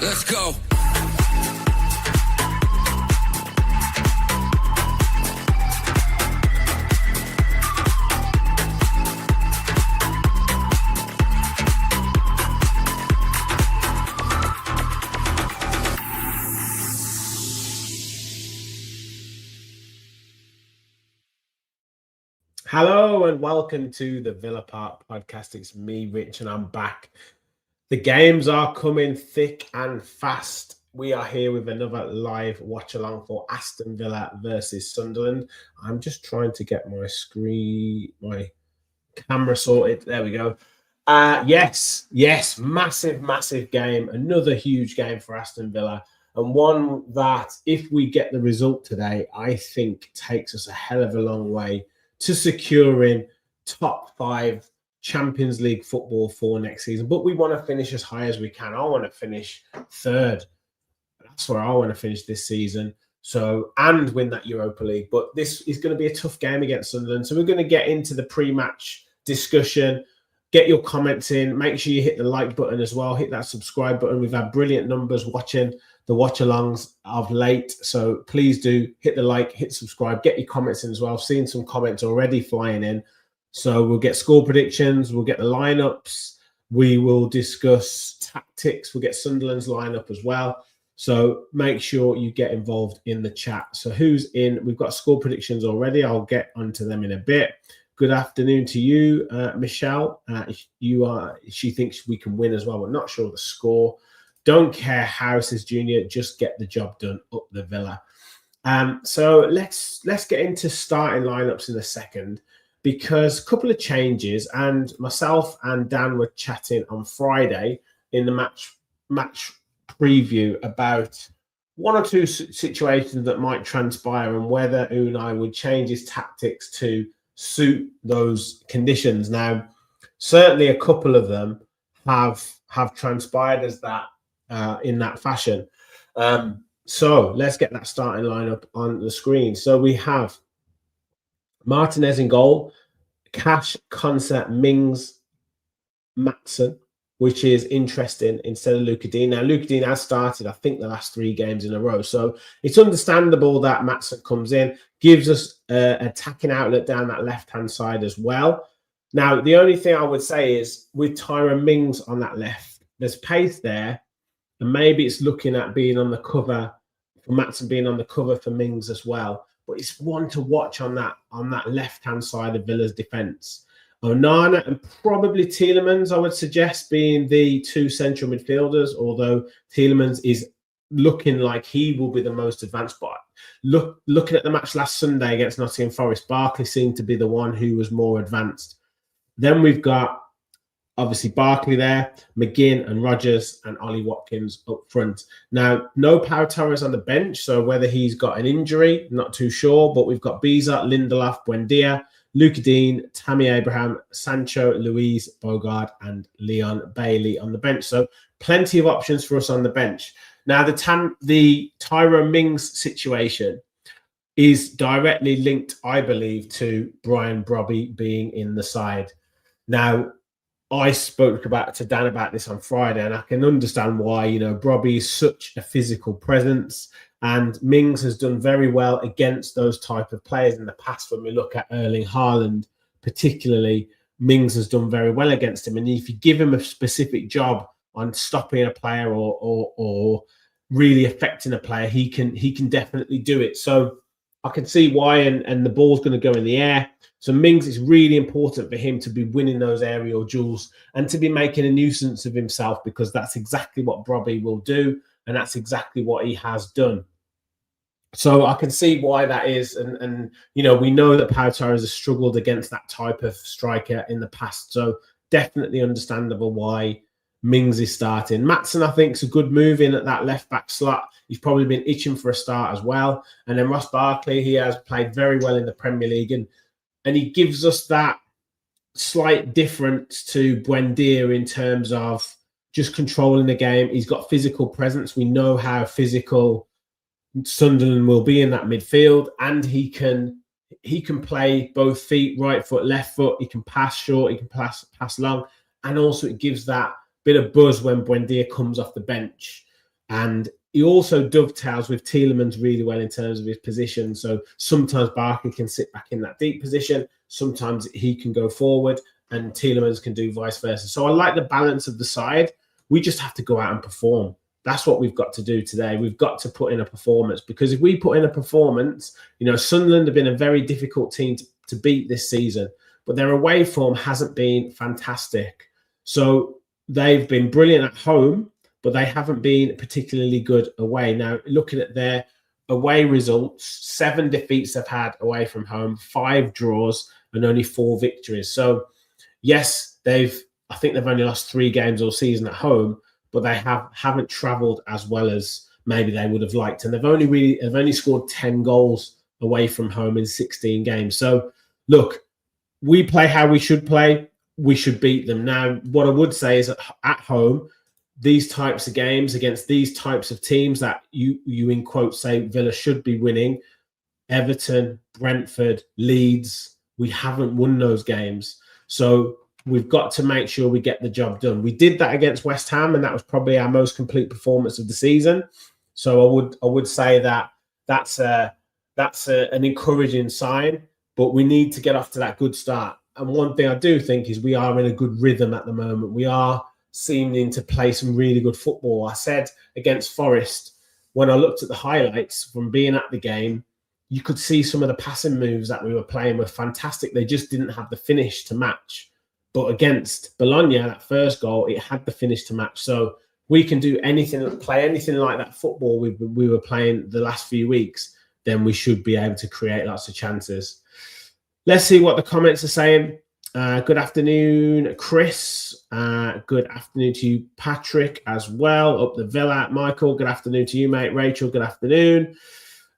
Let's go. Hello and welcome to the Villa Park podcast. It's me, Rich, and I'm back. The games are coming thick and fast. We are here with another live watch along for Aston Villa versus Sunderland. I'm just trying to get my camera sorted. There we go. Yes, massive game. Another huge game for Aston Villa, and one that, if we get the result today, I think takes us a hell of a long way to securing top 5 Champions League football for next season. But we want to finish as high as we can. I want to finish 3rd. That's where I want to finish this season. So, and win that Europa League. But this is going to be a tough game against Sunderland. So we're going to get into the pre-match discussion. Get your comments in. Make sure you hit the like button as well. Hit that subscribe button. We've had brilliant numbers watching the watch-alongs of late. So please do hit the like, hit subscribe, get your comments in as well. I've seen some comments already flying in. So we'll get score predictions. We'll get the lineups. We will discuss tactics. We'll get Sunderland's lineup as well. So make sure you get involved in the chat. So who's in? We've got score predictions already. I'll get onto them in a bit. Good afternoon to you, Michelle. She thinks we can win as well. We're not sure the score. Don't care how, says Junior. Just get the job done up the Villa. So let's get into starting lineups in a second, because a couple of changes, and myself and Dan were chatting on Friday in the match preview about one or two situations that might transpire and whether Unai would change his tactics to suit those conditions. Now, certainly a couple of them have transpired as that in that fashion. So let's get that starting lineup on the screen. So we have Martinez in goal, Cash, Konsa, Mings, Maatsen, which is interesting, instead of Luca Dean. Now, Luca Dean has started, I think, the last 3 games in a row. So it's understandable that Maatsen comes in, gives us an attacking outlet down that left-hand side as well. Now, the only thing I would say is with Tyrone Mings on that left, there's pace there, and maybe it's looking at being on the cover for Maatsen, being on the cover for Mings as well. But it's one to watch on that left-hand side of Villa's defence. Onana and probably Tielemans, I would suggest, being the 2 central midfielders, although Tielemans is looking like he will be the most advanced. But looking at the match last Sunday against Nottingham Forest, Barkley seemed to be the one who was more advanced. Then we've got, obviously, Barkley there, McGinn and Rodgers and Ollie Watkins up front. Now, no Pau Torres on the bench, so whether he's got an injury, not too sure, but we've got Biza, Lindelof, Buendia, Luca Dean, Tammy Abraham, Sancho, Luis, Bogard, and Leon Bailey on the bench. So plenty of options for us on the bench. Now, the Tyrone Mings situation is directly linked, I believe, to Brian Brobby being in the side. Now, I spoke to Dan about this on Friday, and I can understand why. Brobby is such a physical presence, and Mings has done very well against those type of players in the past. When we look at Erling Haaland, particularly, Mings has done very well against him. And if you give him a specific job on stopping a player or really affecting a player, he can definitely do it. So I can see why, and the ball's going to go in the air. So Mings, is really important for him to be winning those aerial duels and to be making a nuisance of himself, because that's exactly what Brobby will do, and that's exactly what he has done. So I can see why that is, and we know that Pau Torres has struggled against that type of striker in the past. So definitely understandable why Mings is starting. Maatsen, I think, is a good move in at that left-back slot. He's probably been itching for a start as well. And then Ross Barkley, he has played very well in the Premier League, and he gives us that slight difference to Buendia in terms of just controlling the game. He's got physical presence. We know how physical Sunderland will be in that midfield, and he can play both feet, right foot, left foot. He can pass short, he can pass long, and also it gives that bit of buzz when Buendia comes off the bench. And he also dovetails with Tielemans really well in terms of his position. So sometimes Barkley can sit back in that deep position. Sometimes he can go forward and Tielemans can do vice versa. So I like the balance of the side. We just have to go out and perform. That's what we've got to do today. We've got to put in a performance, because if we put in a performance, Sunderland have been a very difficult team to beat this season, but their away form hasn't been fantastic. So they've been brilliant at home, but they haven't been particularly good away. Now, looking at their away results, 7 defeats they've had away from home, 5 draws, and only 4 victories. So, yes, I think they've only lost 3 games all season at home, but they haven't travelled as well as maybe they would have liked. And they've only scored 10 goals away from home in 16 games. So, look, we play how we should play. We should beat them. Now, what I would say is at home, these types of games against these types of teams that you in quotes say Villa should be winning, Everton, Brentford, Leeds, we haven't won those games. So we've got to make sure we get the job done. We did that against West Ham, and that was probably our most complete performance of the season. So I would say that that's an encouraging sign, but we need to get off to that good start. And one thing I do think is we are in a good rhythm at the moment. We are seeming to play some really good football. I said against Forest, when I looked at the highlights from being at the game, you could see some of the passing moves that we were playing were fantastic. They just didn't have the finish to match. But against Bologna, that first goal, it had the finish to match. So we can do anything, play anything like that football we were playing the last few weeks, then we should be able to create lots of chances. Let's see what the comments are saying. Good afternoon, Chris. Good afternoon to you, Patrick, as well. Up the Villa, Michael. Good afternoon to you, mate. Rachel, good afternoon.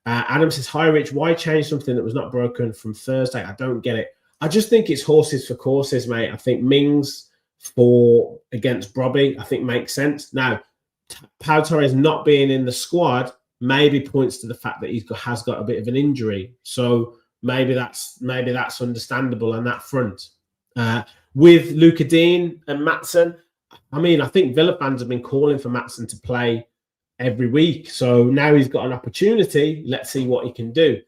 Adam says, hi, Rich. Why change something that was not broken from Thursday? I don't get it. I just think it's horses for courses, mate. I think Mings against Brobby, I think makes sense. Now, Pau Torres not being in the squad maybe points to the fact that he has got a bit of an injury. So maybe that's understandable on that front. With Luca Dean and Maatsen, I think Villa fans have been calling for Maatsen to play every week. So now he's got an opportunity. Let's see what he can do.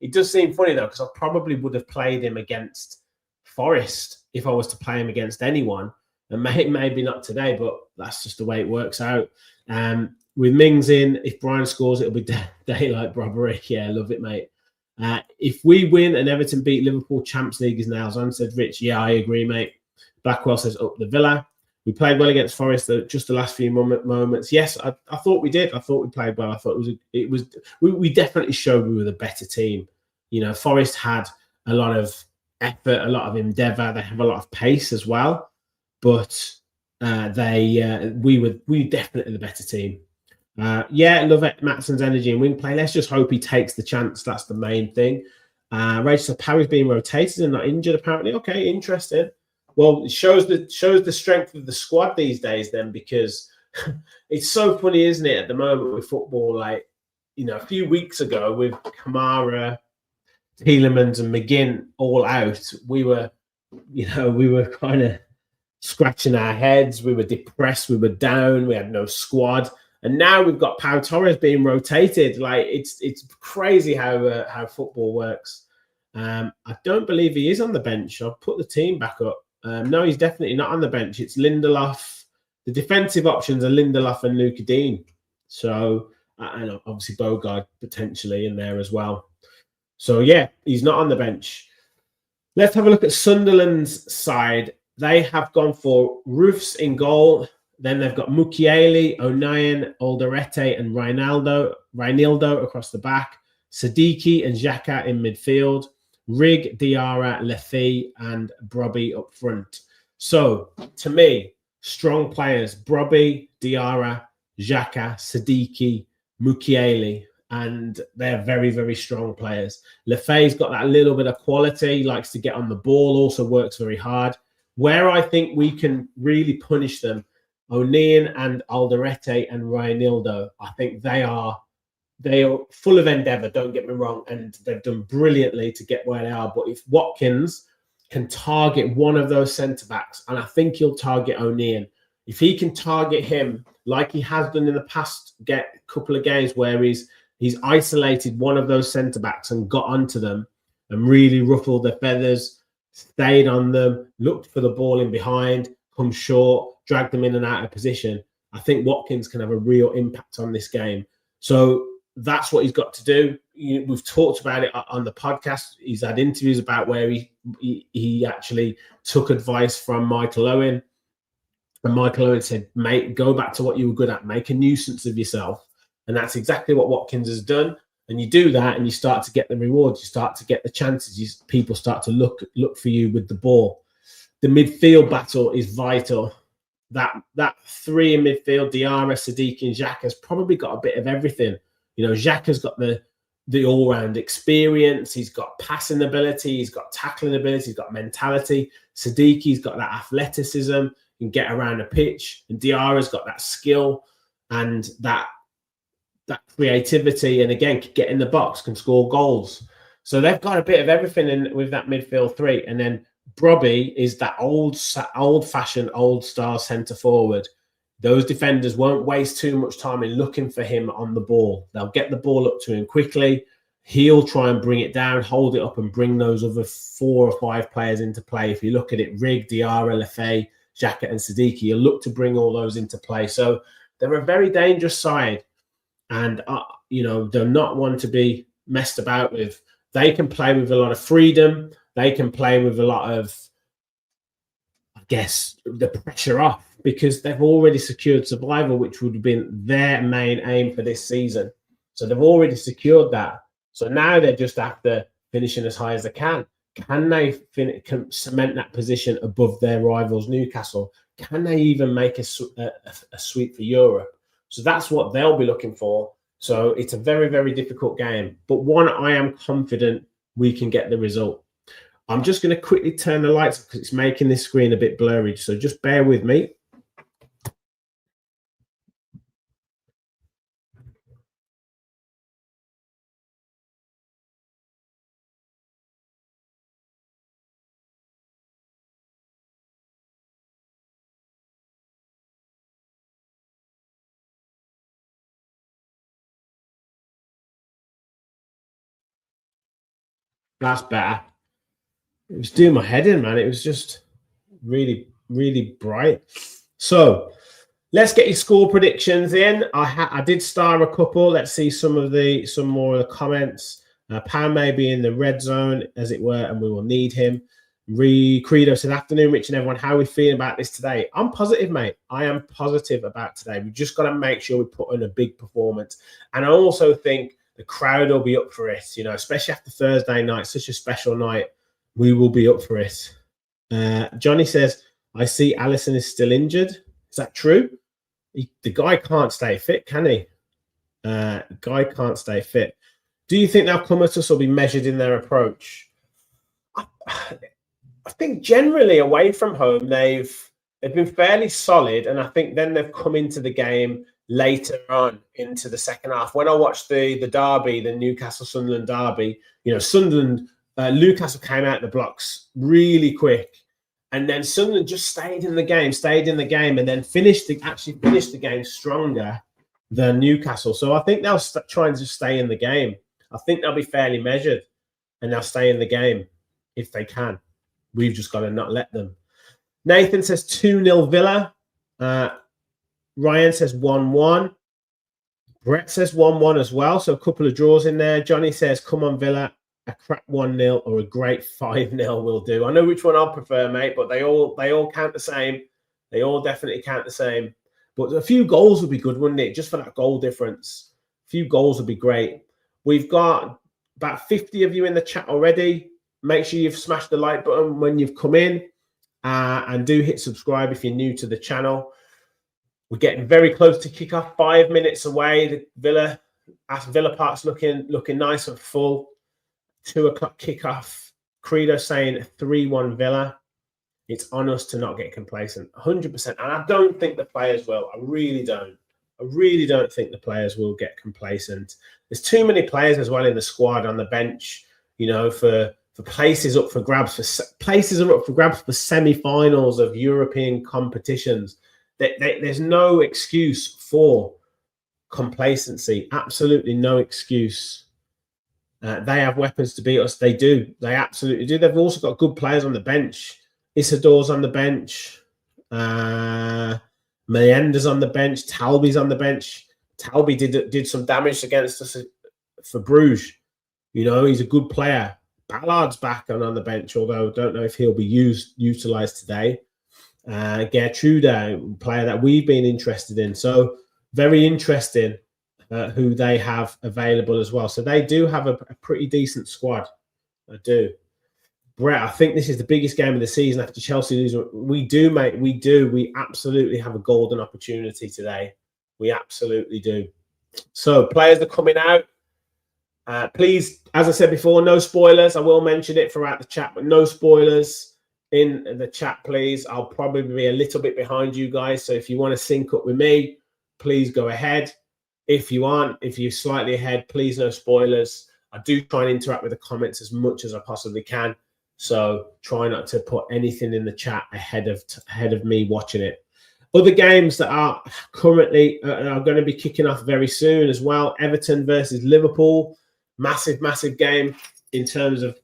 It does seem funny, though, because I probably would have played him against Forest if I was to play him against anyone. And maybe not today, but that's just the way it works out. With Mings in, if Brian scores, it'll be daylight robbery. Yeah, love it, mate. If we win and Everton beat Liverpool, Champions League is nails on, said Rich. Yeah, I agree, mate. Blackwell says up the Villa. We played well against Forest just the last few moments. Yes, I thought we did. I thought we played well. I thought we definitely showed we were the better team. Forest had a lot of effort, a lot of endeavour. They have a lot of pace as well, but we were definitely the better team. Love it. Maatsen's energy and wing play. Let's just hope he takes the chance. That's the main thing. Rachel said Parry's being rotated and not injured, apparently. Okay, interesting. Well, it shows the strength of the squad these days then, because it's so funny, isn't it, at the moment with football? Like, a few weeks ago with Kamara, Tielemans and McGinn all out, we were kind of scratching our heads. We were depressed. We were down. We had no squad. And now we've got Pau Torres being rotated. Like, it's crazy how football works. I don't believe he is on the bench. I'll put the team back up. No, he's definitely not on the bench. It's Lindelof. The defensive options are Lindelof and Luca Dean. So, and obviously Bogard potentially in there as well. So, yeah, he's not on the bench. Let's have a look at Sunderland's side. They have gone for Roofs in goal. Then they've got Mukiele, O'Nien, Alderete, and Reinildo across the back. Siddiqui and Xhaka in midfield. Rig, Diarra, Lefi, and Brobby up front. So, to me, strong players. Brobby, Diarra, Xhaka, Siddiqui, Mukiele. And they're very, very strong players. Lefay's got that little bit of quality, likes to get on the ball, also works very hard. Where I think we can really punish them, O'Nien and Alderete and Reinildo, I think they are full of endeavour, don't get me wrong, and they've done brilliantly to get where they are. But if Watkins can target one of those centre-backs, and I think he'll target O'Nien, if he can target him like he has done in the past couple of games where he's isolated one of those centre-backs and got onto them and really ruffled their feathers, stayed on them, looked for the ball in behind, come short, dragged them in and out of position, I think Watkins can have a real impact on this game. So that's what he's got to do. We've talked about it on the podcast. He's had interviews about where he actually took advice from Michael Owen. And Michael Owen said, mate, go back to what you were good at. Make a nuisance of yourself. And that's exactly what Watkins has done. And you do that and you start to get the rewards. You start to get the chances. People start to look for you with the ball. The midfield battle is vital. That three in midfield, Diarra, Siddiqui and Xhaka has probably got a bit of everything. Xhaka's got the all-round experience. He's got passing ability. He's got tackling ability. He's got mentality. Siddiqui's got that athleticism and get around a pitch. And Diarra's got that skill and that creativity. And again, can get in the box, can score goals. So they've got a bit of everything with that midfield three. And then Brobby is that old-fashioned, old-style centre forward. Those defenders won't waste too much time in looking for him on the ball. They'll get the ball up to him quickly. He'll try and bring it down, hold it up, and bring those other 4 or 5 players into play. If you look at it, Rig, Diarra, Lefebvre, Xhaka, and Siddiqui, you'll look to bring all those into play. So they're a very dangerous side, and they're not one to be messed about with. They can play with a lot of freedom. They can play with a lot of, I guess, the pressure off, because they've already secured survival, which would have been their main aim for this season. So they've already secured that. So now they're just after finishing as high as they can. Can they cement that position above their rivals, Newcastle? Can they even make a sweep for Europe? So that's what they'll be looking for. So it's a very, very difficult game. But one, I am confident we can get the result. I'm just going to quickly turn the lights because it's making this screen a bit blurry. So just bear with me. That's better. It was doing my head in, man. It was just really, really bright. So let's get your score predictions in. I did star a couple. Let's see some more of the comments. Pam may be in the red zone, as it were, and we will need him. Credo said, afternoon, Rich and everyone. How are we feeling about this today? I'm positive, mate. I am positive about today. We've just got to make sure we put in a big performance. And I also think the crowd will be up for it, especially after Thursday night, such a special night. We will be up for it. Johnny says, I see Alisson is still injured. Is that true? The guy can't stay fit, can he? Guy can't stay fit. Do you think they'll come at us or be measured in their approach? I think generally away from home, they've been fairly solid. And I think then they've come into the game later on into the second half. When I watched the derby, the Newcastle-Sunderland derby, Newcastle came out the blocks really quick. And then Sunderland just stayed in the game, and then finished the game stronger than Newcastle. So I think they'll try and just stay in the game. I think they'll be fairly measured, and they'll stay in the game if they can. We've just got to not let them. Nathan says 2-0 Villa. Ryan says 1-1. Brett says 1-1 as well. So a couple of draws in there. Johnny says, come on, Villa. A crap 1-0 or a great 5-0 will do. I know which one I'll prefer, mate, but they all count the same. They all definitely count the same. But a few goals would be good, wouldn't it? Just for that goal difference. A few goals would be great. We've got about 50 of you in the chat already. Make sure you've smashed the like button when you've come in. And do hit subscribe if you're new to the channel. We're getting very close to kickoff, 5 minutes away. The Villa Park's looking nice and full. 2 o'clock kickoff. Credo saying 3-1 Villa. It's on us to not get complacent, 100%. And I don't think the players will. I really don't. I really don't think the players will get complacent. There's too many players as well in the squad on the bench, for places up for grabs. Places are up for grabs for semi-finals of European competitions. There's no excuse for complacency. Absolutely no excuse. They have weapons to beat us. They do. They absolutely do. They've also got good players on the bench. Isidore's on the bench. Meyenda's on the bench. Talby's on the bench. Talby did some damage against us for Bruges. You know, he's a good player. Ballard's back and on the bench, although I don't know if he'll be utilised today. Gertrude, player that we've been interested in. So very interesting who they have available as well. So they do have a pretty decent squad. I do. Brett, I think this is the biggest game of the season after Chelsea lose. We do, mate. We do. We absolutely have a golden opportunity today. We absolutely do. So players are coming out. Please, as I said before, no spoilers. I will mention it throughout the chat, but no spoilers in the chat, please. I'll probably be a little bit behind you guys. So if you want to sync up with me, please go ahead. If you aren't, if you're slightly ahead, please no spoilers. I do try and interact with the comments as much as I possibly can. So try not to put anything in the chat ahead of me watching it. Other games that are currently are going to be kicking off very soon as well. Everton versus Liverpool. Massive, massive game in terms of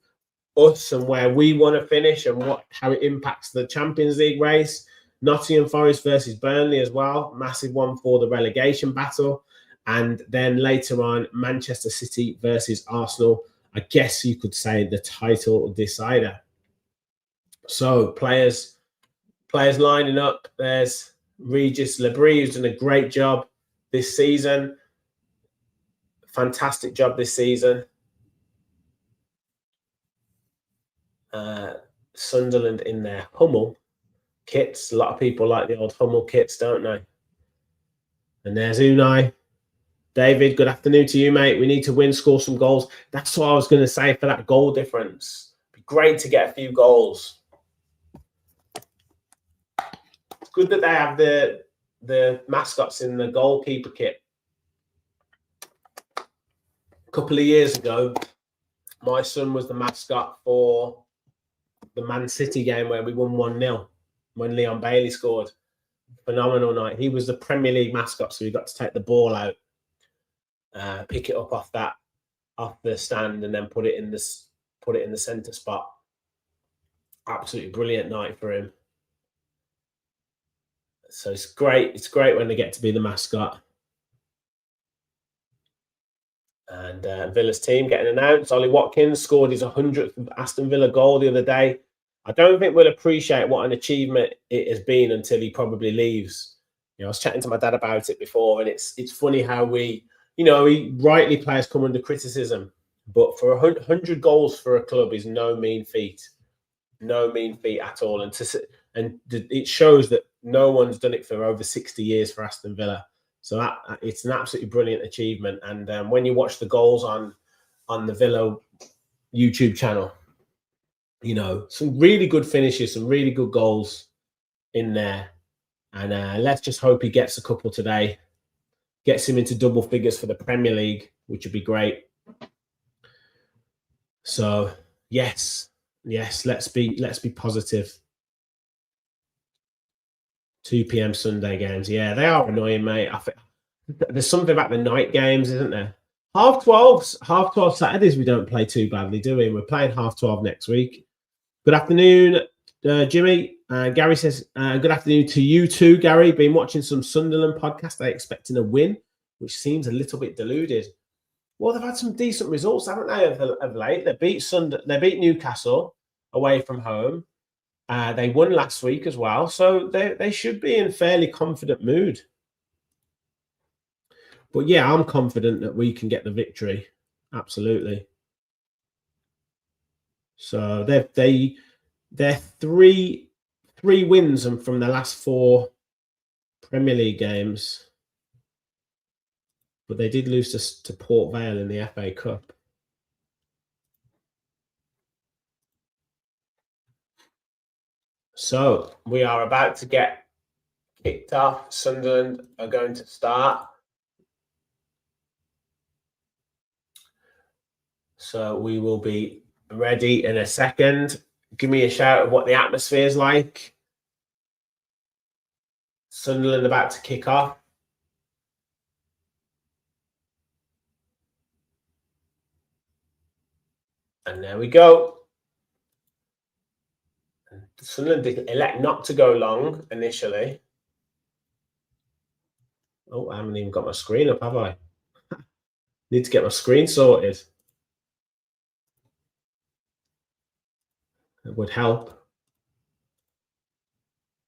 us and where we want to finish and how it impacts the Champions League race. Nottingham Forest versus Burnley as well. Massive one for the relegation battle. And then later on, Manchester City versus Arsenal. I guess you could say the title decider. So players lining up. There's Regis Lebris, who's done a great job this season. Fantastic job this season. Sunderland in their Hummel kits. A lot of people like the old Hummel kits, don't they? And there's Unai. David, good afternoon to you, mate. We need to win, score some goals. That's what I was going to say for that goal difference. It'd be great to get a few goals. It's good that they have the mascots in the goalkeeper kit. A couple of years ago, my son was the mascot for the Man City game where we won 1-0 when Leon Bailey scored. Phenomenal night. He was the Premier League mascot, so he got to take the ball out, pick it up off the stand, and then put it in the centre spot. Absolutely brilliant night for him. So it's great. It's great when they get to be the mascot. And Villa's team getting announced. Ollie Watkins scored his 100th Aston Villa goal the other day. I don't think we'll appreciate what an achievement it has been until he probably leaves. You know, I was chatting to my dad about it before, and it's funny how rightly players come under criticism, but for 100 goals for a club is no mean feat. No mean feat at all. And it shows that no one's done it for over 60 years for Aston Villa. So it's an absolutely brilliant achievement. And when you watch the goals on the Villa YouTube channel, you know, some really good finishes, some really good goals in there. And let's just hope he gets a couple today. Gets him into double figures for the Premier League, which would be great. So yes, let's be positive. 2 p.m. Sunday games. Yeah, they are annoying, mate. I think there's something about the night games, isn't there? Half 12 Saturdays we don't play too badly, do we? And we're playing half 12 next week. Good afternoon, Jimmy. Gary says, good afternoon to you too, Gary. Been watching some Sunderland podcast. They're expecting a win, which seems a little bit deluded. Well, they've had some decent results, haven't they, of late? They beat Newcastle away from home. They won last week as well. So they should be in fairly confident mood. But yeah, I'm confident that we can get the victory. Absolutely. So they're three wins from the last 4 Premier League games. But they did lose to Port Vale in the FA Cup. So we are about to get kicked off. Sunderland are going to start. So we will be ready in a second. Give me a shout of what the atmosphere is like. Sunderland about to kick off. And there we go. Sunderland did elect not to go long initially. Oh, I haven't even got my screen up, have I? Need to get my screen sorted. It would help.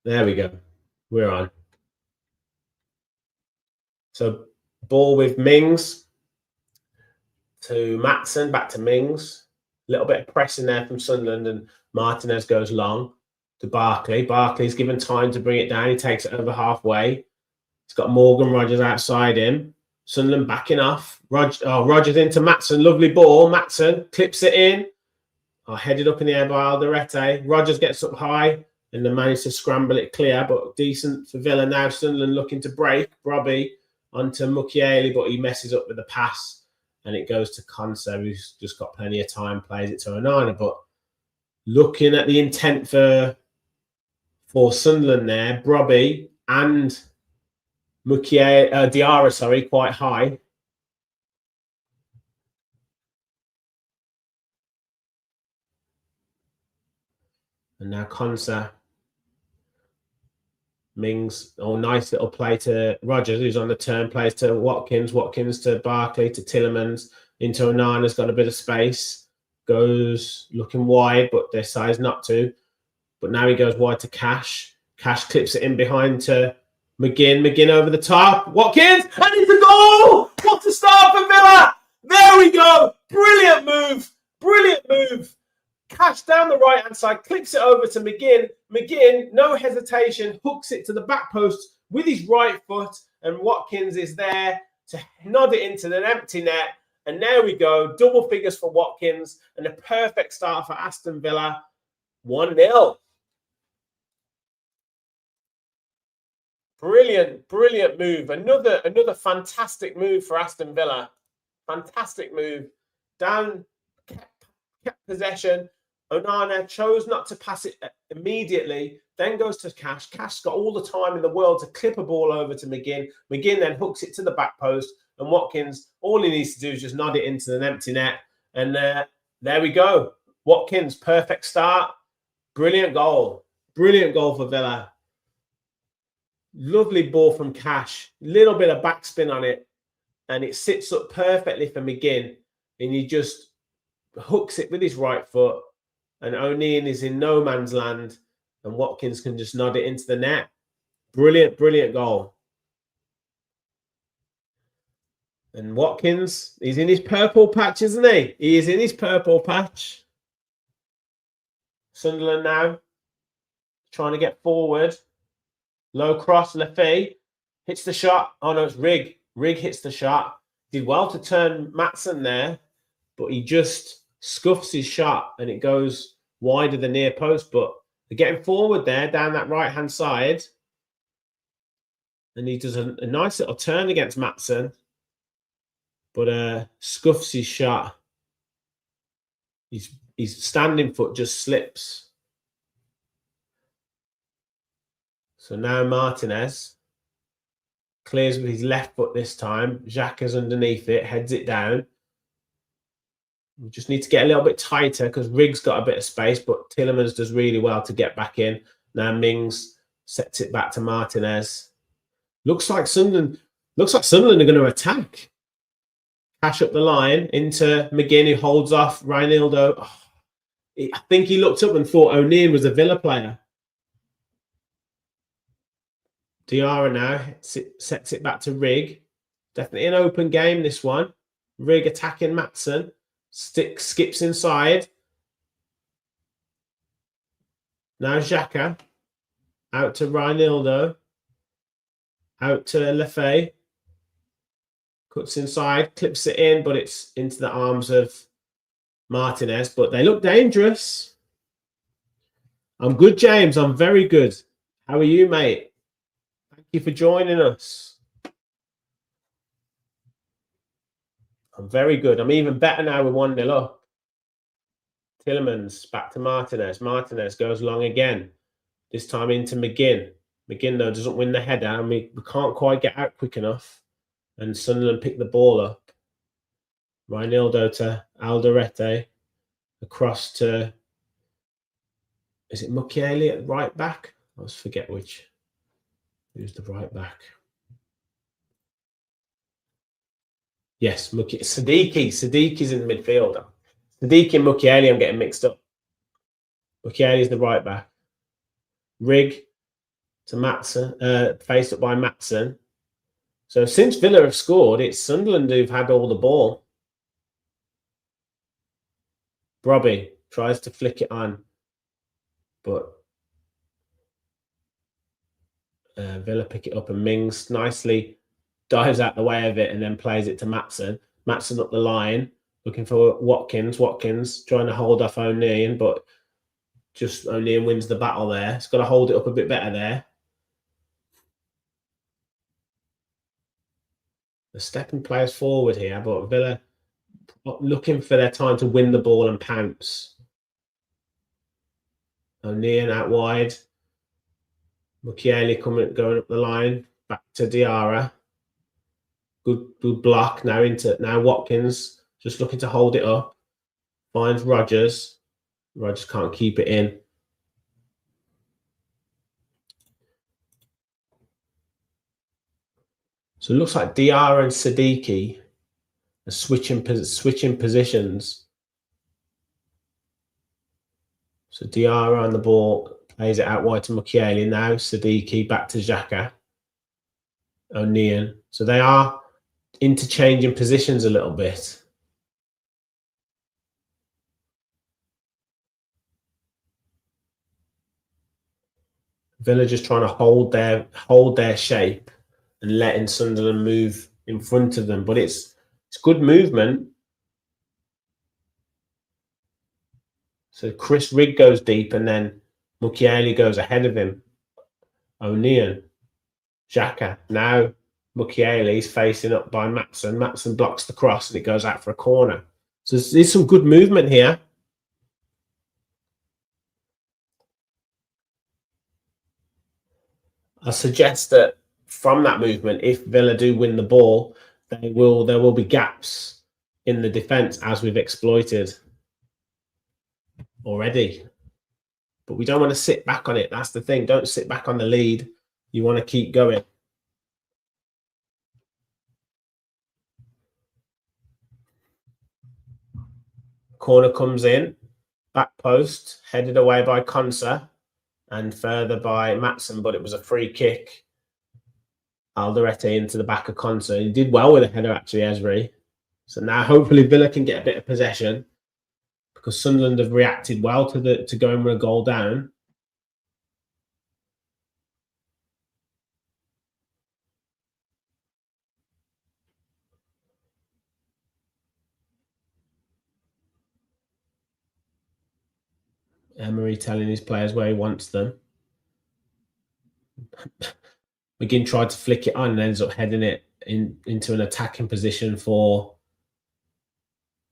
There we go. We're on. So ball with Mings to Maatsen, back to Mings. A little bit of pressing there from Sunderland, and Martinez goes long to Barkley. Barkley's given time to bring it down. He takes it over halfway. He's got Morgan Rogers outside him. Sunderland backing off. Rogers into Maatsen. Lovely ball. Maatsen clips it in. Headed up in the air by Alderete. Rogers gets up high and then managed to scramble it clear, but decent for Villa now. Sunderland looking to break. Robbie onto Mukiele, but he messes up with the pass and it goes to Konsa, who's just got plenty of time, plays it to Onana. But looking at the intent for Sunderland there, Robbie and Diarra, quite high. And now Konsa. Mings, nice little play to Rogers, who's on the turn, plays to Watkins. Watkins to Barkley, to Tillemans, into Onana's got a bit of space. Goes looking wide, but they decides not to. But now he goes wide to Cash. Cash clips it in behind to McGinn. McGinn over the top. Watkins, and it's a goal! What a start for Villa! There we go! Brilliant move! Brilliant move! Cash down the right-hand side, clips it over to McGinn. McGinn, no hesitation, hooks it to the back post with his right foot, and Watkins is there to nod it into an empty net. And there we go, double figures for Watkins, and a perfect start for Aston Villa, 1-0. Brilliant, brilliant move. Another fantastic move for Aston Villa. Fantastic move. Down, kept possession. Onana chose not to pass it immediately, then goes to Cash. Cash's got all the time in the world to clip a ball over to McGinn. McGinn then hooks it to the back post, and Watkins, all he needs to do is just nod it into an empty net. And there we go. Watkins, perfect start. Brilliant goal. Brilliant goal for Villa. Lovely ball from Cash. Little bit of backspin on it, and it sits up perfectly for McGinn, and he just hooks it with his right foot. And O'Neill is in no man's land, and Watkins can just nod it into the net. Brilliant, brilliant goal. And Watkins, he's in his purple patch, isn't he? He is in his purple patch. Sunderland now trying to get forward. Low cross, Lefebvre hits the shot. Oh no, it's Rigg. Rigg hits the shot. Did well to turn Maatsen there, but he just scuffs his shot and it goes wide of the near post. But they're getting forward there down that right-hand side. And he does a nice little turn against Maatsen, but scuffs his shot. His standing foot just slips. So now Martinez clears with his left foot this time. Xhaka's underneath it, heads it down. We just need to get a little bit tighter because Rigg's got a bit of space, but Tillemans does really well to get back in. Now Mings sets it back to Martinez. Looks like Sunderland are going to attack. Cash up the line into McGinn, who holds off Reinildo. Oh, I think he looked up and thought O'Neill was a Villa player. Diarra now sets it back to Rigg. Definitely an open game, this one. Rigg attacking Maatsen. Skips inside. Now Xhaka. Out to Reinildo. Out to Lefebvre. Cuts inside, clips it in, but it's into the arms of Martinez. But they look dangerous. I'm good, James. I'm very good. How are you, mate? Thank you for joining us. I'm very good. I'm even better now with 1-0 up. Tillemans back to Martinez. Martinez goes long again. This time into McGinn. McGinn, though, doesn't win the header, and we can't quite get out quick enough. And Sunderland pick the ball up. Reinildo to Alderete. Across to... Is it Mukiele at right back? I always forget which. Who's the right back? Yes, Siddiqui. Siddiqui's in the midfielder. Siddiqui and Mukiele, I'm getting mixed up. Mukiele is the right back. Rigg to Matson, faced up by Matson. So since Villa have scored, it's Sunderland who've had all the ball. Robbie tries to flick it on, but Villa pick it up, and Mings nicely dives out the way of it and then plays it to Matson. Matson up the line, looking for Watkins. Watkins trying to hold off O'Neill, but just O'Neill wins the battle there. He's got to hold it up a bit better there. They're stepping players forward here, but Villa looking for their time to win the ball and pounce. O'Neill out wide. Mukiele going up the line. Back to Diarra. Good block. Now Watkins just looking to hold it up. Finds Rogers. Rogers can't keep it in. So it looks like Diarra and Siddiqui are switching positions. So Diarra on the ball, plays it out wide to Mukiele. Now Siddiqui back to Xhaka. O'Neill. So they are interchanging positions a little bit. Villa just trying to hold their shape and letting Sunderland move in front of them. But it's good movement. So Chris Rigg goes deep, and then Mukiele goes ahead of him. O'Neill. Xhaka. Now Mukiele is facing up by Matson. Matson blocks the cross, and it goes out for a corner. So there's some good movement here. I suggest that from that movement, if Villa do win the ball, there will be gaps in the defence, as we've exploited already. But we don't want to sit back on it. That's the thing. Don't sit back on the lead. You want to keep going. Corner comes in. Back post. Headed away by Konsa. And further by Matson. But it was a free kick. Alderete into the back of Konsa. He did well with a header, actually, Esri. So now hopefully Villa can get a bit of possession, because Sunderland have reacted well to going with a goal down. Emery telling his players where he wants them. McGinn tried to flick it on and ends up heading it into an attacking position for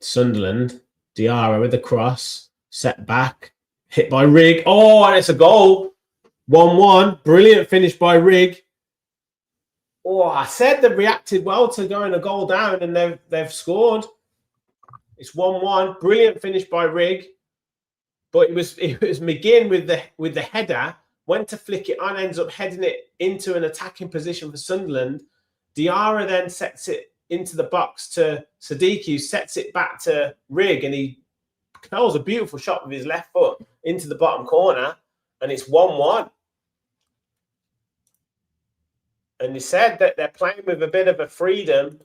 Sunderland. Diarra with the cross, set back, hit by Rigg. Oh, and it's a goal. 1-1. Brilliant finish by Rigg. Oh, I said they've reacted well to going a goal down, and they've scored. It's 1-1. Brilliant finish by Rigg. But it was McGinn with the header, went to flick it on, ends up heading it into an attacking position for Sunderland. Diarra then sets it into the box to Siddiqui, who sets it back to Rigg, and he curls a beautiful shot with his left foot into the bottom corner, and it's 1-1. And he said that they're playing with a bit of a freedom,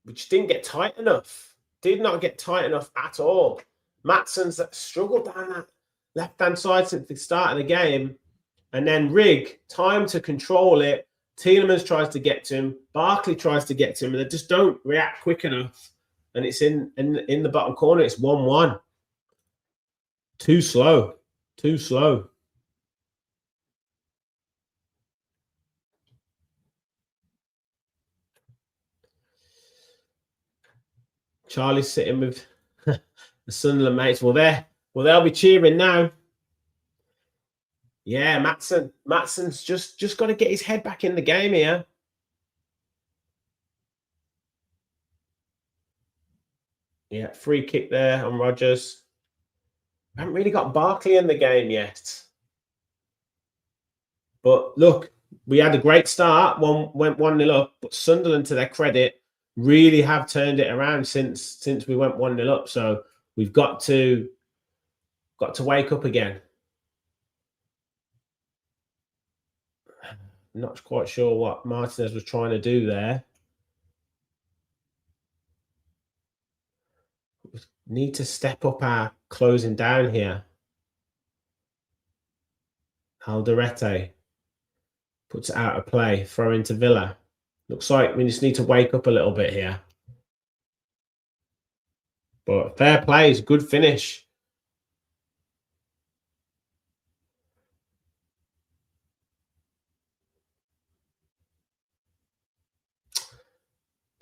which didn't get tight enough. Did not get tight enough at all. Matson's struggled down that left-hand side since the start of the game. And then Rigg, time to control it. Tielemans tries to get to him. Barkley tries to get to him. And they just don't react quick enough. And it's in the bottom corner. It's 1-1. Too slow. Too slow. Charlie's sitting with the Sunderland mates. Well, they'll be cheering now. Yeah, Matsson's just got to get his head back in the game here. Yeah, free kick there on Rodgers. Haven't really got Barkley in the game yet. But look, we had a great start. Went 1-0 up, but Sunderland, to their credit, really have turned it around since we went 1-0 up. So we've got to wake up again. I'm not quite sure what Martinez was trying to do there. We need to step up our closing down here. Alderete puts it out of play, throw into Villa. Looks like we just need to wake up a little bit here. But fair play, it's a good finish.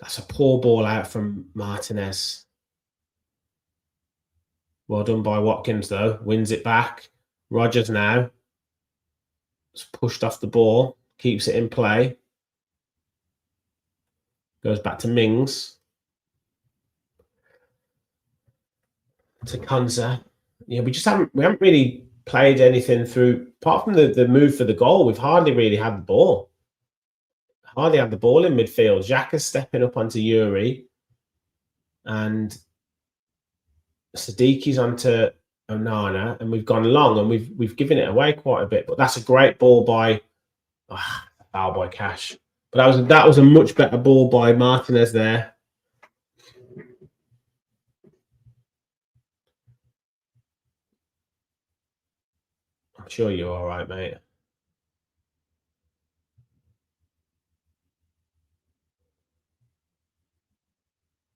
That's a poor ball out from Martinez. Well done by Watkins, though. Wins it back. Rodgers now. It's pushed off the ball. Keeps it in play. Goes back to Mings. To Konsa. Yeah, we haven't really played anything through, apart from the move for the goal. We've hardly really had the ball. Hardly had the ball in midfield. Xhaka's stepping up onto Yuri. And Sadiqi's onto Onana, and we've gone long, and we've given it away quite a bit. But that's a great ball by foul by Cash. But that was a much better ball by Martinez there. I'm sure you're all right, mate.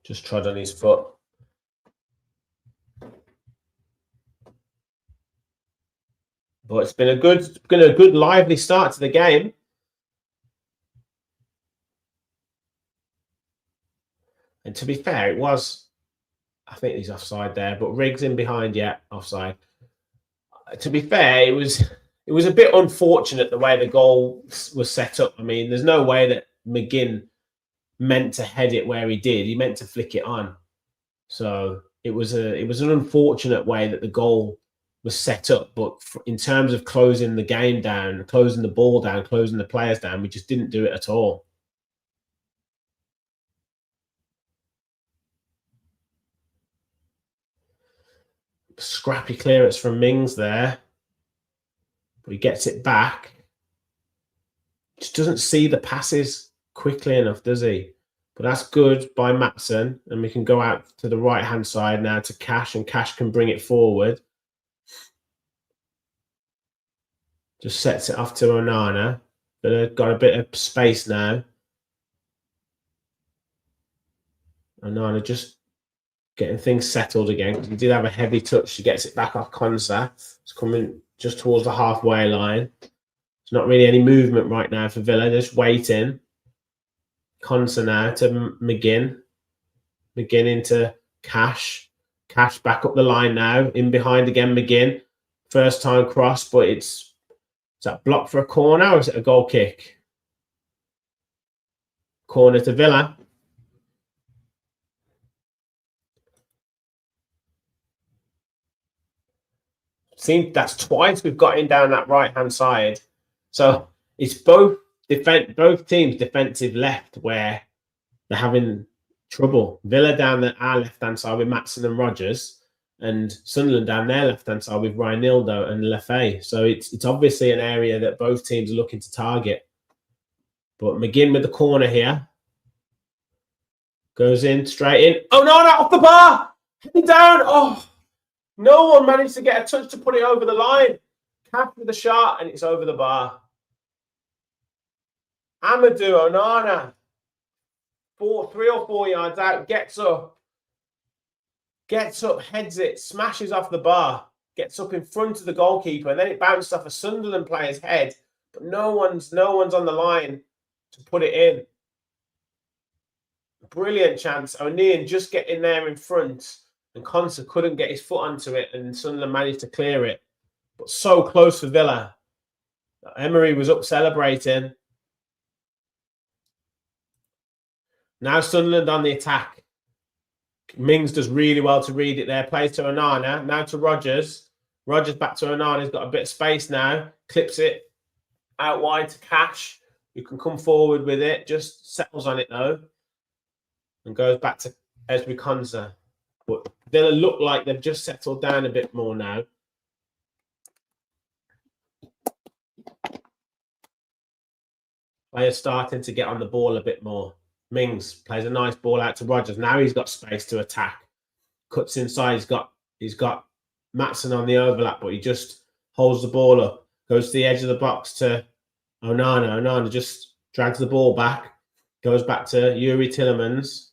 Just trod on his foot. But it's been a good lively start to the game. And to be fair, it was, I think he's offside there, but Riggs in behind, yeah, offside. To be fair, it was a bit unfortunate the way the goal was set up. I mean, there's no way that McGinn meant to head it where he did. He meant to flick it on. So it was an unfortunate way that the goal was set up. But in terms of closing the game down, closing the ball down, closing the players down, we just didn't do it at all. Scrappy clearance from Mings there. But he gets it back. Just doesn't see the passes quickly enough, does he? But that's good by Maatsen. And we can go out to the right-hand side now to Cash, and Cash can bring it forward. Just sets it off to Onana. But they've got a bit of space now. Onana just getting things settled again. He did have a heavy touch. She gets it back off Konsa. It's coming just towards the halfway line. There's not really any movement right now for Villa. Just waiting. Konsa now to McGinn. McGinn into Cash. Cash back up the line now. In behind again, McGinn. First time cross, but is that blocked for a corner or is it a goal kick? Corner to Villa. Seems that's twice we've got in down that right-hand side. So it's both teams defensive left where they're having trouble. Villa down our left-hand side with Maatsen and Rodgers, and Sunderland down their left-hand side with Reinildo and Lefay. So it's obviously an area that both teams are looking to target. But McGinn with the corner here. Goes in, straight in. Oh, no, off the bar! Heading down! Oh! No one managed to get a touch to put it over the line. Cap with a shot, and it's over the bar. Amadou Onana, 3 or 4 yards out, gets up, heads it, smashes off the bar, gets up in front of the goalkeeper, and then it bounced off a Sunderland player's head. But no one's on the line to put it in. Brilliant chance. O'Neill just getting there in front. And Konsa couldn't get his foot onto it, and Sunderland managed to clear it. But so close for Villa. Emery was up celebrating. Now Sunderland on the attack. Mings does really well to read it there. Plays to Onana. Now to Rogers. Rogers back to Onana. He's got a bit of space now. Clips it out wide to Cash. You can come forward with it. Just settles on it though. And goes back to Esri Konsa. But Villa look like they've just settled down a bit more now. Players starting to get on the ball a bit more. Mings plays a nice ball out to Rogers. Now he's got space to attack. Cuts inside. He's got Matson on the overlap, but he just holds the ball up. Goes to the edge of the box to Onana. Onana just drags the ball back. Goes back to Yuri Tillemans.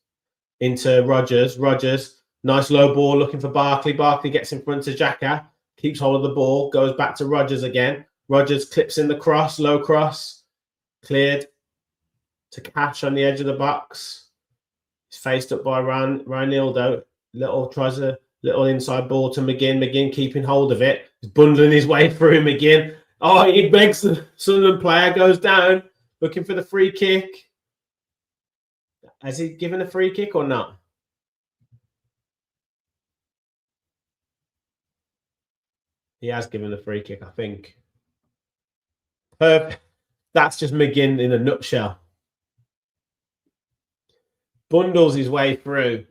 Into Rogers. Rogers, nice low ball looking for Barkley. Barkley gets in front of Xhaka. Keeps hold of the ball. Goes back to Rogers again. Rogers clips in the cross. Low cross. Cleared to Cash on the edge of the box. He's faced up by Reinildo. Tries a little inside ball to McGinn. McGinn keeping hold of it. He's bundling his way through McGinn. Oh, he begs the Sunderland player, goes down, looking for the free kick. Has he given a free kick or not? He has given a free kick, I think. Perfect. That's just McGinn in a nutshell. Bundles his way through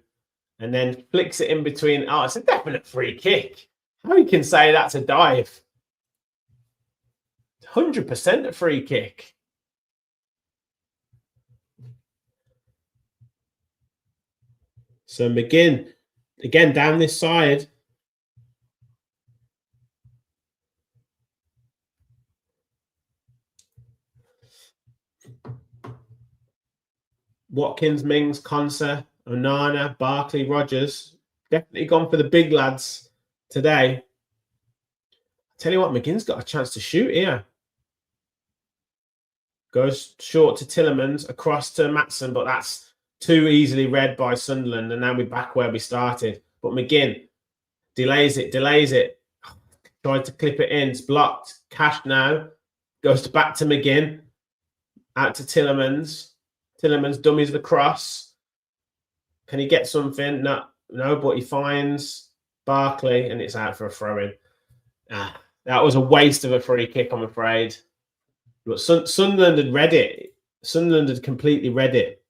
and then flicks it in between. Oh, it's a definite free kick. How you can say that's a dive? 100% a free kick. So McGinn, again, down this side. Watkins, Mings, Konsa, Onana, Barkley, Rogers. Definitely gone for the big lads today. I tell you what, McGinn's got a chance to shoot here. Goes short to Tillemans, across to Matson, but that's too easily read by Sunderland. And now we're back where we started. But McGinn delays it. Tried to clip it in. It's blocked. Cash now. Goes back to McGinn. Out to Tillemans. Tillemans dummies the cross. Can he get something? No, but he finds Barkley and it's out for a throw-in. That was a waste of a free kick, I'm afraid. But Sunderland had read it. Sunderland had completely read it.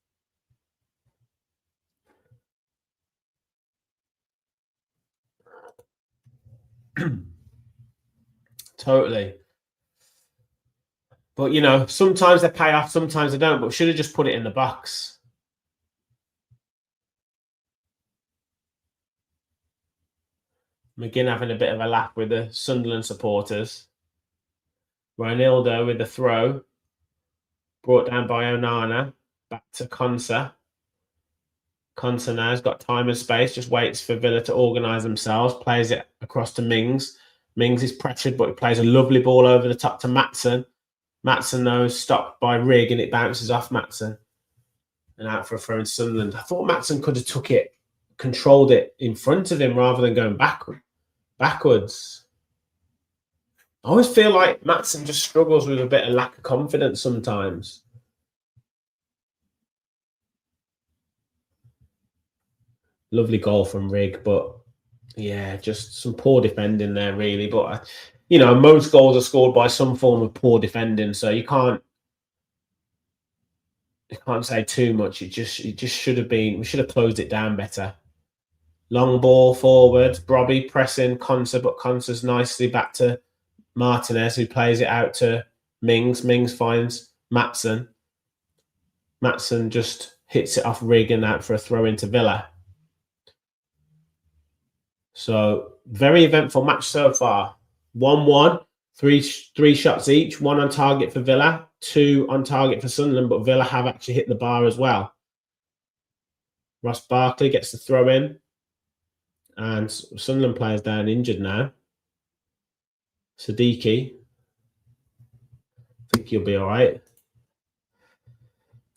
Totally. But, you know, sometimes they pay off, sometimes they don't. But should have just put it in the box. McGinn having a bit of a laugh with the Sunderland supporters. Reinildo with the throw. Brought down by Onana. Back to Konsa. Konsa now has got time and space. Just waits for Villa to organise themselves. Plays it across to Mings. Mings is pressured, but he plays a lovely ball over the top to Matson. Matson, though, is stopped by Rigg and it bounces off Matson. And out for a throw in Sunderland. I thought Matson could have took it, controlled it in front of him rather than going backwards. I always feel like Matson just struggles with a bit of lack of confidence sometimes. Lovely goal from Rigg, but yeah, just some poor defending there, really. But, you know, most goals are scored by some form of poor defending, so you can't say too much. It just should have been. We should have closed it down better. Long ball forward, Brobby pressing Konsa, but Konsa's nicely back to Martinez, who plays it out to Mings. Mings finds Matson. Matson just hits it off Rigg and out for a throw into Villa. So, very eventful match so far. 1-1, three shots each. 1 on target for Villa, 2 on target for Sunderland, but Villa have actually hit the bar as well. Ross Barkley gets the throw in. And Sunderland players down injured now. Siddiqui. I think he'll be all right.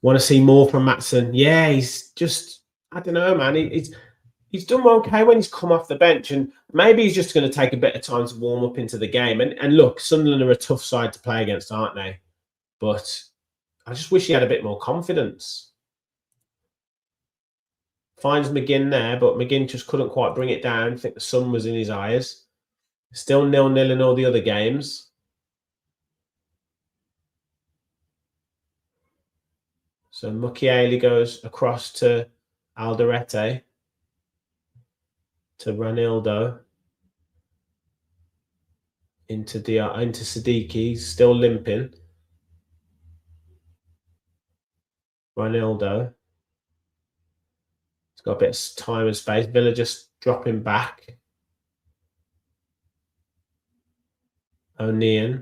Want to see more from Matson? Yeah, he's just, I don't know, man. he's done okay when he's come off the bench, and maybe he's just going to take a bit of time to warm up into the game. And look, Sunderland are a tough side to play against, aren't they? But I just wish he had a bit more confidence. Finds McGinn there, but McGinn just couldn't quite bring it down. I think the sun was in his eyes. Still 0-0 in all the other games. So Mukiele goes across to Alderete, to Ranildo, into Siddiqui, still limping. Ranildo. He's got a bit of time and space. Villa just dropping back. O'Neill.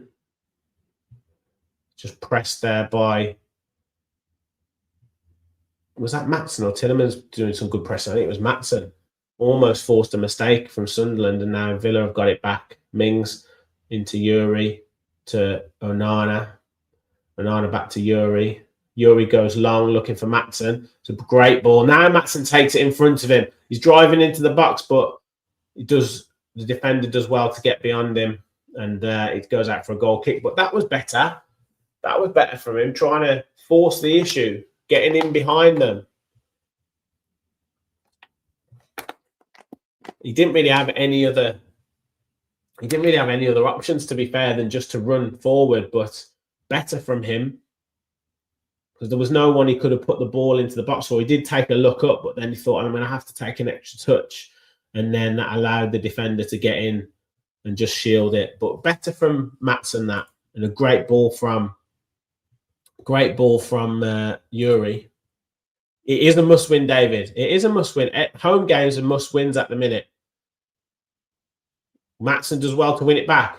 Just pressed there by... Was that Maatsen or Tillemans doing some good pressing? I think it was Maatsen. Almost forced a mistake from Sunderland, and now Villa have got it back. Mings into Yuri, to Onana. Onana back to Yuri. Yuri goes long, looking for Maatsen. It's a great ball. Now Maatsen takes it in front of him. He's driving into the box, but the defender does well to get beyond him, and it goes out for a goal kick. But that was better. That was better from him, trying to force the issue, getting in behind them. He didn't really have any other options, to be fair, than just to run forward, but better from him, because there was no one he could have put the ball into the box for. He did take a look up, but then he thought, I'm going to have to take an extra touch, and then that allowed the defender to get in and just shield it. But better from Maatsen, that, and a great ball from Yuri. It is a must-win, David. It is a must-win. Home games are must-wins at the minute. Maatsen does well to win it back.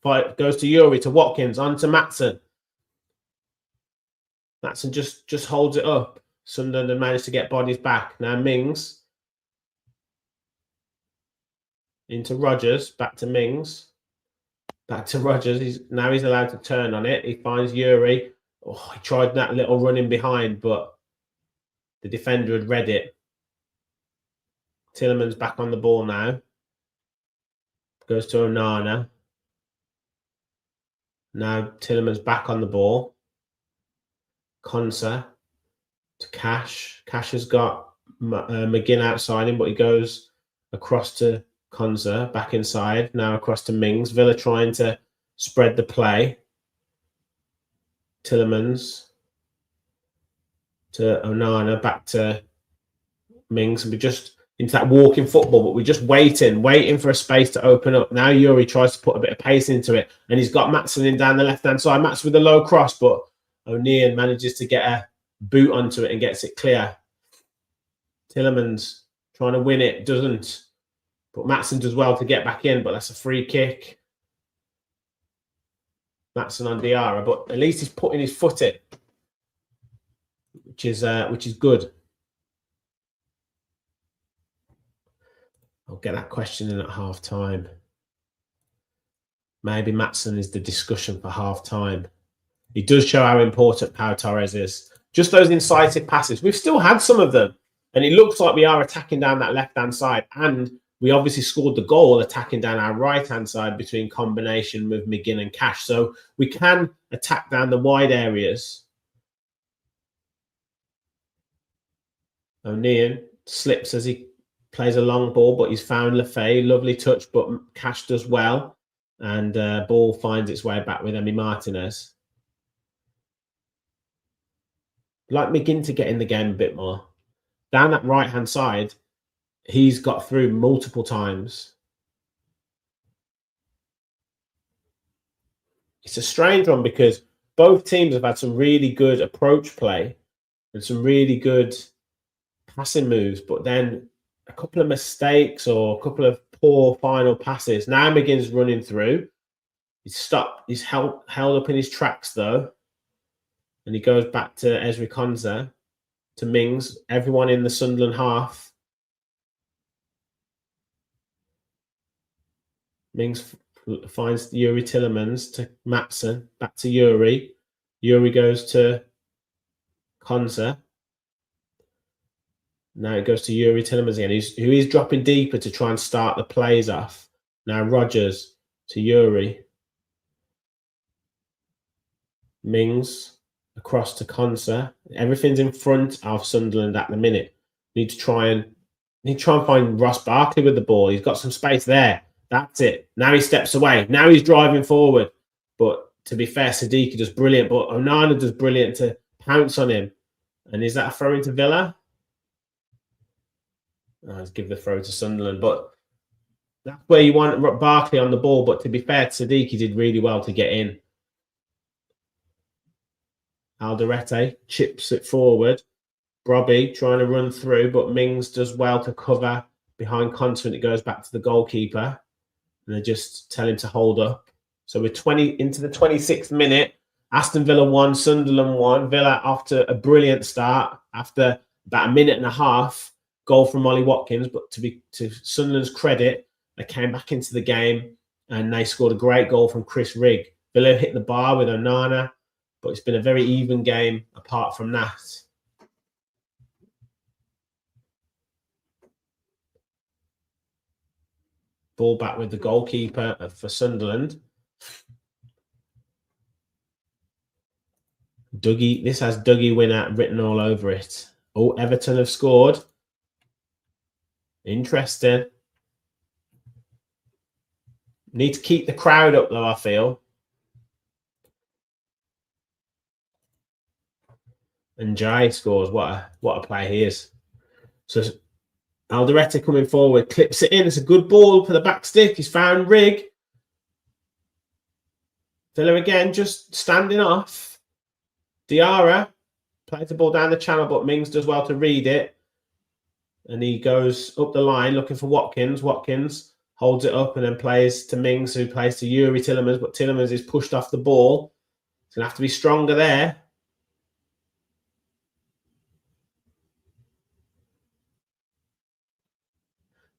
But goes to Yuri, to Watkins, on to Maatsen. Maatsen just holds it up. Sunderland managed to get bodies back. Now Mings. Into Rogers. Back to Mings. Back to Rogers. Now he's allowed to turn on it. He finds Yuri. Oh, he tried that little running behind, but the defender had read it. Tillemans back on the ball now. Goes to Onana. Now Tillemans back on the ball. Konsa to Cash. Cash has got McGinn outside him, but he goes across to Konsa, back inside. Now across to Mings. Villa trying to spread the play. Tillemans to Onana, back to Mings, and we just into that walking football, but we're just waiting for a space to open up. Now Yuri tries to put a bit of pace into it, and he's got Maatsen in down the left-hand side. Maatsen with a low cross, but O'Neill manages to get a boot onto it and gets it clear. Tillemans trying to win it, doesn't. But Maatsen does well to get back in, but that's a free kick. Maatsen on Diarra, but at least he's putting his foot in, which is good. I'll get that question in at half time. Maybe Maatsen is the discussion for half time. He does show how important Pau Torres is. Just those incisive passes. We've still had some of them, and it looks like we are attacking down that left-hand side, and we obviously scored the goal attacking down our right-hand side between combination with McGinn and Cash. So we can attack down the wide areas. O'Neill slips as he plays a long ball, but he's found Lefay. Lovely touch, but Cash does well. And ball finds its way back with Emi Martinez. Like McGinn to get in the game a bit more. Down that right-hand side, he's got through multiple times. It's a strange one because both teams have had some really good approach play and some really good passing moves, but then a couple of mistakes or a couple of poor final passes. Now McGinn's running through. He's stopped. He's held up in his tracks though. And he goes back to Ezri Konsa, to Mings. Everyone in the Sunderland half. Mings finds Yuri Tillemans to Maatsen. Back to Yuri. Yuri goes to Konsa. Now it goes to Yuri Tillemans again, who is dropping deeper to try and start the plays off. Now Rogers to Yuri. Mings across to Konsa. Everything's in front of Sunderland at the minute. Need to try and find Ross Barkley with the ball. He's got some space there. That's it. Now he steps away. Now he's driving forward. But to be fair, Siddiqui does brilliant. But Onana does brilliant to pounce on him. And is that a throw into Villa? Let's give the throw to Sunderland. But that's where you want Barkley on the ball. But to be fair, Siddiqui did really well to get in. Alderete chips it forward. Brobby trying to run through, but Mings does well to cover behind Konsa, and it goes back to the goalkeeper. And they just tell him to hold up. So we're into the 26th minute. Aston Villa 1, Sunderland 1. Villa off to a brilliant start after about a minute and a half. Goal from Ollie Watkins, but to Sunderland's credit, they came back into the game and they scored a great goal from Chris Rigg. Villa hit the bar with Onana, but it's been a very even game apart from that. Ball back with the goalkeeper for Sunderland. Dougie, this has Dougie winner written all over it. Oh, Everton have scored. Interesting. Need to keep the crowd up though, I feel. And Jai scores. What a play he is. So Alderete coming forward, clips it in. It's a good ball for the back stick. He's found Rigg. Villa again, just standing off. Diarra plays the ball down the channel, but Mings does well to read it. And he goes up the line looking for Watkins. Watkins holds it up and then plays to Mings, who plays to Yuri Tillemans, but Tillemans is pushed off the ball. He's going to have to be stronger there.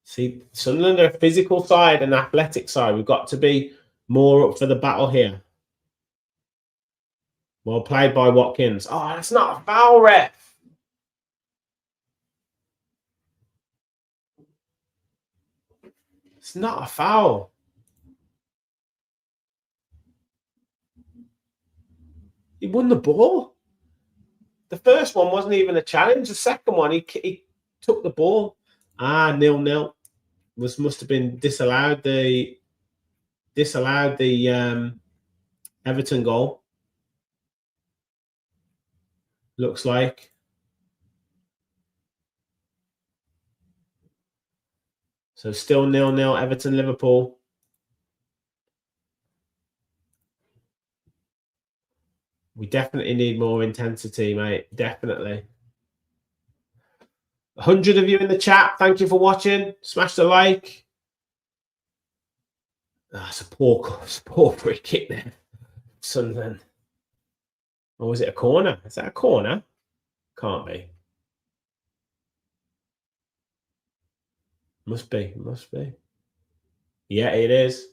See, Sunderland are a physical side and athletic side. We've got to be more up for the battle here. Well played by Watkins. Oh, that's not a foul, ref. It's not a foul. He won the ball. The first one wasn't even a challenge. The second one, he took the ball. 0-0. Must have been disallowed the Everton goal. Looks like. So still 0-0 Everton Liverpool. We definitely need more intensity, mate. Definitely. 100 of you in the chat. Thank you for watching. Smash the like. It's a poor free kick there. Sunderland. Or was it a corner? Is that a corner? Can't be. Must be. Yeah, it is.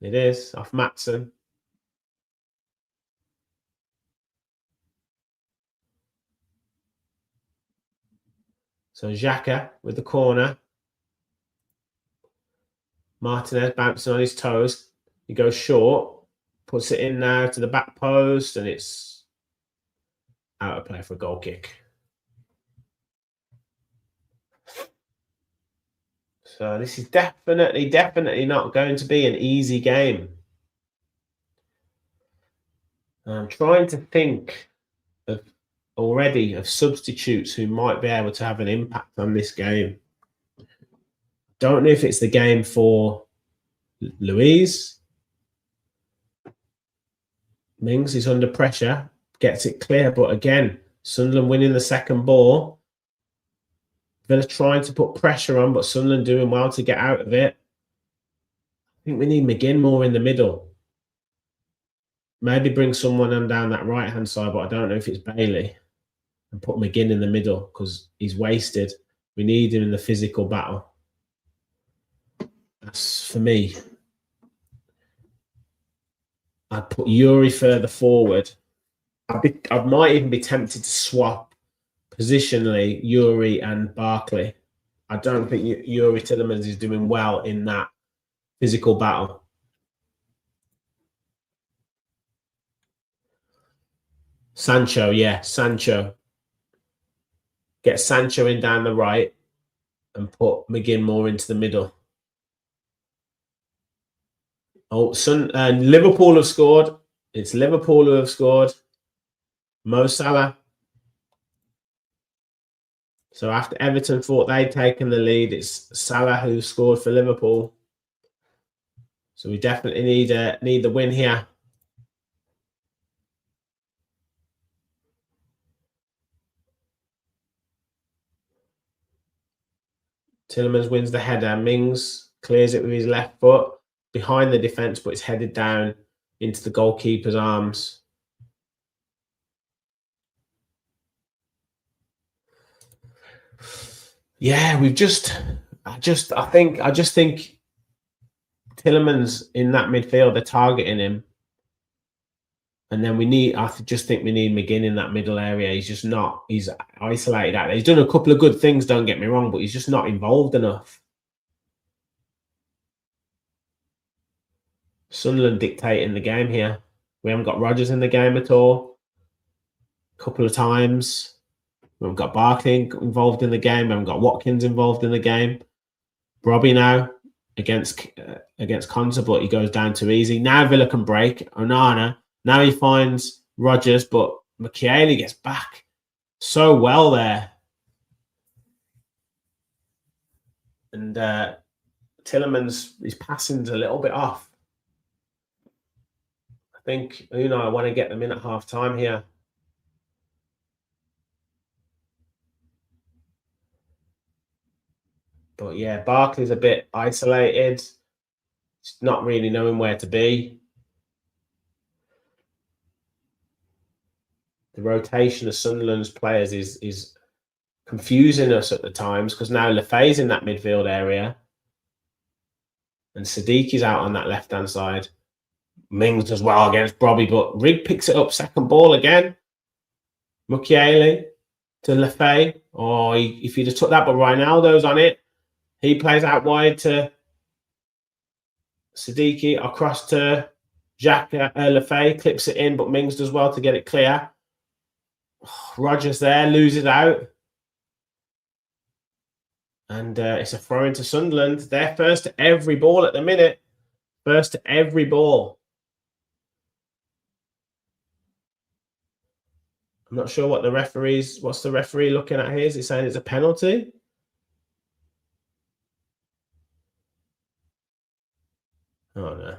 It is. Off Matson. So Xhaka with the corner. Martinez bouncing on his toes. He goes short. Puts it in now to the back post. And it's out of play for a goal kick. So this is definitely not going to be an easy game. I'm trying to think of substitutes who might be able to have an impact on this game. Don't know if it's the game for Louise. Mings is under pressure, gets it clear, but again, Sunderland winning the second ball. Villa trying to put pressure on, but Sunderland doing well to get out of it. I think we need McGinn more in the middle. Maybe bring someone on down that right-hand side, but I don't know if it's Bailey. And put McGinn in the middle because he's wasted. We need him in the physical battle. That's for me. I'd put Yuri further forward. I might even be tempted to swap positionally, Yuri and Barkley. I don't think Yuri Tillemans is doing well in that physical battle. Sancho, yeah, Sancho. Get Sancho in down the right and put McGinn more into the middle. Oh, Liverpool have scored. It's Liverpool who have scored. Mo Salah. So after Everton thought they'd taken the lead, it's Salah who scored for Liverpool. So we definitely need the win here. Tillemans wins the header. Mings clears it with his left foot behind the defence, but it's headed down into the goalkeeper's arms. Yeah, I just think Tillemans in that midfield, they're targeting him. And then I just think we need McGinn in that middle area. He's isolated out there. He's done a couple of good things, don't get me wrong, but he's just not involved enough. Sunderland dictating the game here. We haven't got Rodgers in the game at all. A couple of times. We haven't got Barkley involved in the game. We haven't got Watkins involved in the game. Robbie now against Konsa, but he goes down too easy. Now Villa can break. Onana. Now he finds Rodgers, but Michele gets back so well there. And Tillemans, his passing's a little bit off. I think, I want to get them in at half time here. But yeah, Barkley's a bit isolated. He's not really knowing where to be. The rotation of Sunderland's players is confusing us at the times, because now Lefay's in that midfield area and Sadiqi's out on that left-hand side. Mings does well against Robbie, but Rigg picks it up, second ball again. Mukiele to Lefay. Oh, if he'd have took that, but Ronaldo's on it. He plays out wide to Sadiqi, across to Lefay, clips it in, but Mings does well to get it clear. Rodgers there, loses out. And it's a throw into Sunderland. They're first to every ball at the minute. First to every ball. I'm not sure what's the referee looking at here? Is he saying it's a penalty? Oh, no.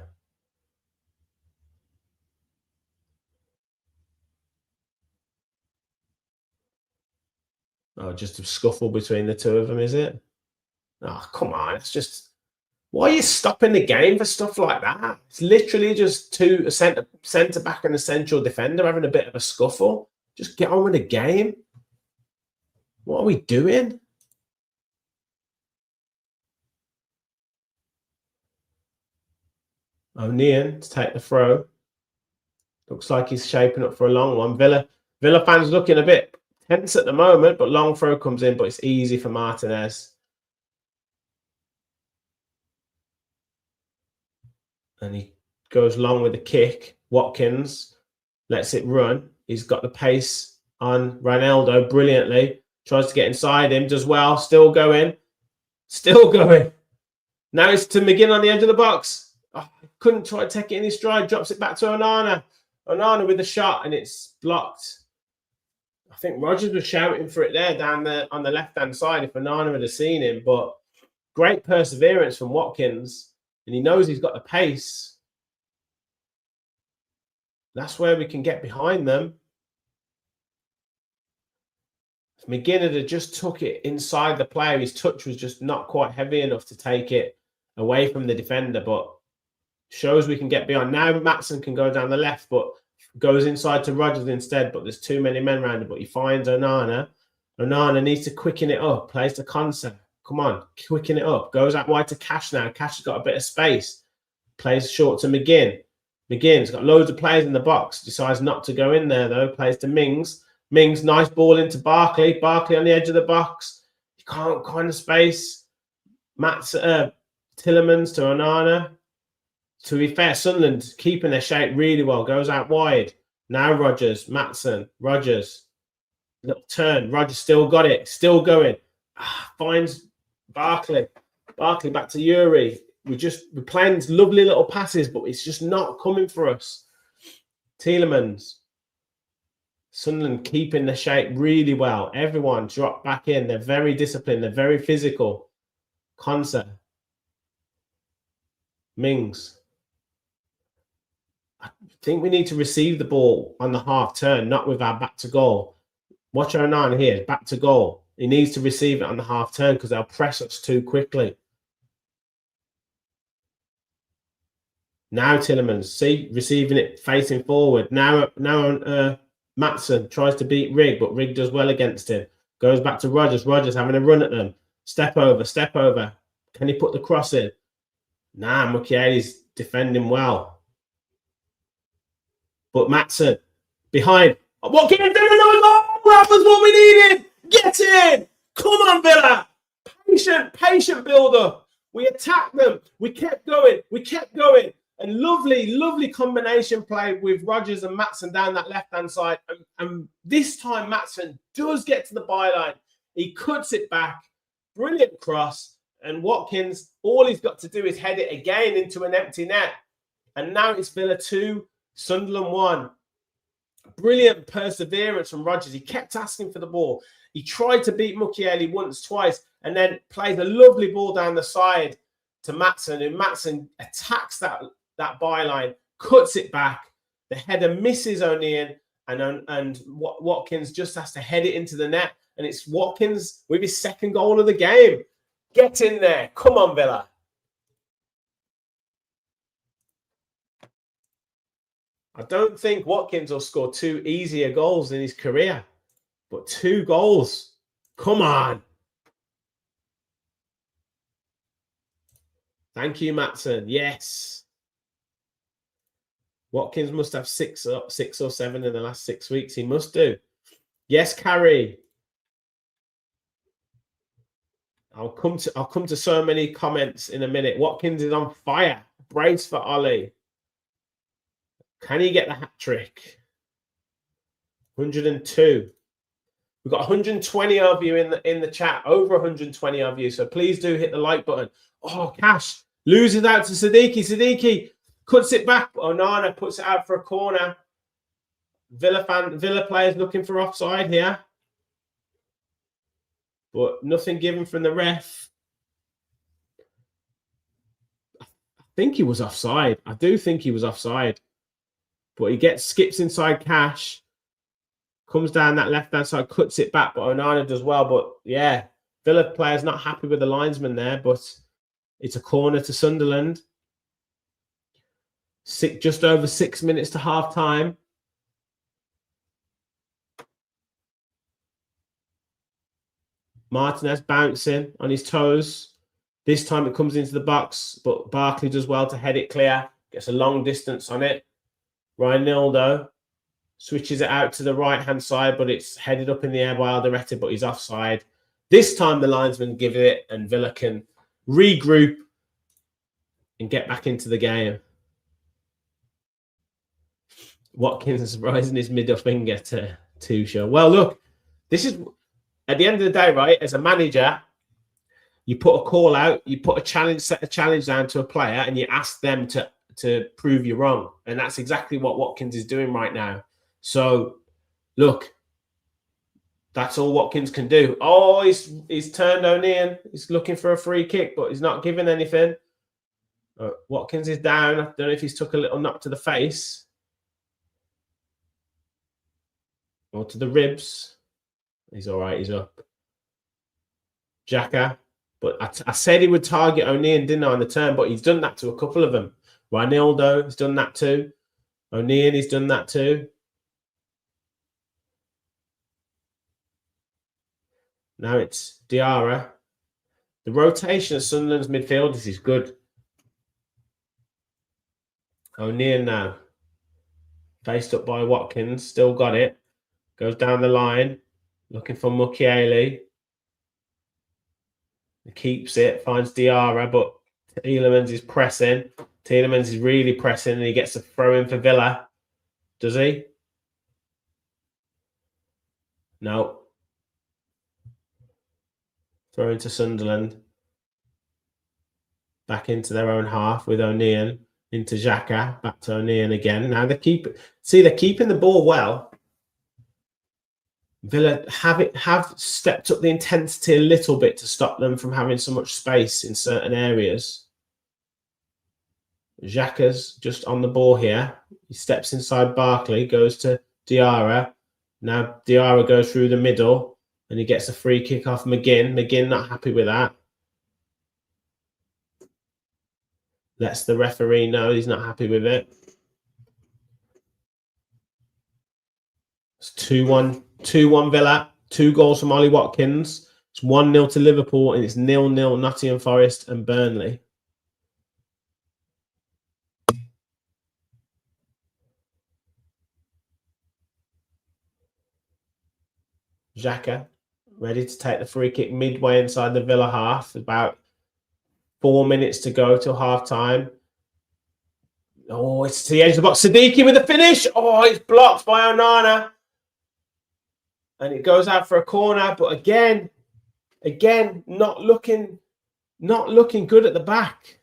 Oh, just a scuffle between the two of them, is it? Oh, come on. It's just... Why are you stopping the game for stuff like that? It's literally just a centre back and a central defender having a bit of a scuffle. Just get on with the game. What are we doing? O'Neill to take the throw. Looks like he's shaping up for a long one. Villa fans looking a bit tense at the moment, but long throw comes in, but it's easy for Martinez. And he goes long with the kick. Watkins lets it run. He's got the pace on Ronaldo brilliantly. Tries to get inside him, does well. Still going. Still going. Now it's to McGinn on the edge of the box. Oh, couldn't try to take it in his stride. Drops it back to Onana. Onana with the shot, and it's blocked. I think Rodgers was shouting for it there down on the left-hand side if Onana had seen him. But great perseverance from Watkins. And he knows he's got the pace. That's where we can get behind them. If McGinn had just took it inside the player, his touch was just not quite heavy enough to take it away from the defender, but shows we can get beyond. Now Matson can go down the left, but goes inside to Rodgers instead, but there's too many men around him, but he finds Onana. Onana needs to quicken it up, plays to Konsa. Come on, quicken it up. Goes out wide to Cash now. Cash has got a bit of space. Plays short to McGinn. McGinn's got loads of players in the box. Decides not to go in there, though. Plays to Mings. Mings, nice ball into Barkley. Barkley on the edge of the box. You can't kind of space. Tillemans to Onana. To be fair, Sunderland keeping their shape really well. Goes out wide. Now Rodgers, Maatsen, Rodgers. Little turn. Rodgers still got it. Still going. Finds Barkley. Barkley back to Yuri. We're playing lovely little passes, but it's just not coming for us. Tielemans. Sunderland keeping the shape really well. Everyone dropped back in. They're very disciplined. They're very physical. Konsa. Mings. I think we need to receive the ball on the half turn, not with our back to goal. Watch Onana here, back to goal. He needs to receive it on the half turn because they'll press us too quickly. Now Tielemans, see, receiving it, facing forward. Now Maatsen tries to beat Rigg, but Rigg does well against him. Goes back to Rodgers. Rodgers having a run at them. Step over, step over. Can he put the cross in? Nah, Mukiele's defending well. But Maatsen behind. What can you do? That was what we needed. Get in. Come on, Villa. Patient build up. We attacked them. We kept going. And lovely combination play with Rodgers and Maatsen down that left-hand side. And this time, Maatsen does get to the byline. He cuts it back. Brilliant cross. And Watkins, all he's got to do is head it again into an empty net. And now it's Villa 2, Sunderland 1. Brilliant perseverance from Rodgers. He kept asking for the ball. He tried to beat Mukiele once, twice, and then played a lovely ball down the side to Maatsen. And Maatsen attacks that byline, cuts it back. The header misses O'Neill, and Watkins just has to head it into the net. And it's Watkins with his second goal of the game. Get in there. Come on, Villa. I don't think Watkins will score 2 easier goals in his career, but 2 goals. Come on. Thank you, Maatsen. Yes. Watkins must have 6 or 7 in the last 6 weeks. He must do. Yes, Carrie. I'll come to so many comments in a minute. Watkins is on fire. Brace for Ollie. Can he get the hat trick? 102. We've got 120 of you in the chat. Over 120 of you. So please do hit the like button. Oh, Cash loses out to Siddiqui. Siddiqui cuts it back. Onana puts it out for a corner. Villa players looking for offside here. But nothing given from the ref. I think he was offside. I do think he was offside. But he skips inside Cash. Comes down that left-hand side, cuts it back. But Onana does well. But yeah, Villa players not happy with the linesman there. But it's a corner to Sunderland. Just over 6 minutes to half-time. Martinez bouncing on his toes. This time it comes into the box, but Barkley does well to head it clear. Gets a long distance on it. Reinildo switches it out to the right-hand side, but it's headed up in the air by Alderete, but he's offside. This time the linesman give it, and Villa can regroup and get back into the game. Watkins raising his middle finger to Tuchel. Well, look, this is... At the end of the day, right, as a manager, you put a call out, you put set a challenge down to a player, and you ask them to prove you wrong. And that's exactly what Watkins is doing right now. So, look, that's all Watkins can do. Oh, he's turned O'Neill. He's looking for a free kick, but he's not giving anything. Watkins is down. I don't know if he's took a little knock to the face or to the ribs. He's all right. He's up. Xhaka. But I said he would target O'Neill, didn't I, on the turn, but he's done that to a couple of them. Reinildo has done that too. O'Neill, he's done that too. Now it's Diarra. The rotation of Sunderland's midfielders is good. O'Neill now. Faced up by Watkins. Still got it. Goes down the line, looking for Mukiele. He keeps it, finds Diarra, but Tielemans is pressing. Tielemans is really pressing, and he gets a throw in for Villa. Does he? No. Throw into Sunderland. Back into their own half with O'Neill. Into Xhaka. Back to O'Neill again. Now they're keeping the ball well. Villa have stepped up the intensity a little bit to stop them from having so much space in certain areas. Xhaka's just on the ball here. He steps inside Barkley, goes to Diarra. Now Diarra goes through the middle and he gets a free kick off McGinn. McGinn not happy with that. Lets the referee know he's not happy with it. It's 2-1 Villa. 2 goals from Ollie Watkins. It's 1-0 to Liverpool, and it's 0-0 Nottingham Forest and Burnley. Xhaka ready to take the free kick midway inside the Villa half. About 4 minutes to go till half time. Oh, it's to the edge of the box. Siddiqui with the finish. Oh, it's blocked by Onana. And it goes out for a corner, but again, not looking good at the back.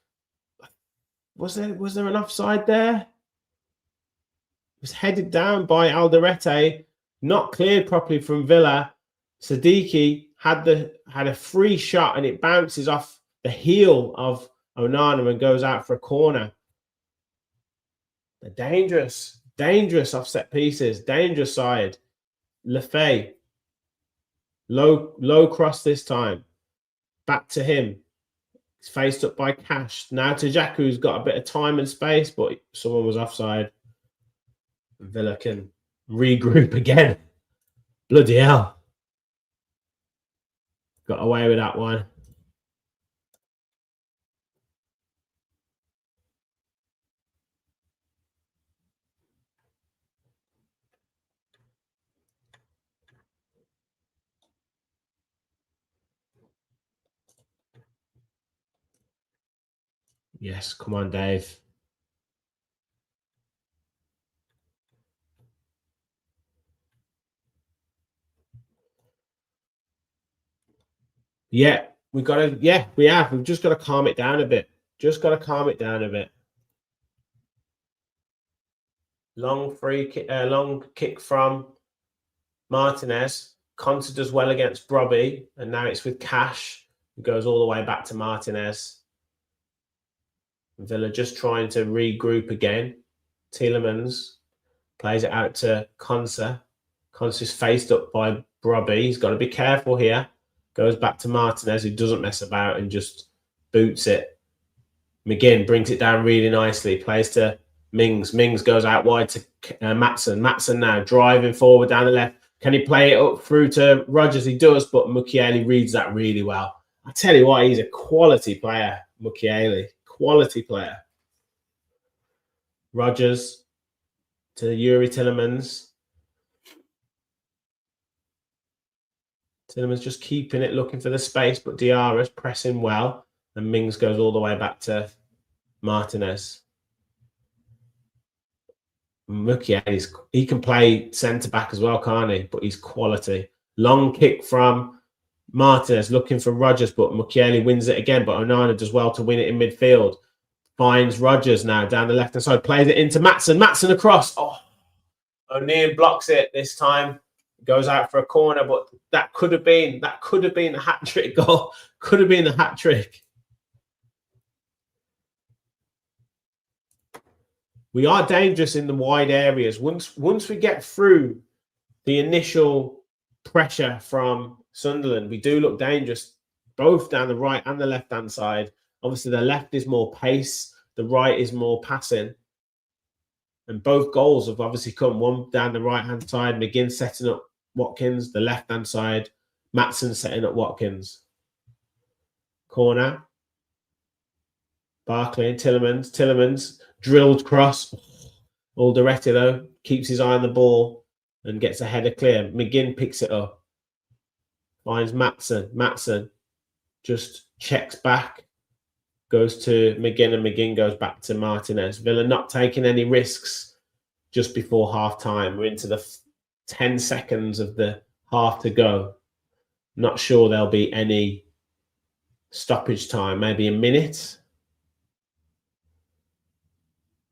Was there an offside there? It was headed down by Alderete, not cleared properly from Villa. Siddiqui had a free shot and it bounces off the heel of Onana and goes out for a corner. They're dangerous offset pieces, dangerous side. Lefay, low cross this time. Back to him. He's faced up by Cash. Now to Xhaka, who's got a bit of time and space, but someone was offside. Villa can regroup again. Bloody hell. Got away with that one. Yes, come on, Dave. Yeah, we've got to. Yeah, we have. We've just got to calm it down a bit. Long long kick from Martinez. Conte does well against Brobby, and now it's with Cash. It goes all the way back to Martinez. Villa just trying to regroup again. Tielemans plays it out to Conte. Conte's faced up by Brobby. He's got to be careful here. Goes back to Martinez, who doesn't mess about and just boots it. McGinn brings it down really nicely. Plays to Mings. Mings goes out wide to Maatsen. Maatsen now driving forward down the left. Can he play it up through to Rodgers? He does, but Mukiele reads that really well. I tell you what, he's a quality player, Mukiele. Quality player. Rodgers to Yuri Tielemans. Tielemans just keeping it, looking for the space, but Diarra's pressing well. And Mings goes all the way back to Martinez. Mukiele, he can play centre-back as well, can't he? But he's quality. Long kick from Martinez, looking for Rodgers, but Mukiele wins it again. But Onana does well to win it in midfield. Finds Rodgers now down the left-hand side. Plays it into Maatsen. Maatsen across. Oh, O'Neill blocks it this time. Goes out for a corner, but that could have been a hat-trick goal. Could have been a hat-trick. We are dangerous in the wide areas. Once we get through the initial pressure from Sunderland, we do look dangerous, both down the right and the left-hand side. Obviously, the left is more pace, the right is more passing. And both goals have obviously come. One down the right-hand side, McGinn setting up Watkins. The left-hand side, Maatsen setting up Watkins. Corner. Barkley and Tielemans. Tielemans drilled cross. Alderete, though, keeps his eye on the ball. and gets a header clear. McGinn picks it up, finds Maatsen. Maatsen just checks back, goes to McGinn, and McGinn goes back to Martinez. Villa not taking any risks just before half time. We're into the 10 seconds of the half to go. Not sure there'll be any stoppage time, maybe a minute.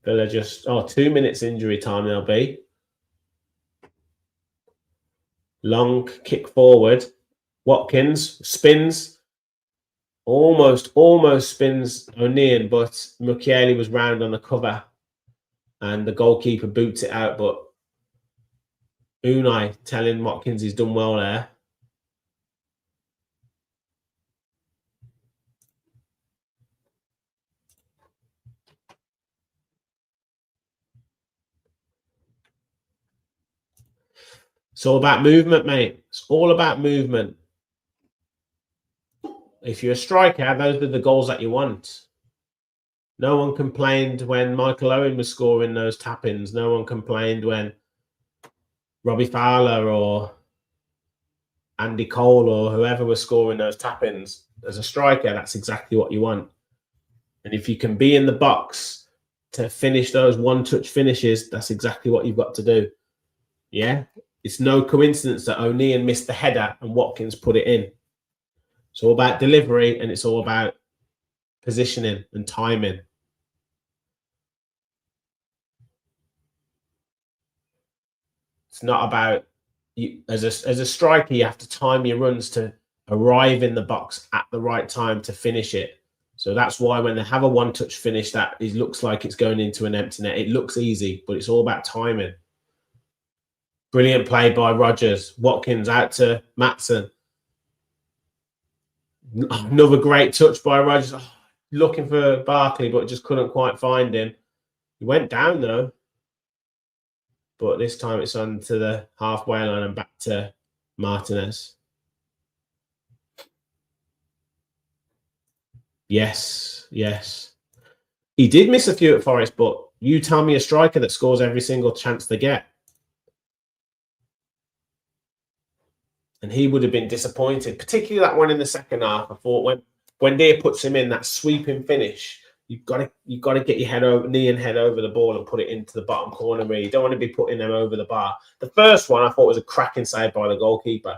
Villa just, 2 minutes injury time there'll be. Long kick forward. Watkins spins. Almost spins O'Neill, but Mukiele was round on the cover. And the goalkeeper boots it out, but Unai telling Watkins he's done well there. It's all about movement, mate. It's all about movement. If you're a striker, those are the goals that you want. No one complained when Michael Owen was scoring those tap-ins. No one complained when Robbie Fowler or Andy Cole or whoever was scoring those tap-ins. As a striker, that's exactly what you want. And if you can be in the box to finish those one-touch finishes, that's exactly what you've got to do. Yeah? It's no coincidence that O'Neill missed the header and Watkins put it in. It's all about delivery and it's all about positioning and timing. It's not about you as a striker. You have to time your runs to arrive in the box at the right time to finish it. So that's why when they have a one-touch finish, that it looks like it's going into an empty net. It looks easy, but it's all about timing. Brilliant play by Rodgers. Watkins out to Maatsen. Another great touch by Rodgers. Looking for Barkley, but just couldn't quite find him. He went down though. But this time it's on to the halfway line and back to Martinez. Yes. He did miss a few at Forest, but you tell me a striker that scores every single chance they get. And he would have been disappointed, particularly that one in the second half. I thought when Deere puts him in that sweeping finish, you've got to get your knee and head over the ball and put it into the bottom corner. Really, you don't want to be putting them over the bar. The first one I thought was a cracking save by the goalkeeper.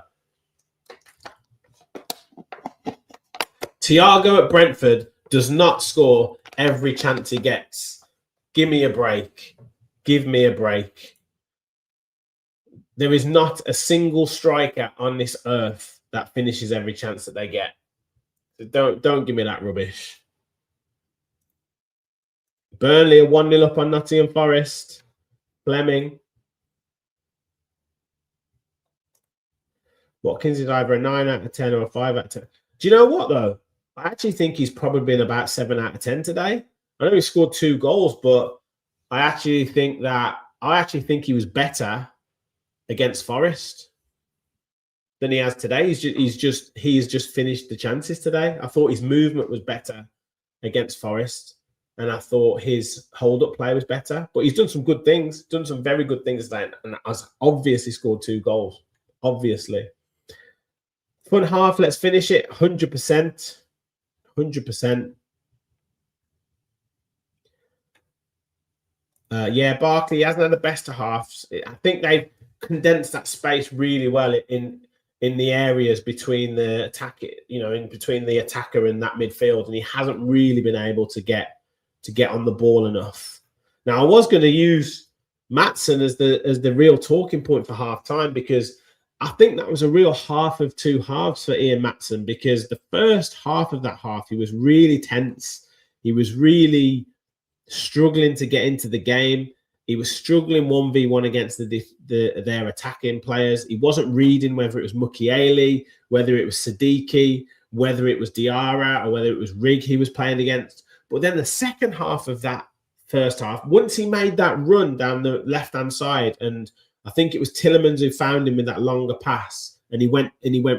Thiago at Brentford does not score every chance he gets. Give me a break. Give me a break. There is not a single striker on this earth that finishes every chance that they get. So don't give me that rubbish. Burnley are 1-0 up on Nottingham Forest. Fleming. Watkins is either a 9 out of 10 or a 5 out of 10. Do you know what, though? I actually think he's probably been about 7 out of 10 today. I know he scored 2 goals, but I actually think he was better against Forest than he has today. He's just finished the chances today. I thought his movement was better against Forest, and I thought his hold-up play was better. But he's done some good things, done some very good things today, and has obviously scored 2 goals. Obviously. Front half, let's finish it. 100%. 100%. Barkley hasn't had the best of halves. I think they've condensed that space really well in the areas between the attack, in between the attacker and that midfield, and he hasn't really been able to get on the ball enough. Now, I was going to use Maatsen as the real talking point for half time, because I think that was a real half of 2 halves for Ian Maatsen, because the first half of that half, he was really tense. He was really struggling to get into the game. He was struggling 1v1 against their attacking players. He wasn't reading whether it was Mukiele, whether it was Siddiqui, whether it was Diarra, or whether it was Rigg he was playing against. But then the second half of that first half, once he made that run down the left-hand side, and I think it was Tillemans who found him in that longer pass, and he went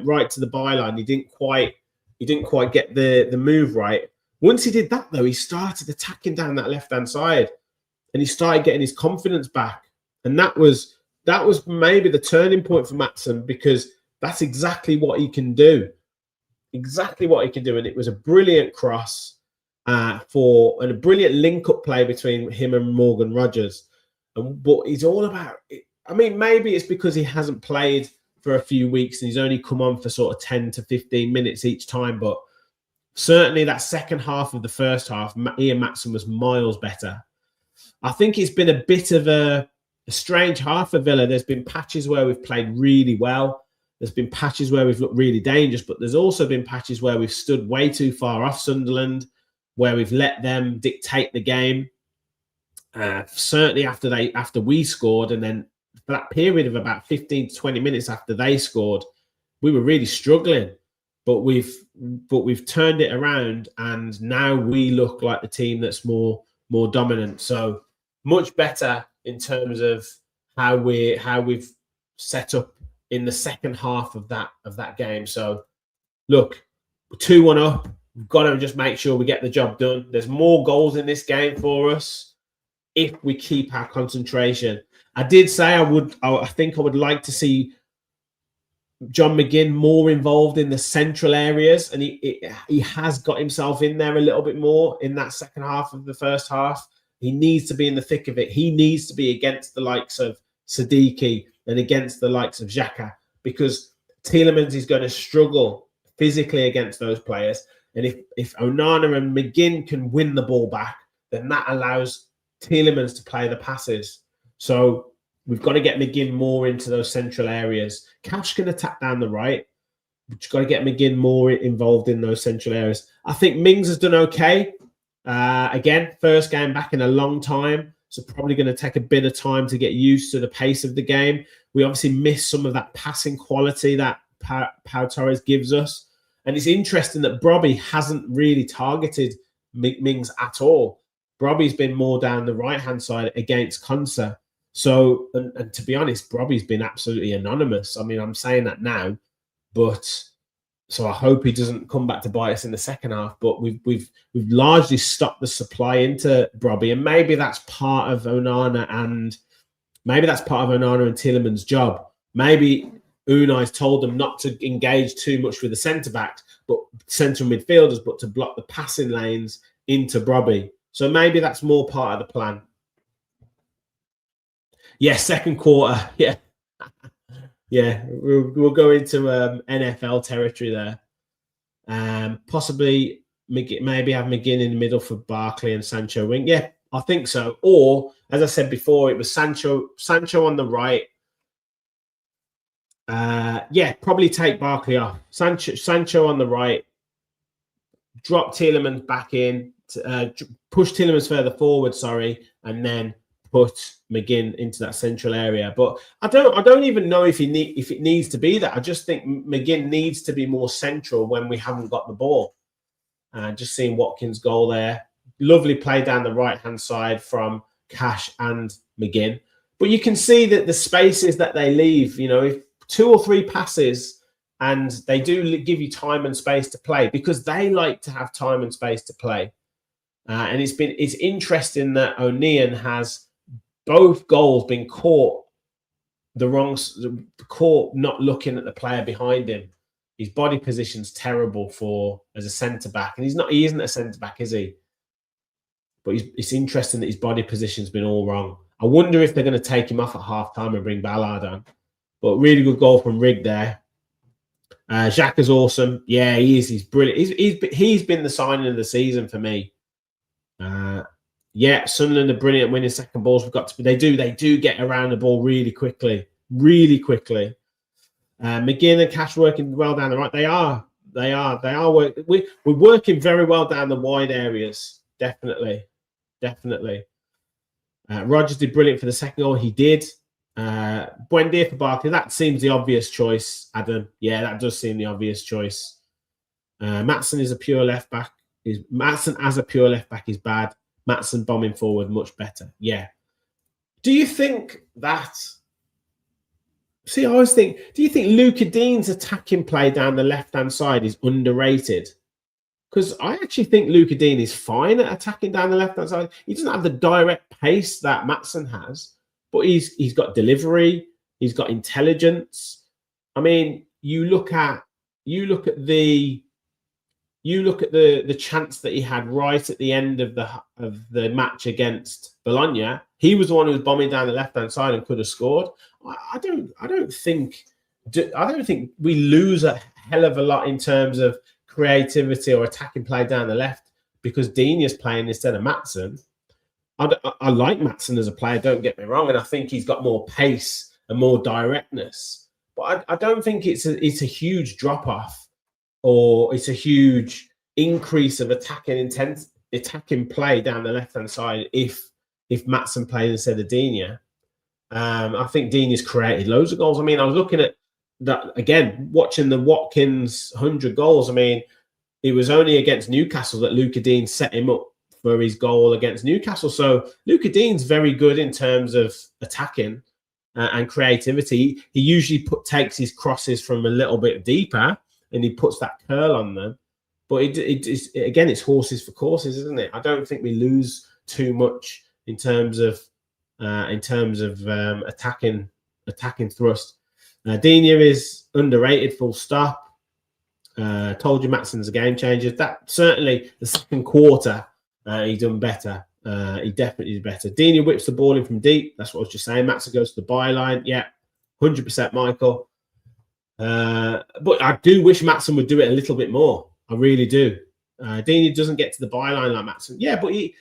right to the byline. He didn't quite get the move right. Once he did that, though, he started attacking down that left-hand side, and he started getting his confidence back. And that was that was maybe the turning point for Maatsen, because that's exactly what he can do. Exactly what he can do. And it was a brilliant cross and a brilliant link-up play between him and Morgan Rogers. But he's all about it. I mean, maybe it's because he hasn't played for a few weeks and he's only come on for sort of 10 to 15 minutes each time. But certainly that second half of the first half, Ian Maatsen was miles better. I think it's been a bit of a strange half for Villa. There's been patches where we've played really well. There's been patches where we've looked really dangerous, but there's also been patches where we've stood way too far off Sunderland, where we've let them dictate the game. Certainly after we scored, and then for that period of about 15 to 20 minutes after they scored, we were really struggling. But we've turned it around, and now we look like the team that's more dominant. So much better in terms of how we've set up in the second half of that game. So look, we're 2-1 up. We've got to just make sure we get the job done. There's more goals in this game for us if we keep our concentration. I did say I think I would like to see John McGinn more involved in the central areas, and he has got himself in there a little bit more in that second half of the first half. He needs to be in the thick of it. He needs to be against the likes of Siddiqui and against the likes of Xhaka, because Tielemans is going to struggle physically against those players. And if Onana and McGinn can win the ball back, then that allows Tielemans to play the passes. So we've got to get McGinn more into those central areas. Cash can attack down the right, but you've got to get McGinn more involved in those central areas. I think Mings has done okay. Again, first game back in a long time, so probably going to take a bit of time to get used to the pace of the game. We obviously missed some of that passing quality that Pau Torres gives us. And it's interesting that Brobby hasn't really targeted Mings at all. Brobby's been more down the right-hand side against Konsa. So, and to be honest, Brobby's been absolutely anonymous. I mean, I'm saying that now, but so I hope he doesn't come back to bite us in the second half. But we've largely stopped the supply into Brobby, and maybe that's part of Onana and Tielemans' job. Maybe Unai's told them not to engage too much with the centre-backs, but central midfielders, but to block the passing lanes into Brobby. So maybe that's more part of the plan. Yeah, second quarter. Yeah. Yeah, we'll go into NFL territory there. Possibly maybe have McGinn in the middle for Barkley and Sancho wing. Yeah, I think so. Or, as I said before, it was Sancho on the right. Yeah, probably take Barkley off. Sancho on the right. Drop Tielemans back in. Push Tielemans further forward, and then put McGinn into that central area. But I don't even know if it needs to be that. I just think McGinn needs to be more central when we haven't got the ball. Just seeing Watkins' goal there. Lovely play down the right-hand side from Cash and McGinn. But you can see that the spaces that they leave, if 2 or 3 passes, and they do give you time and space to play, because they like to have time and space to play. And it's interesting that O'Neill has both goals been caught not looking at the player behind him. His body position's terrible as a centre back, and he isn't a centre back, is he? But it's interesting that his body position's been all wrong. I wonder if they're going to take him off at half time and bring Ballard on. But really good goal from Rig there. Xhaka's awesome. Yeah, he is. He's brilliant. He's been the signing of the season for me. Yeah, Sunderland are brilliant winning second balls. They do get around the ball really quickly. McGinn and Cash working well down the right. They are working. We're working very well down the wide areas. Definitely. Rogers did brilliant for the second goal. He did. Buendia for Barkley. That seems the obvious choice, Adam. Yeah, that does seem the obvious choice. Maatsen as a pure left back is bad. Maatsen bombing forward much better. Yeah. Do you think that? See, I always think. Do you think Luca Dean's attacking play down the left-hand side is underrated? Because I actually think Luca Dean is fine at attacking down the left-hand side. He doesn't have the direct pace that Maatsen has, but he's got delivery. He's got intelligence. I mean, you look at the chance that he had right at the end of the match against Bologna. He was the one who was bombing down the left-hand side and could have scored. I don't think we lose a hell of a lot in terms of creativity or attacking play down the left because Dini's playing instead of Maatsen. I like Maatsen as a player, don't get me wrong, and I think he's got more pace and more directness. But I don't think it's a huge drop-off or it's a huge increase of attacking play down the left-hand side if Maatsen played instead of Dini. I think Dini's created loads of goals. I mean, I was looking at that again, watching the Watkins 100 goals. I mean, it was only against Newcastle that Luca Dean set him up for his goal against Newcastle. So Luca Dean's very good in terms of attacking and creativity. He usually takes his crosses from a little bit deeper and he puts that curl on them. But again, it's horses for courses, isn't it? I don't think we lose too much in terms of attacking thrust. Dini is underrated, full stop. Told you Maatsen's a game changer. That certainly the second quarter, he done better. He definitely did better. Dini whips the ball in from deep. That's what I was just saying. Maatsen goes to the byline. Yeah, 100% Michael. But I do wish Maatsen would do it a little bit more. I really do. Dini doesn't get to the byline like Maatsen. Yeah, but he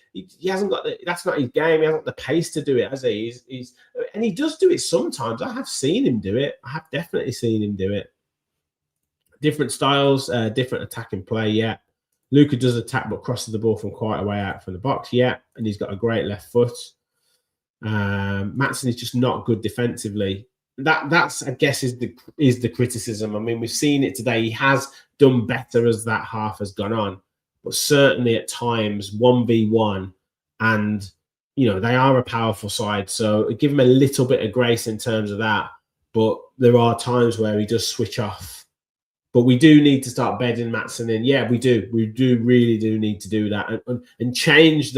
hasn't got that's not his game. He hasn't got the pace to do it, has he? And he does do it sometimes. I have seen him do it. I have definitely seen him do it. Different styles, different attacking play, yeah. Luca does attack but crosses the ball from quite a way out from the box, yeah. And he's got a great left foot. Maatsen is just not good defensively. That's I guess is the criticism. I mean, we've seen it today. He has done better as that half has gone on, but certainly at times 1v1, and they are a powerful side, so give him a little bit of grace in terms of that. But there are times where he does switch off. But we do need to start bedding Maatsen in. Yeah, we do. We really do need to do that and change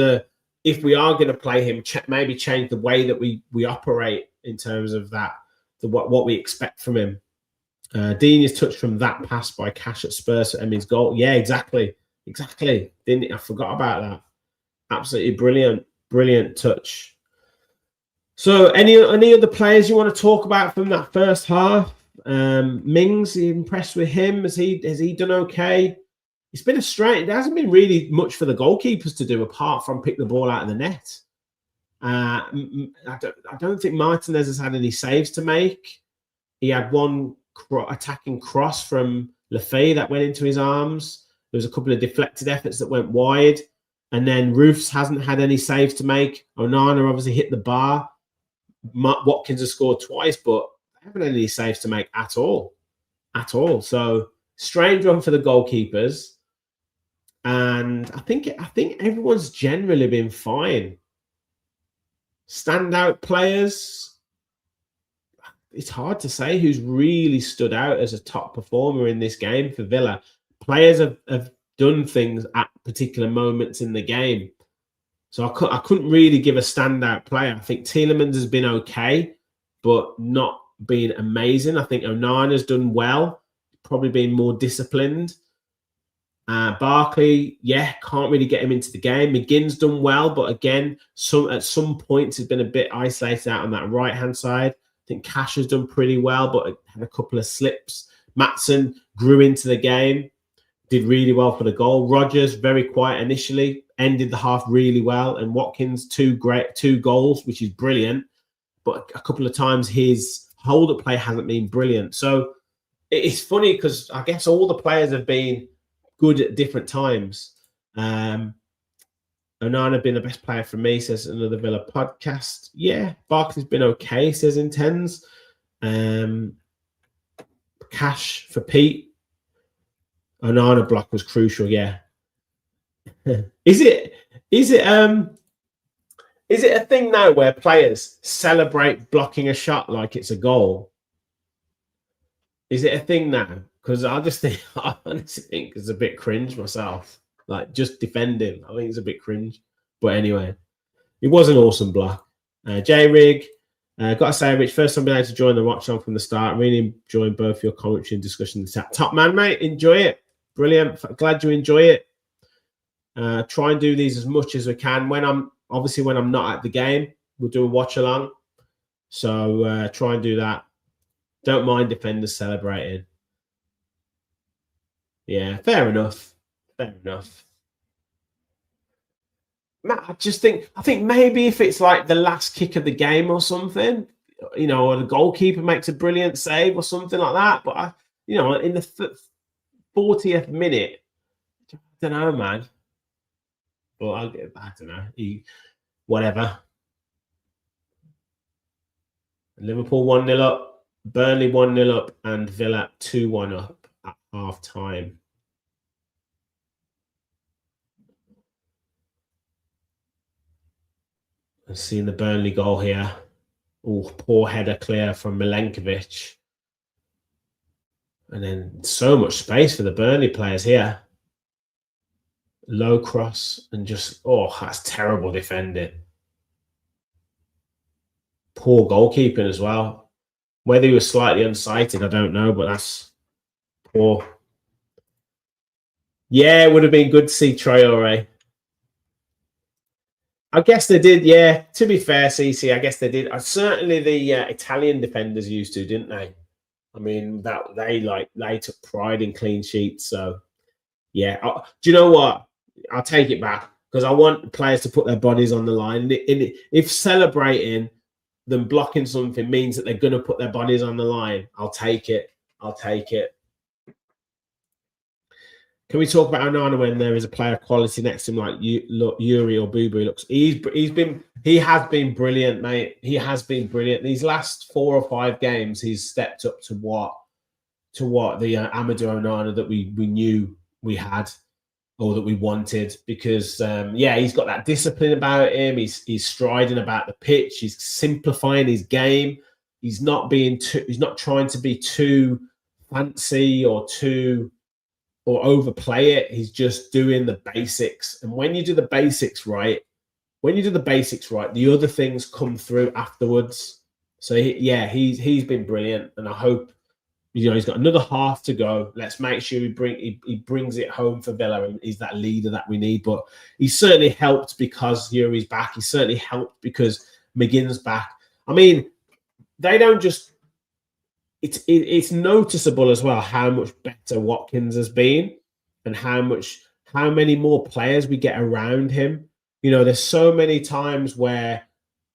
if we are going to play him, maybe change the way that we operate in terms of that. What we expect from him. Dini's touch from that pass by Cash at Spurs at Emmy's goal. Yeah, exactly. I forgot about that. Absolutely brilliant touch. So, any other players you want to talk about from that first half? Mings, are you impressed with him? Has he done okay? It's been there hasn't been really much for the goalkeepers to do apart from pick the ball out of the net. I don't think Martinez has had any saves to make. He had one attacking cross from Lefebvre that went into his arms. There was a couple of deflected efforts that went wide. And then Roofs hasn't had any saves to make. Onana obviously hit the bar. Watkins has scored twice, but they haven't had any saves to make at all. So strange one for the goalkeepers. And I think everyone's generally been fine. Standout players, it's hard to say who's really stood out as a top performer in this game for Villa. Players have done things at particular moments in the game. So I couldn't really give a standout player. I think Tielemans has been okay, but not been amazing. I think Onana's done well, probably been more disciplined. Barkley, can't really get him into the game. McGinn's done well, but again, at some points has been a bit isolated out on that right-hand side. I think Cash has done pretty well, but had a couple of slips. Maatsen grew into the game, did really well for the goal. Rodgers, very quiet initially, ended the half really well. And Watkins, two goals, which is brilliant. But a couple of times his hold-up play hasn't been brilliant. So it's funny because I guess all the players have been good at different times. Onana been the best player for me, says another Villa podcast. Yeah, Barkley's been okay, says Intens. Cash for Pete. Onana block was crucial, yeah. Is it a thing now where players celebrate blocking a shot like it's a goal? Is it a thing now? Because I honestly think it's a bit cringe myself. Like just defending, I think it's a bit cringe. But anyway, it was an awesome block. J-Rig, Got to say, Rich, first time being able to join the watch on from the start. Really enjoying both your commentary and discussion. Top man, mate. Enjoy it. Brilliant. Glad you enjoy it. Try and do these as much as we can. When I'm not at the game, we'll do a watch along. So try and do that. Don't mind defenders celebrating. Yeah, fair enough. Fair enough. Matt, I think maybe if it's like the last kick of the game or something, or the goalkeeper makes a brilliant save or something like that. But in the 40th minute, I don't know, man. But I don't know. Whatever. Liverpool 1-0 up, Burnley 1-0 up, and Villa 2-1 up at half time. I've seen the Burnley goal here. Oh, poor header clear from Milenkovic. And then so much space for the Burnley players here. Low cross and just, that's terrible defending. Poor goalkeeping as well. Whether he was slightly unsighted, I don't know, but that's poor. Yeah, it would have been good to see Traore. I guess they did, yeah. To be fair, CC, I guess they did. Certainly the Italian defenders used to, didn't they? I mean, that they took pride in clean sheets. So, yeah. Do you know what? I'll take it back because I want players to put their bodies on the line. If celebrating them blocking something means that they're going to put their bodies on the line, I'll take it. I'll take it. Can we talk about Onana when there is a player quality next to him like Yuri or Boo Boo? He has been brilliant, mate. He has been brilliant. These last 4 or 5 games, he's stepped up to what the Amadou Onana that we knew we had or that we wanted. Because he's got that discipline about him. He's striding about the pitch. He's simplifying his game. He's not trying to be too fancy or overplay it. He's just doing the basics. And when you do the basics right, the other things come through afterwards. So he's been brilliant, and I hope he's got another half to go. Let's make sure he brings it home for Villa, and he's that leader that we need. But he certainly helped because Yuri's back. He certainly helped because McGinn's back. I mean, they don't just. It's noticeable as well how much better Watkins has been and how many more players we get around him. There's so many times where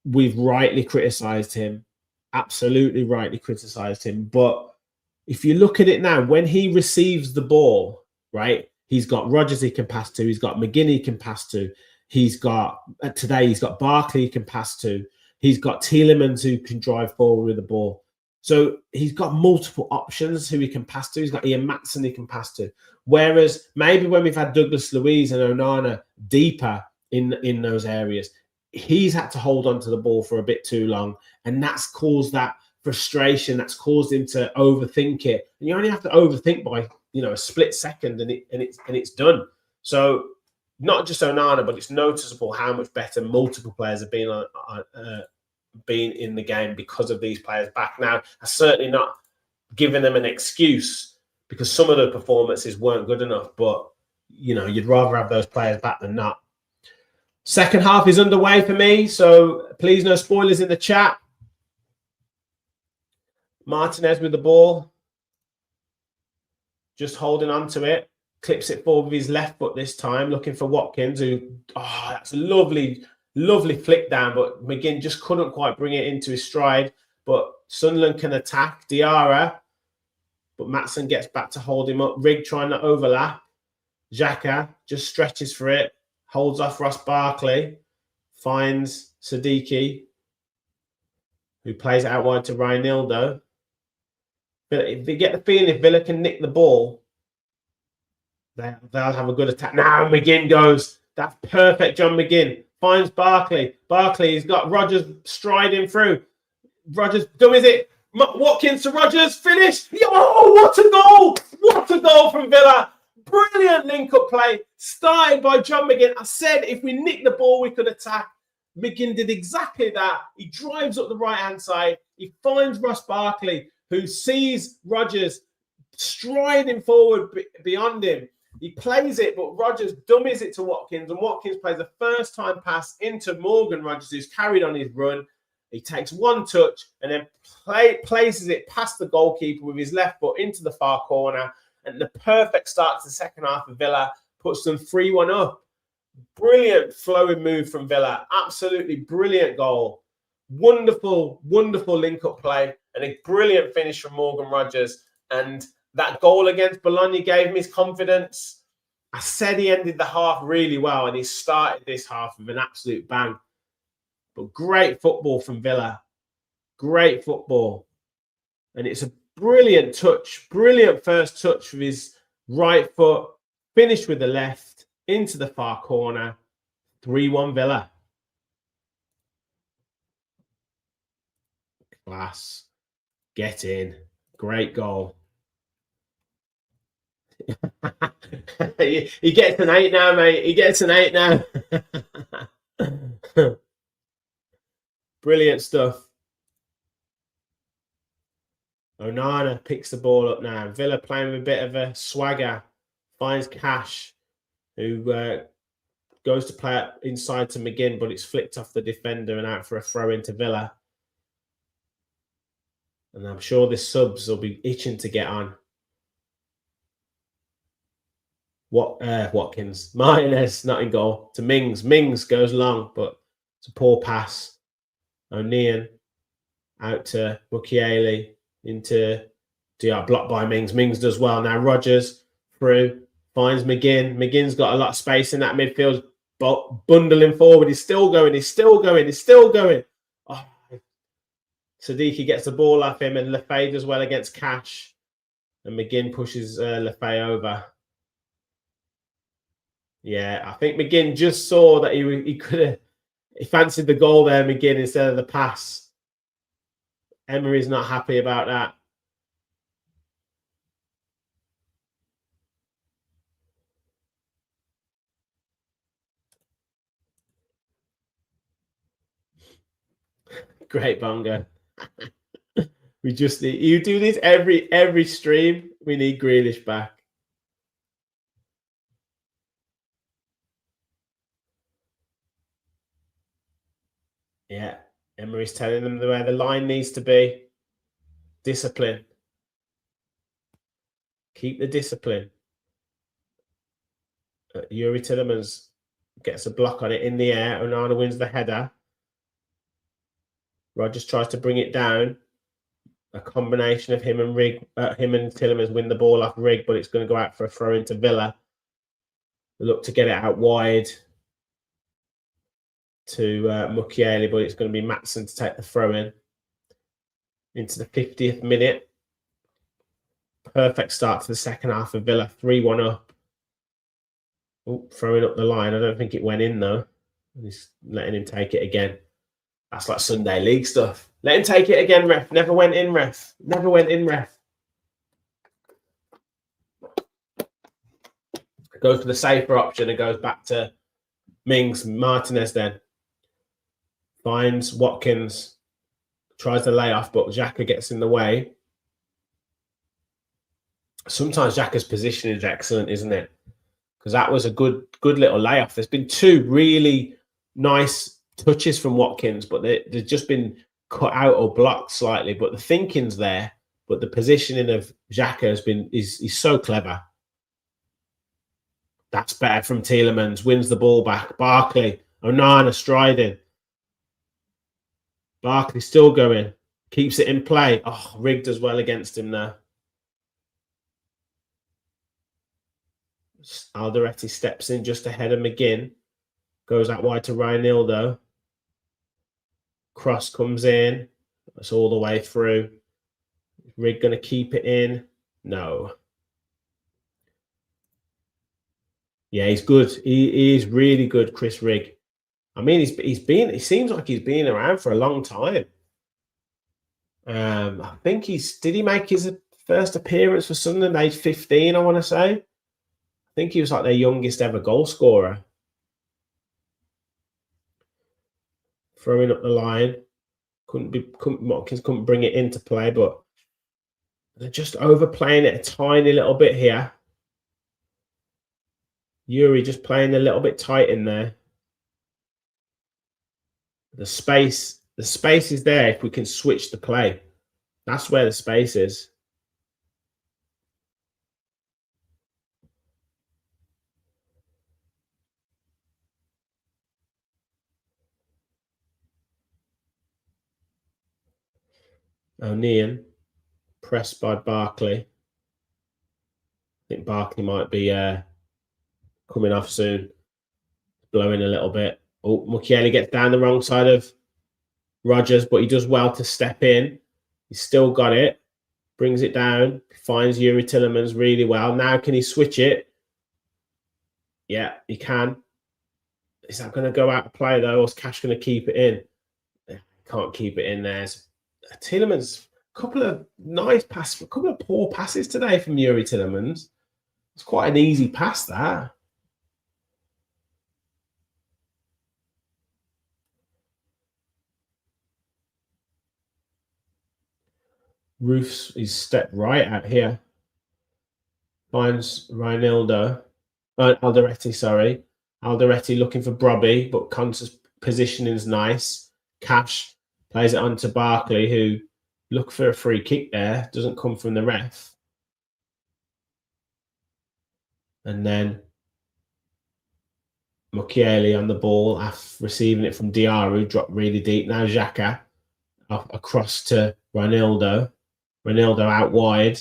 we've rightly criticised him, absolutely rightly criticised him. But if you look at it now, when he receives the ball, right, he's got Rodgers he can pass to, he's got McGinn he can pass to, he's got Barkley he can pass to, he's got Tielemans who can drive forward with the ball. So he's got multiple options who he can pass to. He's got Ian Matson he can pass to. Whereas maybe when we've had Douglas Luiz and Onana deeper in those areas, he's had to hold on to the ball for a bit too long. And that's caused that frustration. That's caused him to overthink it. And you only have to overthink by, a split second and it's done. So not just Onana, but it's noticeable how much better multiple players have been been in the game because of these players back. Now, I'm certainly not giving them an excuse because some of the performances weren't good enough, but you'd rather have those players back than not. Second half is underway for me, so please no spoilers in the chat. Martinez with the ball, just holding on to it, clips it forward with his left foot this time, looking for Watkins, that's a lovely flick down, but McGinn just couldn't quite bring it into his stride. But Sunderland can attack Diarra, but Matson gets back to hold him up. Rigg trying to overlap. Xhaka just stretches for it, holds off Ross Barkley, finds Siddiqui, who plays it out wide to Reinildo. But if they get the feeling if Villa can nick the ball, they'll have a good attack. Now McGinn goes. That's perfect, John McGinn. Finds Barkley. Barkley's got Rodgers striding through. Rodgers, is it? Watkins to Rodgers. Finished. Oh, what a goal! What a goal from Villa. Brilliant link-up play. Started by John McGinn. I said if we nick the ball, we could attack. McGinn did exactly that. He drives up the right-hand side. He finds Ross Barkley, who sees Rodgers striding forward beyond him. He plays it, but Rodgers dummies it to Watkins, and Watkins plays the first time pass into Morgan Rodgers, who's carried on his run. He takes one touch and then places it past the goalkeeper with his left foot into the far corner. And the perfect start to the second half of Villa puts them 3-1 up. Brilliant flowing move from Villa. Absolutely brilliant goal. Wonderful, wonderful link-up play and a brilliant finish from Morgan Rodgers. And that goal against Bologna gave him his confidence. I said he ended the half really well, and he started this half with an absolute bang. But great football from Villa. Great football. And it's a brilliant touch. Brilliant first touch with his right foot. Finished with the left. Into the far corner. 3-1 Villa. Class. Get in. Great goal. He gets an 8 now, mate. He gets an 8 now. Brilliant stuff. Onana picks the ball up now. Villa playing with a bit of a swagger. Finds Cash, who goes to play it inside to McGinn, but it's flicked off the defender and out for a throw into Villa. And I'm sure the subs will be itching to get on. Watkins. Martinez not in goal. To Mings. Mings goes long, but it's a poor pass. O'Neill out to Mukiele into DR, blocked by Mings. Mings does well. Now Rodgers through, finds McGinn. McGinn's got a lot of space in that midfield, but bundling forward. He's still going. He's still going. He's still going. Oh. Sadiki gets the ball off him, and Lefay does well against Cash. And McGinn pushes Lefay over. Yeah, I think McGinn just saw that he could have. He fancied the goal there, McGinn, instead of the pass. Emery's not happy about that. Great Bongo. We just need, you do this every stream. We need Grealish back. Yeah, Emery's telling them where the line needs to be. Discipline. Keep the discipline. Yuri Tillemans gets a block on it in the air. Onana wins the header. Rodgers tries to bring it down. A combination of him and Tillemans win the ball off Rigg, but it's going to go out for a throw into Villa. They look to get it out wide to Mukiele, but it's going to be Maatsen to take the throw in. Into the 50th minute. Perfect start to the second half of Villa. 3-1 up. Oh, throwing up the line. I don't think it went in, though. He's letting him take it again. That's like Sunday League stuff. Let him take it again, ref. Never went in, ref. Never went in, ref. Goes for the safer option and goes back to Mings. Martinez then. Finds Watkins. Tries to lay off, but Xhaka gets in the way. Sometimes Xhaka's position is excellent, isn't it? Because that was a good little layoff. There's been two really nice touches from Watkins, but they've just been cut out or blocked slightly. But the thinking's there. But the positioning of Xhaka is so clever. That's better from Tielemans. Wins the ball back. Barkley. Onana striding. Barkley still going. Keeps it in play. Oh, Rigg does well against him now. Alderete steps in just ahead of McGinn. Goes out wide to Reinildo. Cross comes in. That's all the way through. Rigg going to keep it in? No. Yeah, he's good. He is really good, Chris Rigg. I mean, he seems like he's been around for a long time. I think did he make his first appearance for Sunderland age 15, I want to say? I think he was like their youngest ever goal scorer. throwing up the line. Watkins couldn't bring it into play, but they're just overplaying it a tiny little bit here. Yuri just playing a little bit tight in there. The space is there if we can switch the play. That's where the space is. O'Neill pressed by Barkley. I think Barkley might be coming off soon, blowing a little bit. Oh, Mukiele gets down the wrong side of Rodgers, but he does well to step in. He's still got it, brings it down, finds Yuri Tillemans really well. Now can he switch it? Yeah, he can. Is that going to go out of play though, or is Cash going to keep it in? Can't keep it in there. Tillemans, a couple of nice passes, a couple of poor passes today from Yuri Tillemans. It's quite an easy pass, that. Roofs is stepped right out here. Finds Alderete, sorry. Alderete looking for Brobby, but Conte's positioning is nice. Cash plays it on to Barkley, who look for a free kick there. Doesn't come from the ref. And then Mukiele on the ball after receiving it from Diarra, dropped really deep. Now Xhaka across to Ronaldo. Ronaldo out wide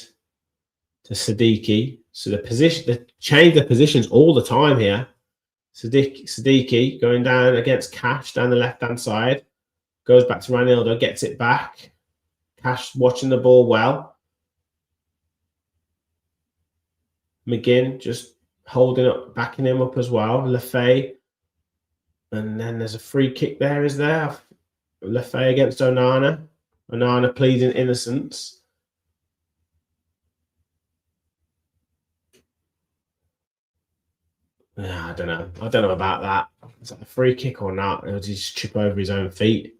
to Siddiqui. So they change the positions all the time here. Siddiqui going down against Cash down the left-hand side. Goes back to Ronaldo, gets it back. Cash watching the ball well. McGinn just holding up, backing him up as well. Lefay. And then there's a free kick there, is there? Lefay against Onana. Onana pleading innocence. I don't know. I don't know about that. Is that a free kick or not? Or did he just trip over his own feet?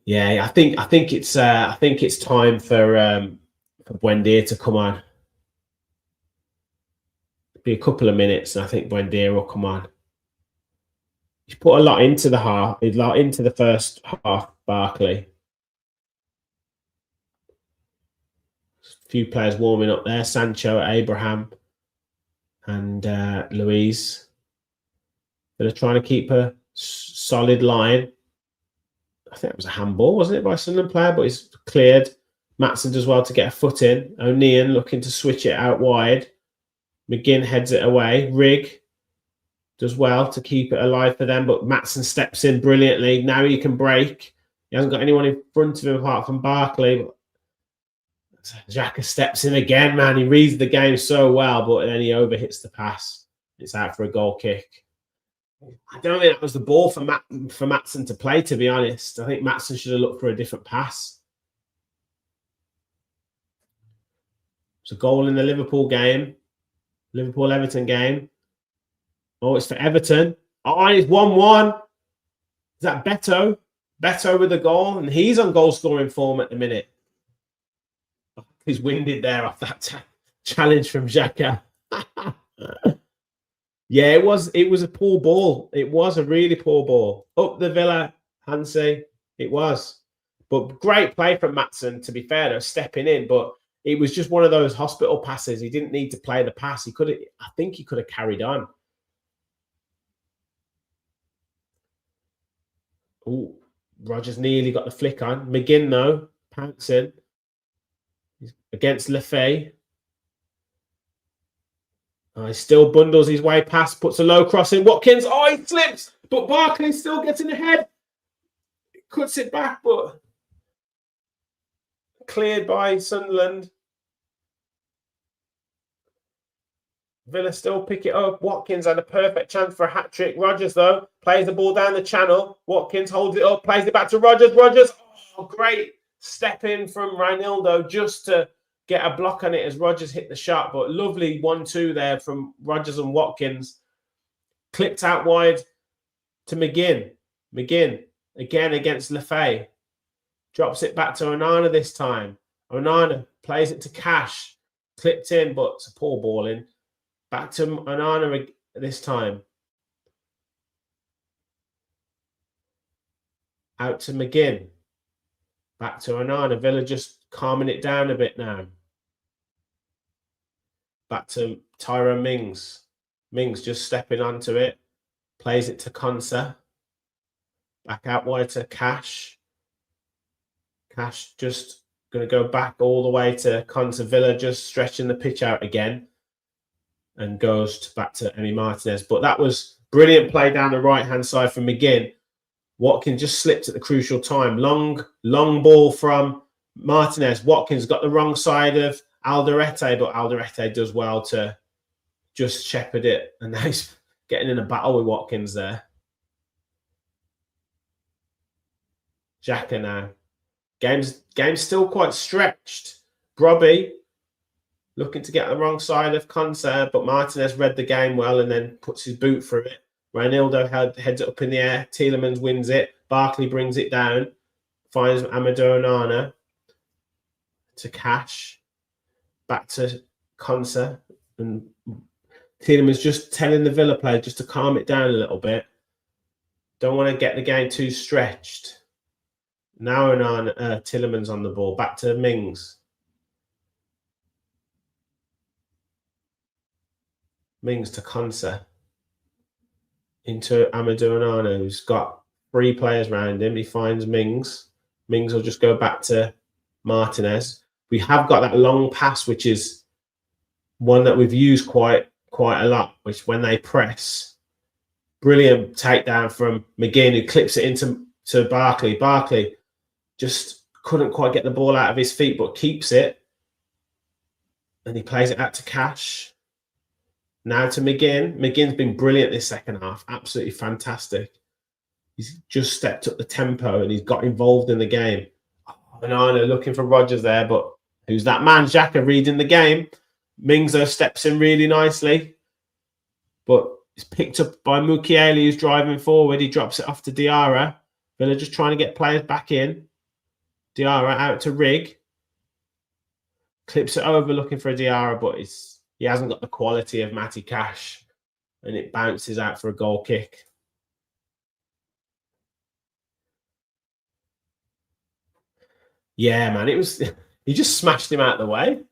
Yeah, I think it's time for Buendia to come on. It'll be a couple of minutes, and I think Buendia will come on. He's put a lot into the first half, Barkley. A few players warming up there. Sancho, Abraham, and Luis. They're trying to keep a solid line. I think it was a handball, wasn't it, by a Sunderland player? But he's cleared. Matson does well to get a foot in. O'Neill looking to switch it out wide. McGinn heads it away. Rigg does well to keep it alive for them, but Matson steps in brilliantly. Now he can break. He hasn't got anyone in front of him apart from Barkley. Xhaka steps in again, man. He reads the game so well, but then he overhits the pass. It's out for a goal kick. I don't think that was the ball for Matson to play, to be honest. I think Matson should have looked for a different pass. It's a goal in the Liverpool game. Liverpool-Everton game. Oh, it's for Everton. Oh, and it's 1-1. Is that Beto? Beto with the goal, and he's on goal-scoring form at the minute. He's winded there off that challenge from Xhaka. Yeah, it was a poor ball. It was a really poor ball. Up the Villa, Hansi. It was. But great play from Matson, to be fair, though, stepping in. But it was just one of those hospital passes. He didn't need to play the pass. I think he could have carried on. Oh, Rodgers nearly got the flick on. McGinn, though, pouncing. Against Lefay. He still bundles his way past, puts a low cross in. Watkins, he slips, but Barkley still getting ahead. Cuts it back, but cleared by Sunderland. Villa still pick it up. Watkins had a perfect chance for a hat-trick. Rodgers, though, plays the ball down the channel. Watkins holds it up, plays it back to Rodgers. Rodgers, great step in from Ronaldo just to get a block on it as Rodgers hit the shot. But lovely 1-2 there from Rodgers and Watkins. Clipped out wide. to McGinn. McGinn again against Lefay. Drops it back to Onana this time. Onana plays it to Cash. Clipped in, but it's a poor ball in. Back to Onana this time. Out to McGinn. Back to Onana. Villa just calming it down a bit now. Back to Tyrone Mings. Mings just stepping onto it. Plays it to Konsa. Back out wide to Cash. Cash just going to go back all the way to Konsa. Villa just stretching the pitch out again. And goes back to Emi Martinez. But that was brilliant play down the right-hand side from McGinn. Watkins just slipped at the crucial time. Long ball from Martinez. Watkins got the wrong side of Alderete, but Alderete does well to just shepherd it. And now he's getting in a battle with Watkins there. Xhaka now. Game's still quite stretched. Brobby looking to get the wrong side of Konsa, but Martinez read the game well and then puts his boot through it. Reinildo heads it up in the air. Tielemans wins it. Barkley brings it down. Finds Amadou Onana to Cash. Back to Konsa. And Tielemans just telling the Villa player just to calm it down a little bit. Don't want to get the game too stretched. Now Onana, Tielemans on the ball. Back to Mings. Mings to Konsa. Into Amadou Onana, who's got 3 players around him. He finds Mings. Mings will just go back to Martinez. We have got that long pass, which is one that we've used quite a lot, which when they press, brilliant takedown from McGinn, who clips it into Barkley. Barkley just couldn't quite get the ball out of his feet, but keeps it. And he plays it out to Cash. Now to McGinn. McGinn's been brilliant this second half. Absolutely fantastic. He's just stepped up the tempo and he's got involved in the game. Onana looking for Rodgers there, but who's that man? Xhaka reading the game. Mings steps in really nicely, but it's picked up by Mukiele, who's driving forward. He drops it off to Diarra. Villa just trying to get players back in. Diarra out to Rig. Clips it over looking for a Diarra, but he hasn't got the quality of Matty Cash, and it bounces out for a goal kick. Yeah, man, it was. He just smashed him out of the way.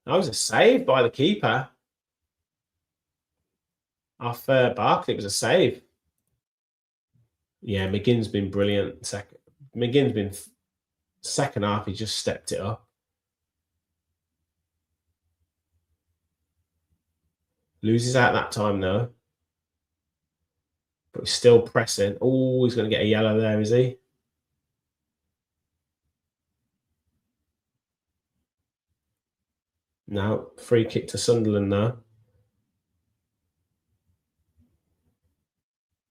That was a save by the keeper. Off Barkley, it was a save. Yeah, McGinn's been brilliant. McGinn's been second half. He just stepped it up. Loses out that time though. But he's still pressing. Oh, he's going to get a yellow there, is he? No, free kick to Sunderland now.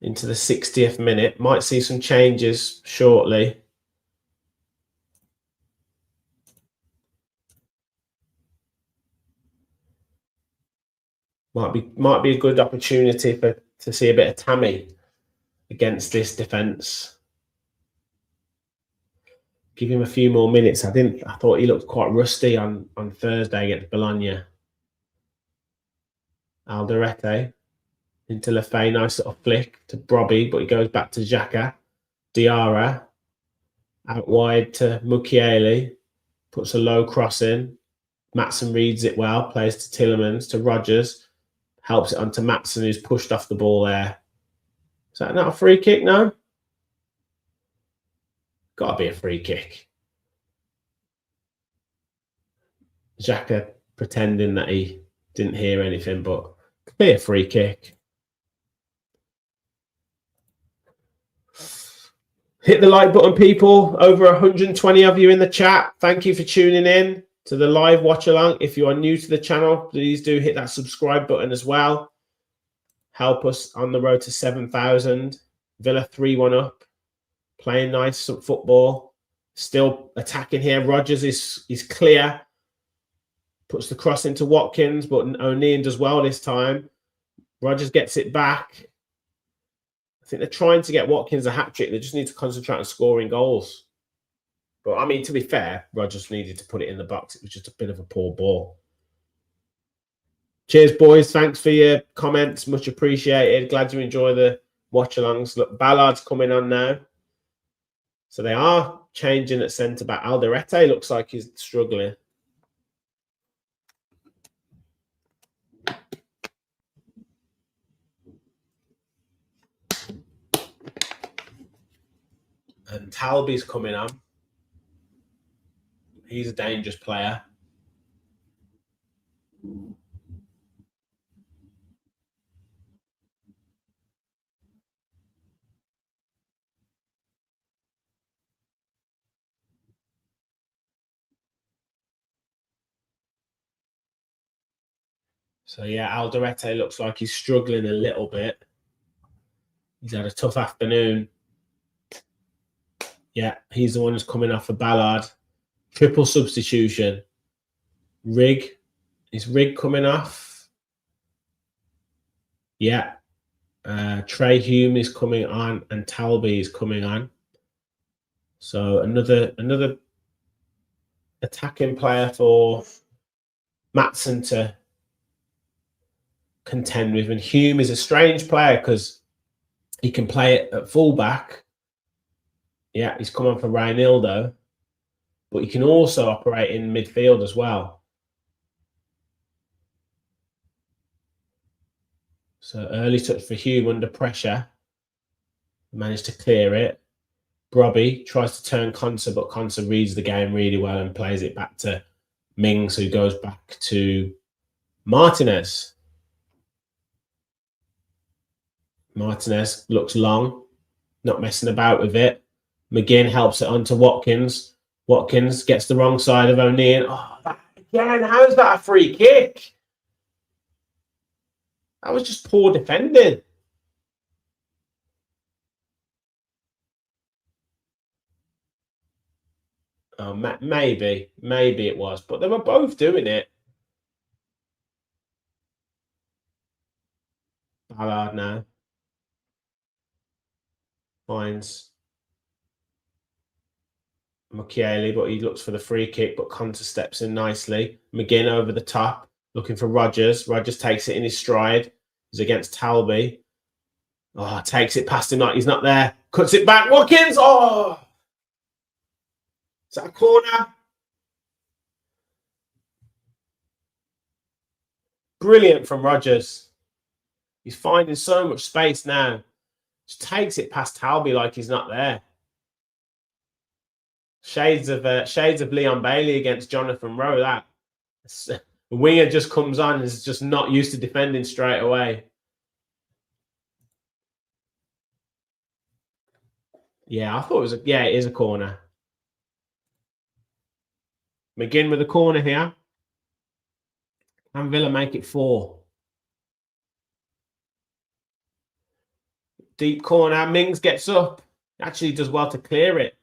Into the 60th minute. Might see some changes shortly. Might be a good opportunity to see a bit of Tammy against this defence. Give him a few more minutes. I thought he looked quite rusty on Thursday against Bologna. Alderete into Lefay, nice little flick to Brobby, but he goes back to Xhaka. Diarra out wide to Mukiele, puts a low cross in. Maatsen reads it well, plays to Tielemans, to Rodgers, helps it onto Maatsen, who's pushed off the ball there. Is that not a free kick now? Got to be a free kick. Xhaka pretending that he didn't hear anything, but could be a free kick. Hit the like button, people. Over 120 of you in the chat. Thank you for tuning in to the live watch along. If you are new to the channel, please do hit that subscribe button as well. Help us on the road to 7,000. Villa 3-1 up. Playing nice football. Still attacking here. Rodgers is clear. Puts the cross into Watkins, but O'Neill does well this time. Rodgers gets it back. I think they're trying to get Watkins a hat-trick. They just need to concentrate on scoring goals. But, I mean, to be fair, Rodgers needed to put it in the box. It was just a bit of a poor ball. Cheers, boys. Thanks for your comments. Much appreciated. Glad you enjoy the watch-alongs. Look, Ballard's coming on now. So they are changing at centre-back. Alderete looks like he's struggling. And Talby's coming on. He's a dangerous player. So, yeah, Alderete looks like he's struggling a little bit. He's had a tough afternoon. Yeah, he's the one who's coming off for Ballard. Triple substitution. Rig. Is Rig coming off? Yeah. Trey Hume is coming on and Talby is coming on. So another attacking player for Maatsen to contend with. And Hume is a strange player because he can play it at fullback. Yeah, he's come on for Reinildo. But he can also operate in midfield as well. So early touch for Hume under pressure. Managed to clear it. Brobby tries to turn Konsa, but Konsa reads the game really well and plays it back to Mings, who goes back to Martinez. Martinez looks long, not messing about with it. McGinn helps it onto Watkins. Watkins gets the wrong side of O'Neill. Oh, again, how's that a free kick? That was just poor defending. Oh, maybe it was, but they were both doing it. Ballard now finds Mukiele, but he looks for the free kick, but Konsa steps in nicely. McGinn over the top, looking for Rodgers. Rodgers takes it in his stride. He's against Talby. Oh, takes it past him like he's not there. Cuts it back. Watkins! Oh! Is that a corner? Brilliant from Rodgers. He's finding so much space now. Just takes it past Talby like he's not there. Shades of Leon Bailey against Jonathan Rowe. That the winger just comes on and is just not used to defending straight away. Yeah, I thought it was it is a corner. McGinn with a corner here. And Villa make it 4. Deep corner. Mings gets up. Actually does well to clear it.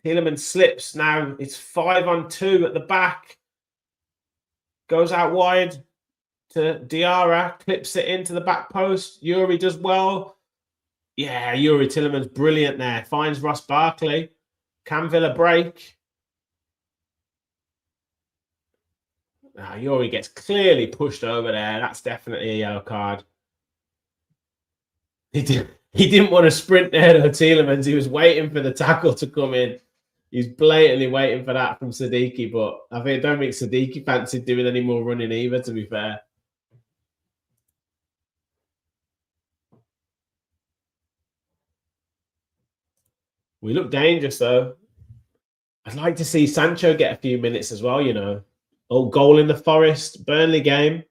Tielemans slips. Now it's 5-on-2 at the back. Goes out wide to Diarra. Clips it into the back post. Yuri does well. Yeah, Yuri Tielemans brilliant there. Finds Ross Barkley. Can Villa break? Yuri gets clearly pushed over there. That's definitely a yellow card. He didn't want to sprint there to Tielemans. He was waiting for the tackle to come in. He's blatantly waiting for that from Siddiqui, but I don't think Siddiqui fancied doing any more running either, to be fair. We look dangerous, though. I'd like to see Sancho get a few minutes as well, you know. Oh, goal in the Forest. Burnley game.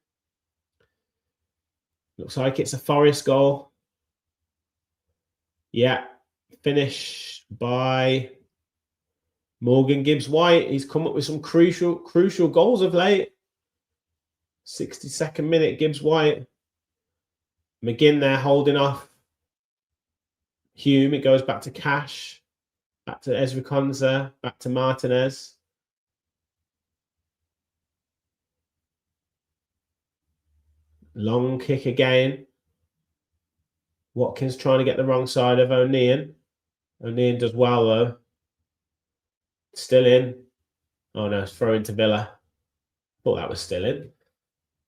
Looks like it's a Forest goal. Yeah. Finished by Morgan Gibbs-White. He's come up with some crucial goals of late. 62nd minute, Gibbs-White. McGinn there holding off Hume. It goes back to Cash. Back to Ezra Konsa. Back to Martinez. Long kick again. Watkins trying to get the wrong side of O'Neill. O'Neill does well, though. Still in. Oh, no, it's throw into Villa. Thought that was still in.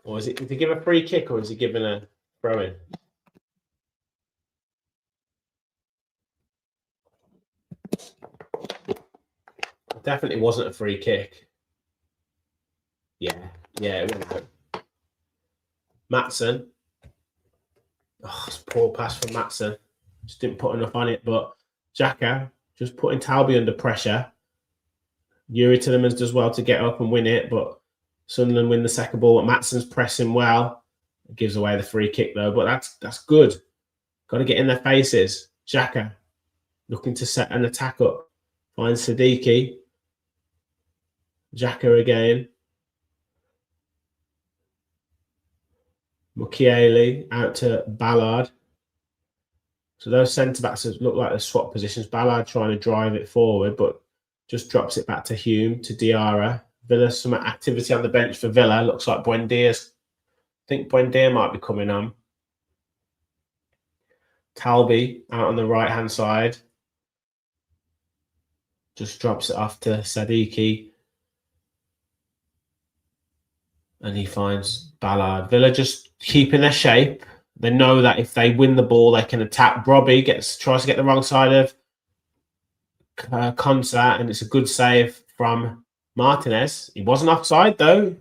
Or is it, did he give a free kick or is he giving a throw in? It definitely wasn't a free kick. Yeah, it wasn't. Maatsen. Oh, it's a poor pass from Maatsen. Just didn't put enough on it, but Xhaka just putting Talby under pressure. Yuri Tillemans does well to get up and win it, but Sunderland win the second ball. But Maatsen's pressing well. It gives away the free kick, though, but that's good. Got to get in their faces. Xhaka looking to set an attack up. Finds Siddiqui. Xhaka again. Mukiele out to Ballard. So those centre-backs look like they swap positions. Ballard trying to drive it forward, but just drops it back to Hume, to Diarra. Villa, some activity on the bench for Villa. Looks like Buendia's. I think Buendia might be coming on. Talby out on the right-hand side. Just drops it off to Siddiqui. And he finds Ballard. Villa just keeping their shape. They know that if they win the ball, they can attack. Robbie tries to get the wrong side of Konsa, and it's a good save from Martinez. He wasn't offside, though.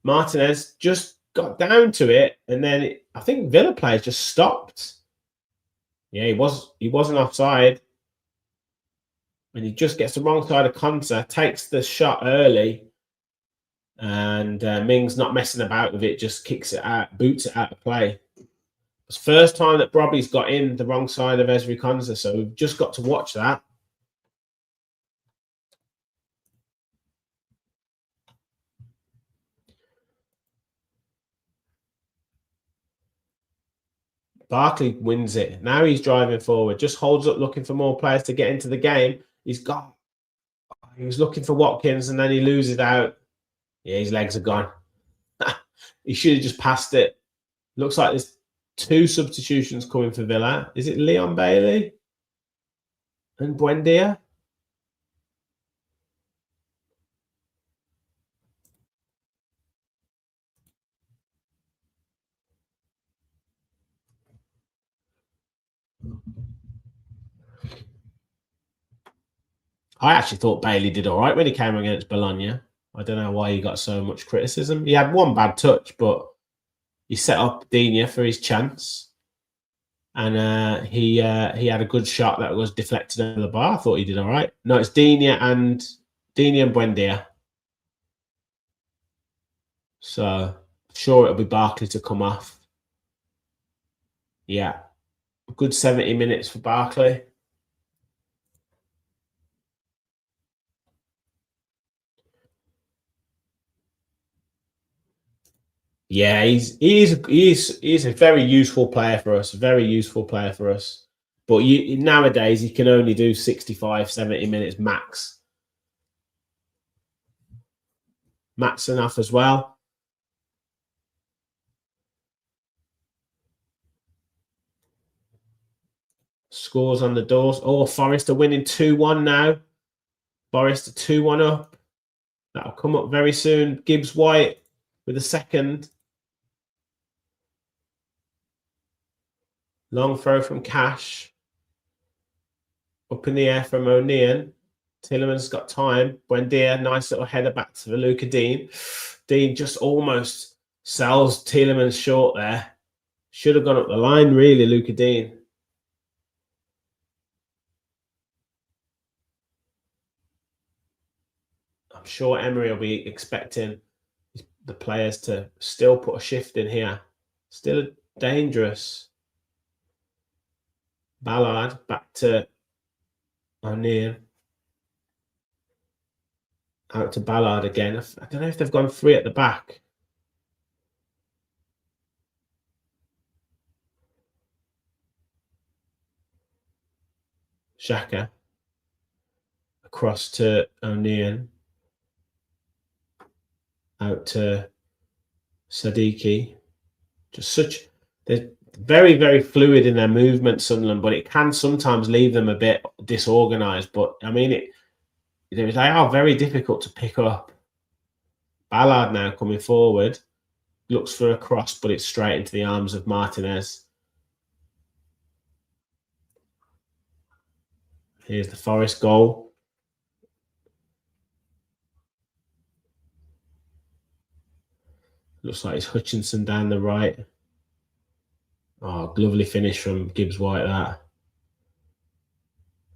Martinez just got down to it, and then I think Villa players just stopped. Yeah, he wasn't offside. And he just gets the wrong side of Konsa, takes the shot early, and Ming's not messing about with it, just kicks it out, boots it out of play. It's the first time that Robbie's got in the wrong side of Ezri Konsa, so we've just got to watch that. Barkley wins it. Now he's driving forward, just holds up looking for more players to get into the game. He was looking for Watkins and then he loses out. Yeah, his legs are gone. He should have just passed it. Looks like there's 2 substitutions coming for Villa. Is it Leon Bailey and Buendia? I actually thought Bailey did all right when he came against Bologna. I don't know why he got so much criticism. He had one bad touch, but he set up Digne for his chance. And he had a good shot that was deflected over the bar. I thought he did all right. No, it's Digne and Buendia. So sure it'll be Barkley to come off. Yeah. A good 70 minutes for Barkley. Yeah, he's a very useful player for us. Very useful player for us. But nowadays, he can only do 65, 70 minutes max. Maatsen off as well. Scores on the doors. Oh, Forest are winning 2-1 now. Forest are 2-1 up. That'll come up very soon. Gibbs White with a second. Long throw from Cash. Up in the air from O'Neill. Tillemans got time. Buendia, nice little header back to Luca Dean. Dean just almost sells Tillemans short there. Should have gone up the line, really, Luca Dean. I'm sure Emery will be expecting the players to still put a shift in here. Still dangerous. Ballard back to O'Neill. Out to Ballard again. I don't know if they've gone 3 at the back. Xhaka. Across to O'Neill. Out to Siddiqui. they're very, very fluid in their movement, Sunderland, but it can sometimes leave them a bit disorganised. But I mean, they are very difficult to pick up. Ballard now coming forward, looks for a cross, but it's straight into the arms of Martinez. Here's the Forest goal. Looks like it's Hutchinson down the right. Oh, lovely finish from Gibbs White, that.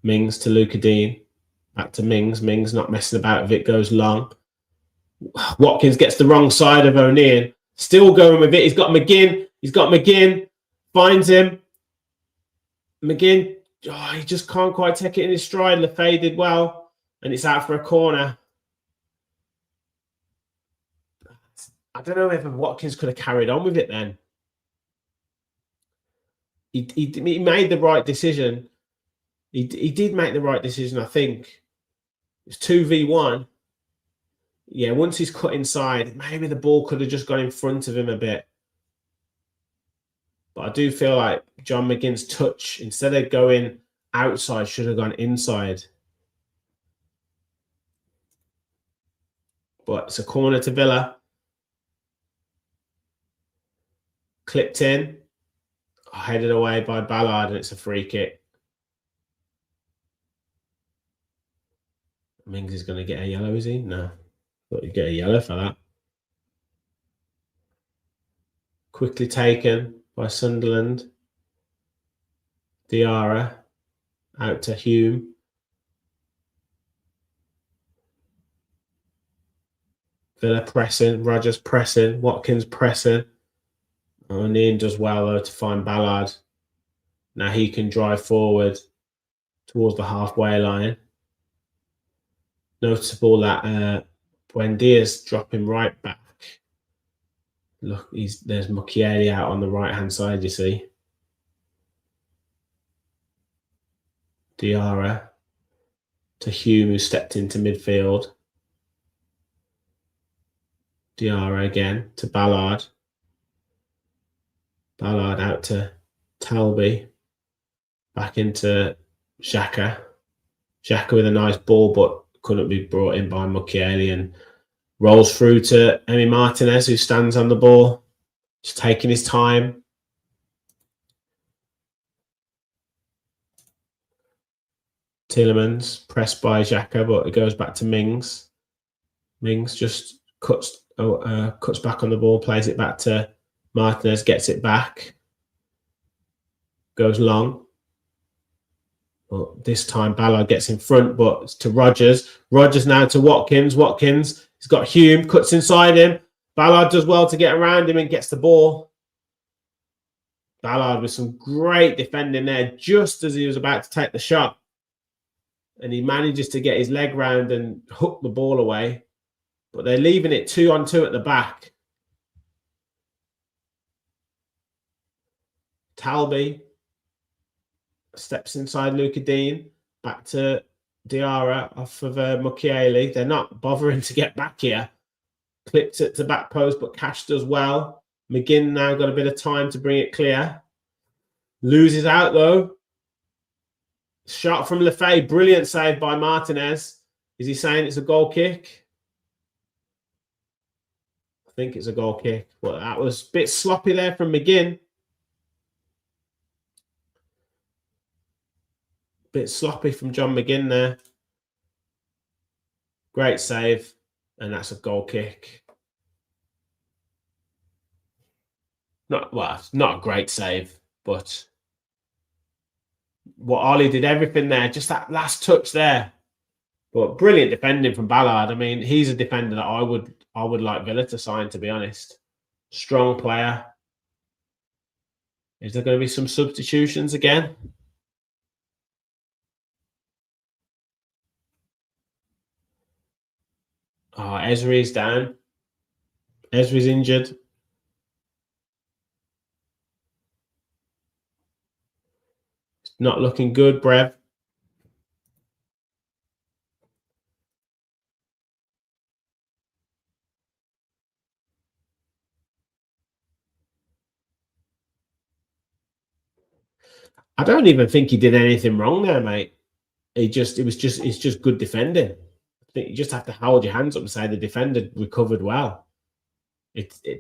Mings to Luca Dean. Back to Mings. Mings not messing about if it goes long. Watkins gets the wrong side of O'Neill. Still going with it. He's got McGinn. Finds him. McGinn, he just can't quite take it in his stride. Lefay did well. And it's out for a corner. I don't know if Watkins could have carried on with it then. He made the right decision. He did make the right decision, I think. It's 2v1. Yeah, once he's cut inside, maybe the ball could have just gone in front of him a bit. But I do feel like John McGinn's touch, instead of going outside, should have gone inside. But it's a corner to Villa. Clipped in. Headed away by Ballard, and it's a free kick. Mings is going to get a yellow, is he? No. Thought you'd get a yellow for that. Quickly taken by Sunderland. Diarra out to Hume. Villa pressing. Rogers pressing. Watkins pressing. O'Neill does well, though, to find Ballard. Now he can drive forward towards the halfway line. Noticeable that Buendia's dropping right back. Look, there's Mukiele out on the right-hand side, you see. Diarra to Hume, who stepped into midfield. Diarra again to Ballard. Ballard out to Talby. Back into Xhaka. Xhaka with a nice ball, but couldn't be brought in by Mukiele, and rolls through to Emi Martinez, who stands on the ball, just taking his time. Tielemans pressed by Xhaka, but it goes back to Mings. Mings just cuts back on the ball, plays it back to Martinez, gets it back, goes long. Well, this time Ballard gets in front, but it's to Rogers. Rogers now to Watkins. Watkins, he's got Hume, cuts inside him. Ballard does well to get around him and gets the ball. Ballard with some great defending there just as he was about to take the shot. And he manages to get his leg round and hook the ball away. But they're leaving it 2-on-2 at the back. Talby steps inside Luca Dean, back to Diarra off of Mukiele. They're not bothering to get back here. Clips it to back post, but Cash does well. McGinn now got a bit of time to bring it clear. Loses out though. Shot from Lefay, brilliant save by Martinez. Is he saying it's a goal kick? I think it's a goal kick. Well, that was a bit sloppy there from McGinn. Bit sloppy from John McGinn there. Great save, and that's a goal kick. It's not a great save, but Ollie did everything there. Just that last touch there. But brilliant defending from Ballard. I mean, he's a defender that I would like Villa to sign, to be honest. Strong player. Is there going to be some substitutions again? Oh, Ezri's down. Ezri's injured. It's not looking good, Brev. I don't even think he did anything wrong there, mate. It's just good defending. I think you just have to hold your hands up and say the defender recovered well.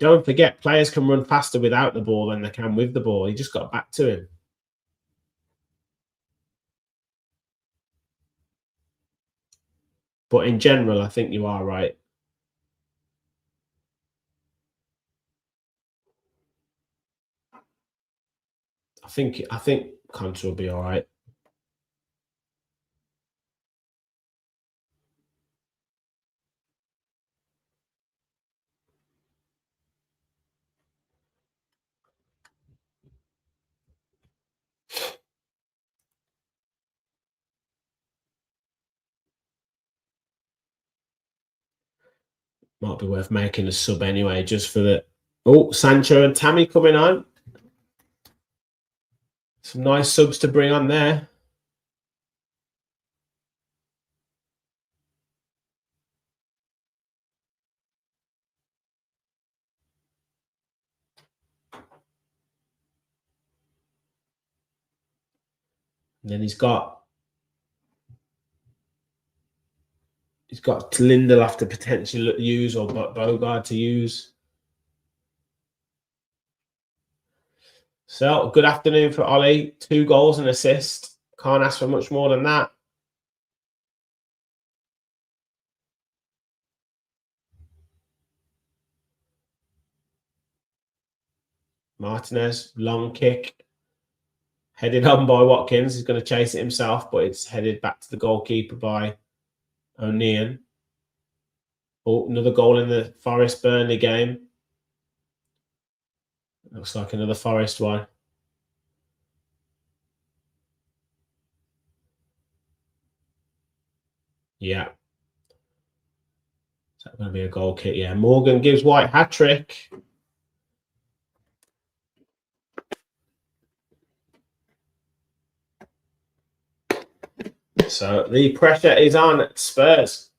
Don't forget, players can run faster without the ball than they can with the ball. He just got back to him. But in general, I think you are right. I think Conte will be all right. Might be worth making a sub anyway, just for the... Oh, Sancho and Tammy coming on. Some nice subs to bring on there. And then he's got Lindelof to potentially use, or Bogard to use. So, good afternoon for Ollie. 2 goals and assist. Can't ask for much more than that. Martinez, long kick. Headed on by Watkins. He's going to chase it himself, but it's headed back to the goalkeeper by O'Neill. Oh, another goal in the Forest Burnley game. Looks like another Forest one. Yeah. Is that going to be a goal kick? Yeah. Morgan gives White hat-trick. So the pressure is on Spurs.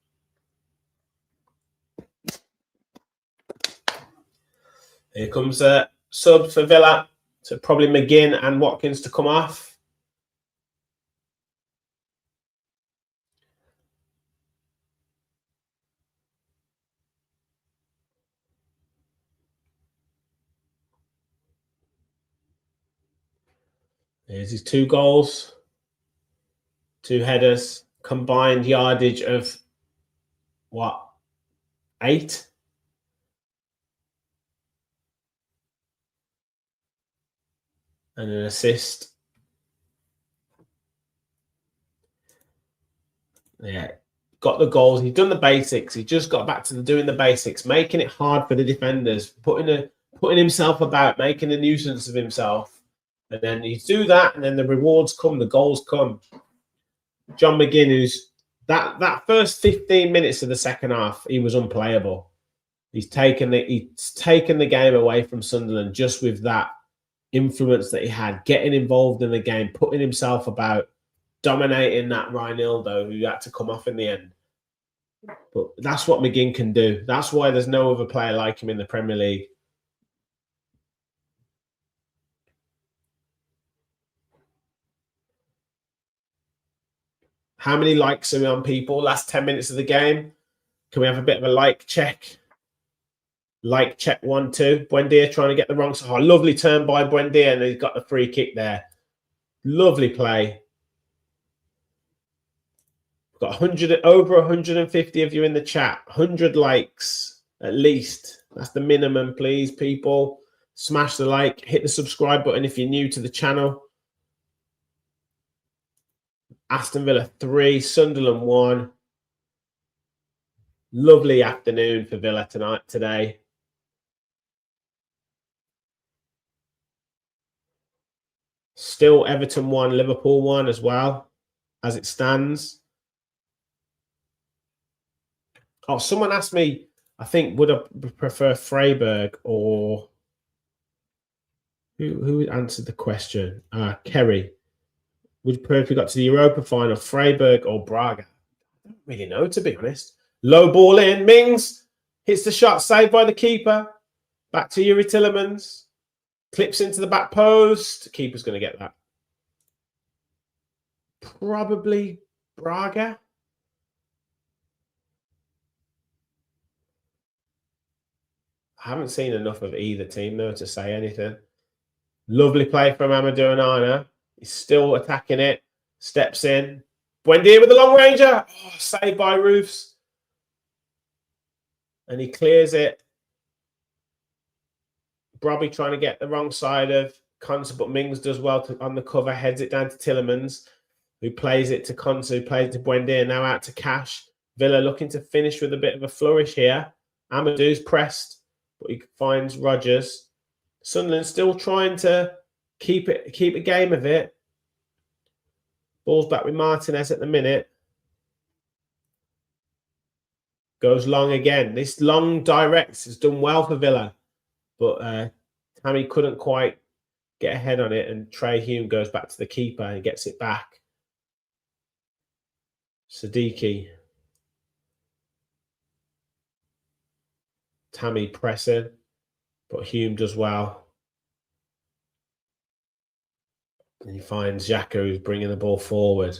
Here comes a sub for Villa. So probably McGinn and Watkins to come off. Here's his 2 goals. 2 headers. Combined yardage of what? 8? And an assist. Yeah, got the goals. He's done the basics. He just got back to doing the basics, making it hard for the defenders, putting himself about, making a nuisance of himself. And then you do that, and then the rewards come, the goals come. John McGinn, who's that first 15 minutes of the second half, he was unplayable. He's taken the game away from Sunderland just with that influence that he had, getting involved in the game, putting himself about, dominating that Reinildo, who had to come off in the end. But that's what McGinn can do. That's why there's no other player like him in the Premier League. How many likes are we on, people? Last 10 minutes of the game. Can we have a bit of a like check? Like check 1, 2. Buendia trying to get the wrong side. Oh, lovely turn by Buendia, and he's got the free kick there. Lovely play. We've got over 150 of you in the chat. 100 likes at least. That's the minimum, please, people. Smash the like. Hit the subscribe button if you're new to the channel. Aston Villa 3, Sunderland 1. Lovely afternoon for Villa today. Still Everton 1, Liverpool 1 as well, as it stands. Oh, someone asked me, I think, would I prefer Freiburg or... Who answered the question? Kerry. Would you prefer if we got to the Europa final, Freiburg or Braga? I don't really know, to be honest. Low ball in. Mings hits the shot, saved by the keeper. Back to Yuri Tillemans. Clips into the back post. Keeper's going to get that. Probably Braga. I haven't seen enough of either team, though, to say anything. Lovely play from Amadou Onana. He's still attacking it. Steps in. Buendia with the long ranger. Oh, saved by Roofs. And he clears it. Brobby trying to get the wrong side of Konsa, but Mings does well on the cover, heads it down to Tillemans, who plays it to Konsa, who plays it to Buendia, now out to Cash. Villa looking to finish with a bit of a flourish here. Amadou's pressed, but he finds Rodgers. Sunderland still trying to keep a game of it. Ball's back with Martinez at the minute. Goes long again. This long direct has done well for Villa, but Tammy couldn't quite get ahead on it, and Trey Hume goes back to the keeper and gets it back. Siddiqui. Tammy pressing, but Hume does well. And he finds Xhaka, who's bringing the ball forward.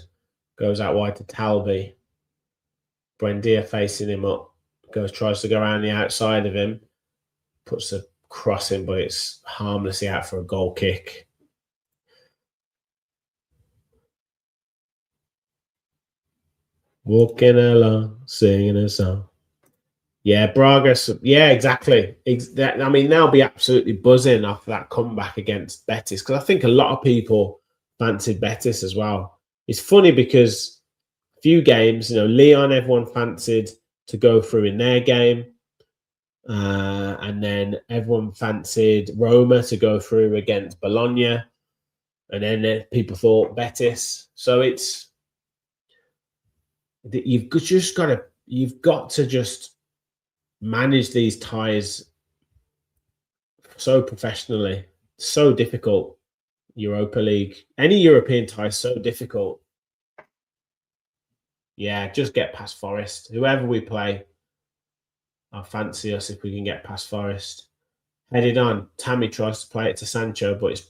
Goes out wide to Talby. Buendia facing him up. Tries to go around the outside of him. Puts a cross in, but it's harmlessly out for a goal kick. Walking along, singing a song. Yeah, Braga. Yeah, exactly. I mean, they'll be absolutely buzzing off that comeback against Betis, because I think a lot of people fancied Betis as well. It's funny because a few games, Leon, everyone fancied to go through in their game. And then everyone fancied Roma to go through against Bologna. And then people thought Betis. So you've got to just manage these ties so professionally. So difficult. Europa League. Any European tie is so difficult. Yeah, just get past Forest. Whoever we play, I'll fancy us if we can get past Forest. Headed on. Tammy tries to play it to Sancho, but it's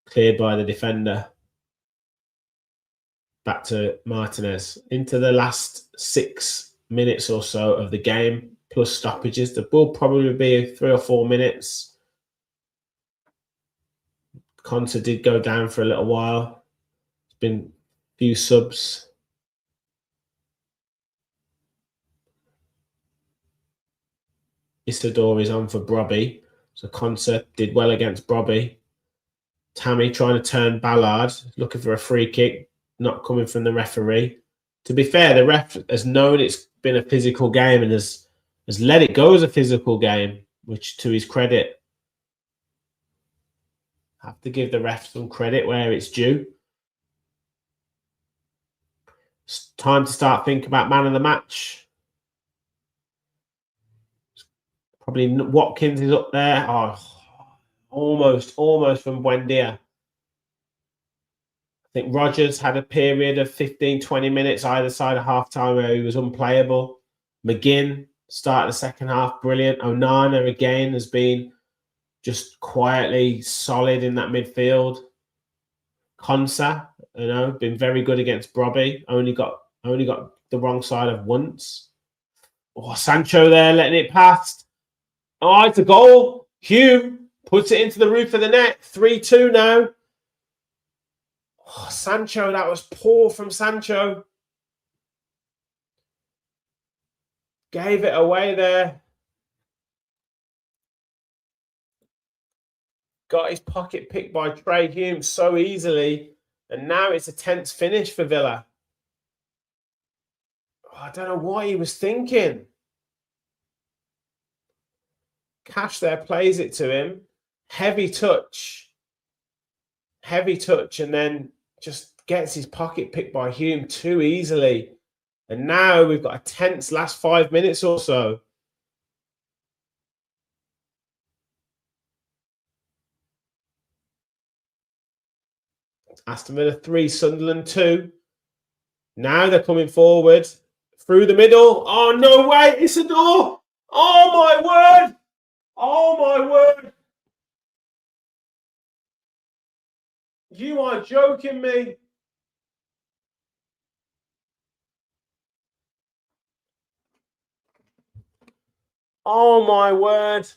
cleared by the defender. Back to Martinez. Into the last 6 minutes or so of the game, plus stoppages. The ball probably be 3 or 4 minutes. Konsa did go down for a little while. There's been a few subs. Isidore is on for Brobby. So Konsa did well against Brobby. Tammy trying to turn Ballard, looking for a free kick, not coming from the referee. To be fair, the ref has known it's been a physical game and has let it go as a physical game, which to his credit. Have to give the ref some credit where it's due. It's time to start thinking about man of the match. Probably Watkins is up there. Oh, almost from Buendia. I think Rodgers had a period of 15, 20 minutes either side of half-time where he was unplayable. McGinn started the second half, brilliant. Onana again has been just quietly solid in that midfield. Konsa, been very good against Brobby. Only got the wrong side of once. Oh, Sancho there letting it past. Oh, it's a goal. Hume puts it into the roof of the net. 3-2 now. Oh, Sancho, that was poor from Sancho. Gave it away there. Got his pocket picked by Trey Hume so easily. And now it's a tense finish for Villa. Oh, I don't know what he was thinking. Cash there plays it to him. Heavy touch, and then just gets his pocket picked by Hume too easily. And now we've got a tense last 5 minutes or so. Aston Villa 3, Sunderland 2. Now they're coming forward through the middle. Oh, no way. It's a door. Oh, my word. Oh, my word. You are joking me. Oh, my word.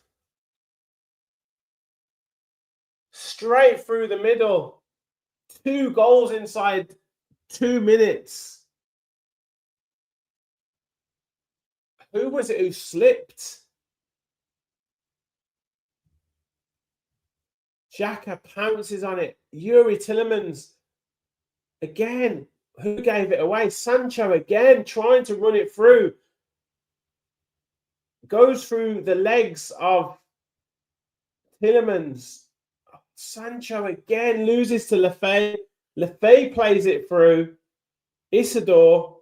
Straight through the middle. 2 goals inside 2 minutes. Who was it who slipped? Xhaka pounces on it. Yuri Tillemans again. Who gave it away? Sancho again, trying to run it through. Goes through the legs of Tillemans. Sancho again loses to Lefebvre. Lefebvre plays it through. Isidore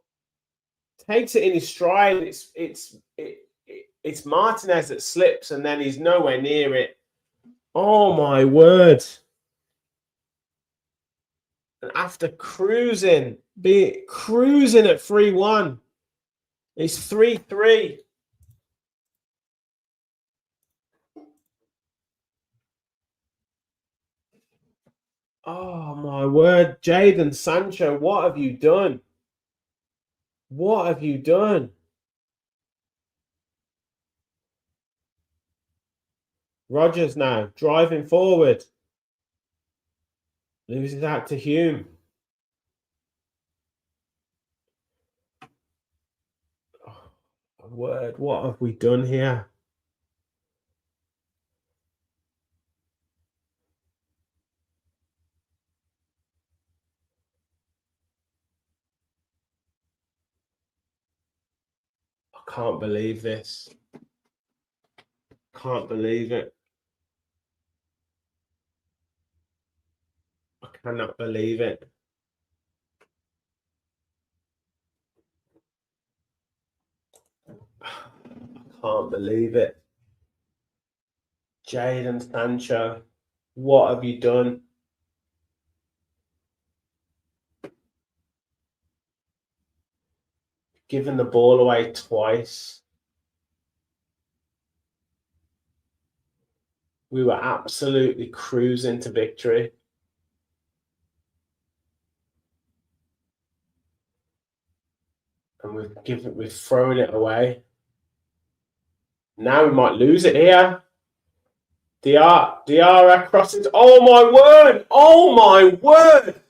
takes it in his stride. It's Martinez that slips, and then he's nowhere near it. Oh my word! And after cruising at 3-1, it's 3-3. Oh my word, Jadon Sancho, what have you done? What have you done? Rodgers now driving forward. Loses out to Hume. Oh, my word, what have we done here? I can't believe this. Can't believe it. I cannot believe it. I can't believe it. Jadon Sancho, what have you done? Given the ball away twice. We were absolutely cruising to victory. And we've thrown it away. Now we might lose it here. Diarra crosses. Oh my word! Oh my word!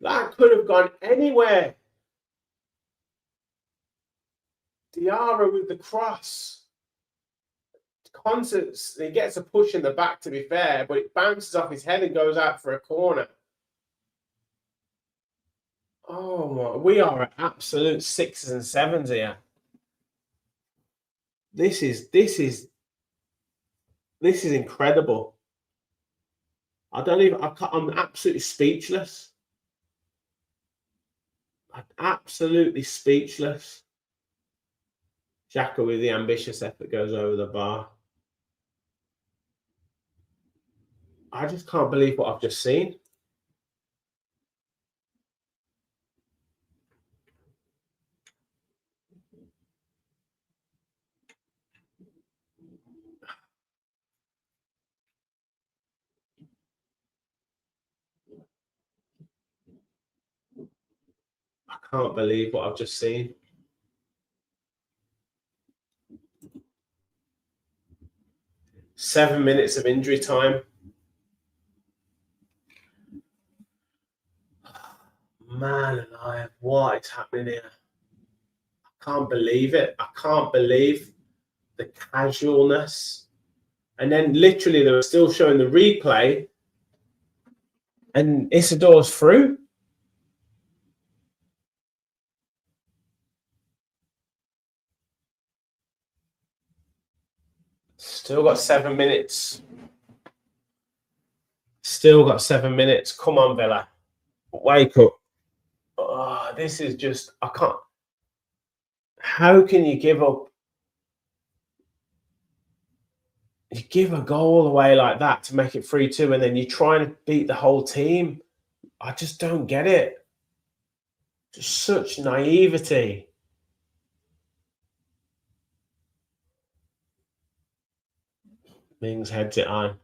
That could have gone anywhere. Diarra with the cross. Constance, he gets a push in the back, to be fair, but it bounces off his head and goes out for a corner. Oh my, we are at absolute 6s and 7s here. This is incredible. I'm absolutely speechless. I'm absolutely speechless. Xhaka with the ambitious effort goes over the bar. I just can't believe what I've just seen. I can't believe what I've just seen. Seven minutes of injury time. Man alive, what is happening here? I can't believe it. I can't believe the casualness. And then literally they were still showing the replay and Isidore's through. Still got 7 minutes. Still got 7 minutes. Come on, Villa. Wake up. Oh, this is just, I can't. How can you give up? You give a goal away like that to make it 3-2, and then you try and beat the whole team. I just don't get it. Just such naivety. Mings heads it on.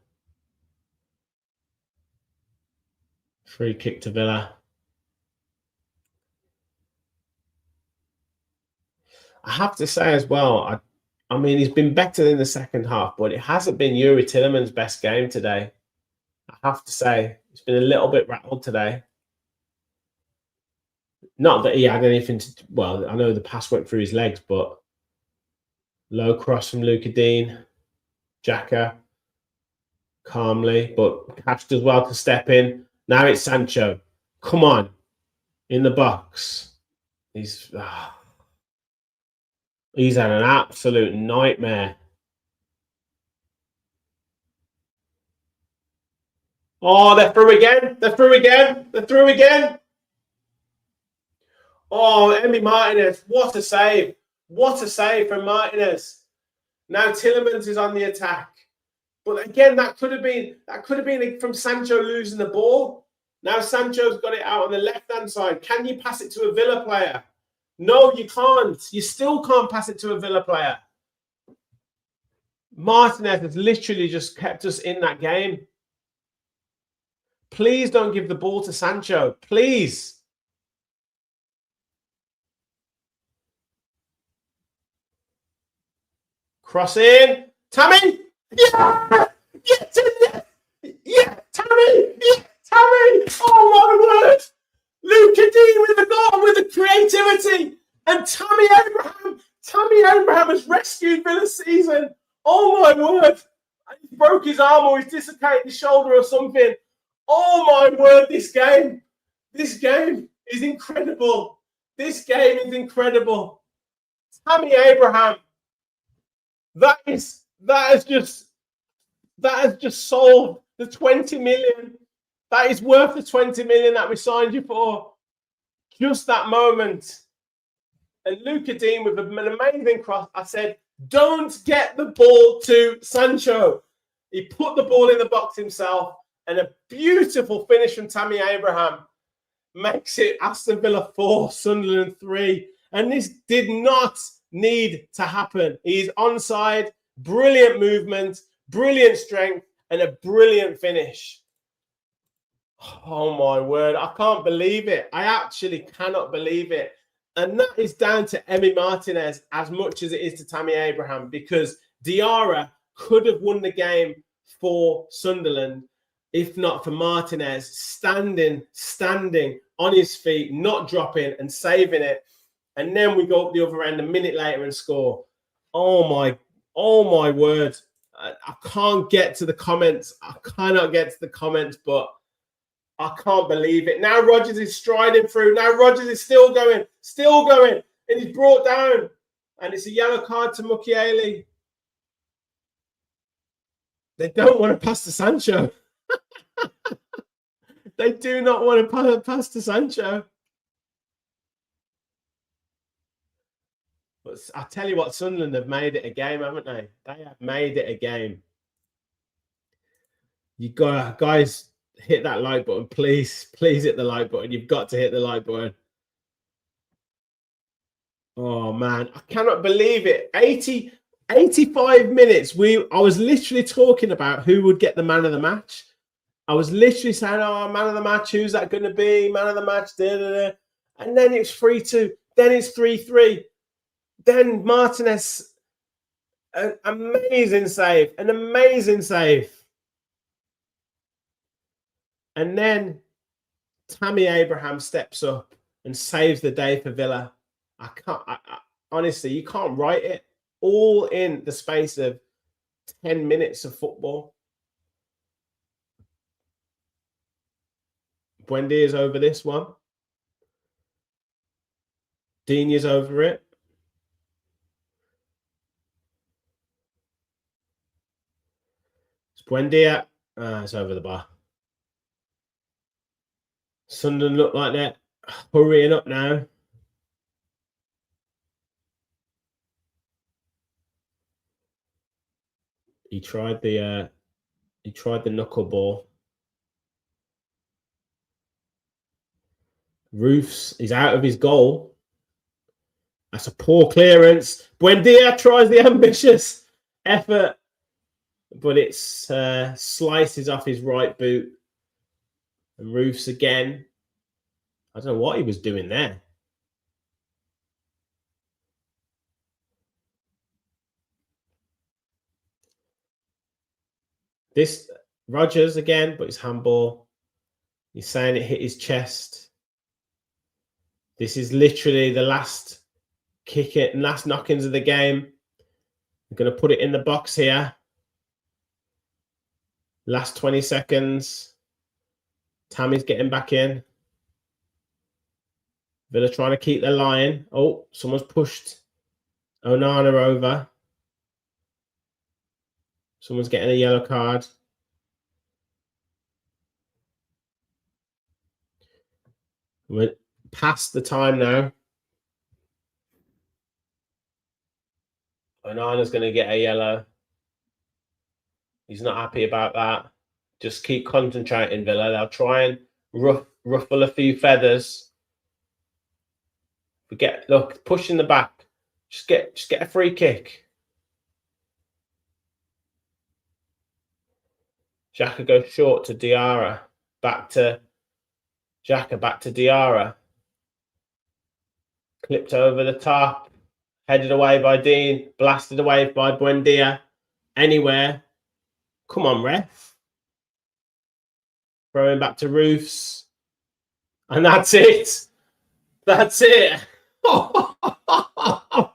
Free kick to Villa. I have to say as well, I mean, he's been better in the second half, but it hasn't been Yuri Tillemans' best game today. I have to say, he's been a little bit rattled today. Not that he had anything to, well, I know the pass went through his legs, but low cross from Luca Dean, Xhaka, calmly, but Cash does well to step in. Now it's Sancho. Come on, in the box. He's had an absolute nightmare. Oh, they're through again. They're through again. They're through again. Oh, Emi Martinez. What a save. What a save from Martinez. Now Tillemans is on the attack. But again, that could have been from Sancho losing the ball. Now Sancho's got it out on the left-hand side. Can you pass it to a Villa player? No, you can't. You still can't pass it to a Villa player. Martinez has literally just kept us in that game. Please don't give the ball to Sancho. Please. Cross in. Tammy! Yeah! Yeah! Yeah! Tammy! Yeah! Tammy! Oh, my word! Luca Dean with the goal, with the creativity. And Tammy Abraham has rescued Villa's season. Oh, my word. He broke his arm or he's dislocated his shoulder or something. Oh, my word, this game is incredible. This game is incredible. Tammy Abraham. That has just sold the 20 million. That is worth the 20 million that we signed you for. Just that moment. And Luca Dean with an amazing cross. I said, don't get the ball to Sancho. He put the ball in the box himself. And a beautiful finish from Tammy Abraham makes it Aston Villa 4, Sunderland 3. And this did not need to happen. He's onside, brilliant movement, brilliant strength, and a brilliant finish. Oh my word, I can't believe it. I actually cannot believe it. And that is down to Emi Martinez as much as it is to Tammy Abraham, because Diarra could have won the game for Sunderland if not for Martinez standing on his feet, not dropping and saving it. And then we go up the other end a minute later and score. Oh my word. I can't get to the comments. I cannot get to the comments, but I can't believe it. Now Rodgers is striding through. Now Rodgers is still going. And he's brought down. And it's a yellow card to Mukiele. They don't want to pass to Sancho. They do not want to pass to Sancho. But I tell you what, Sunderland have made it a game, haven't they? They have made it a game. You got guys, hit that like button, please. Please hit the like button. You've got to hit the like button. Oh man, I cannot believe it. 85 minutes. I was literally talking about who would get the man of the match. I was literally saying, oh, man of the match, who's that going to be? Man of the match, da, da, da. And then it's 3-2. Then it's 3-3. Then Martinez, an amazing save. And then Tammy Abraham steps up and saves the day for Villa. Honestly, you can't write it all in the space of 10 minutes of football. Buendia's over this one. Dini's over it. It's Buendia. It's over the bar. Sunderland look like they're hurrying up now. He tried the knuckleball. Roofs is out of his goal. That's a poor clearance. Buendia tries the ambitious effort, but it slices off his right boot. And Roofs again. I don't know what he was doing there. This Rodgers again, but it's handball. He's saying it hit his chest. This is literally the last last knockings of the game. I'm going to put it in the box here. Last 20 seconds. Tammy's getting back in. Villa trying to keep the line. Oh, someone's pushed Onana over. Someone's getting a yellow card. We're past the time now. Onana's going to get a yellow. He's not happy about that. Just keep concentrating, Villa. They'll try and ruffle a few feathers. Look, push in the back. Just get a free kick. Xhaka goes short to Diarra. Back to Xhaka, back to Diarra. Clipped over the top. Headed away by Dean. Blasted away by Buendia. Anywhere. Come on, ref. Throwing back to Roofs. And that's it. That's it.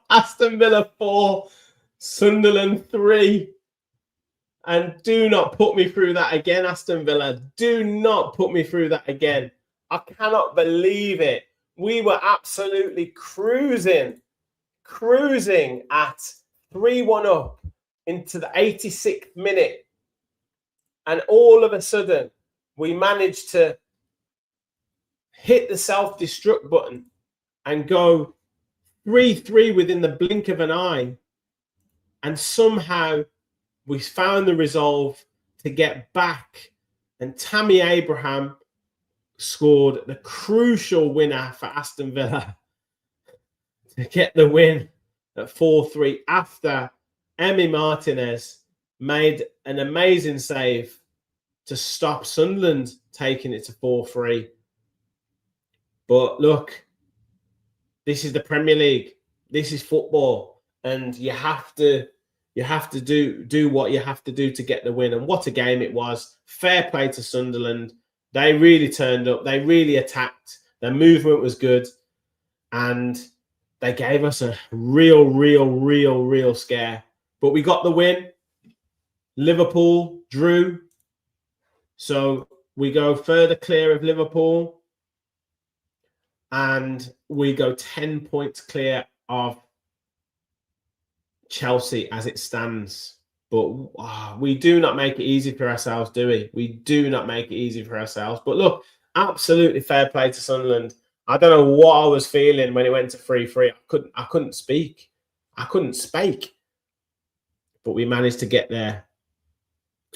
Aston Villa 4, Sunderland 3. And do not put me through that again, Aston Villa. Do not put me through that again. I cannot believe it. We were absolutely cruising at 3-1 up into the 86th minute. And all of a sudden, we managed to hit the self-destruct button and go 3-3 within the blink of an eye. And somehow we found the resolve to get back. And Tammy Abraham scored the crucial winner for Aston Villa to get the win at 4-3 after Emi Martinez made an amazing save to stop Sunderland taking it to 4-3. But look, this is the Premier League. This is football, and you have to do what you have to do to get the win. And what a game it was! Fair play to Sunderland. They really turned up. They really attacked. Their movement was good, and they gave us a real scare. But we got the win. Liverpool drew, so we go further clear of Liverpool. And we go 10 points clear of Chelsea as it stands. But we do not make it easy for ourselves, do we? We do not make it easy for ourselves. But look, absolutely fair play to Sunderland. I don't know what I was feeling when it went to 3-3. I couldn't speak. I couldn't speak. But we managed to get there.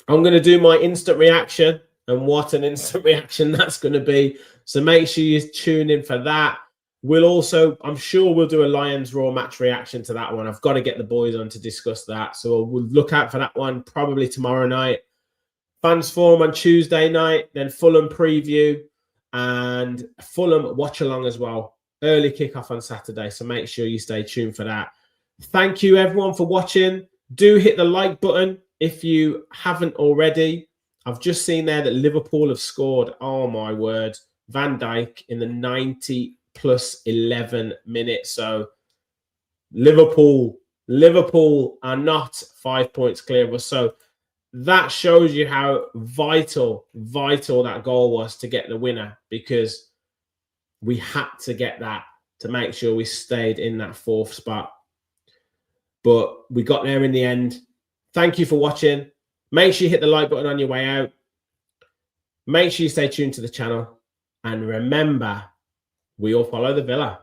I'm going to do my instant reaction. And what an instant reaction that's going to be. So make sure you tune in for that. We'll also, I'm sure we'll do a Lions Raw match reaction to that one. I've got to get the boys on to discuss that. So we'll look out for that one probably tomorrow night. Fans Forum on Tuesday night. Then Fulham preview. And Fulham watch along as well. Early kickoff on Saturday. So make sure you stay tuned for that. Thank you everyone for watching. Do hit the like button if you haven't already. I've just seen there that Liverpool have scored. Oh, my word. Van Dijk in the 90 plus 11 minutes. So Liverpool are not 5 points clear of us. So that shows you how vital that goal was to get the winner, because we had to get that to make sure we stayed in that fourth spot. But we got there in the end. Thank you for watching. Make sure you hit the like button on your way out. Make sure you stay tuned to the channel. And remember, we all follow the Villa.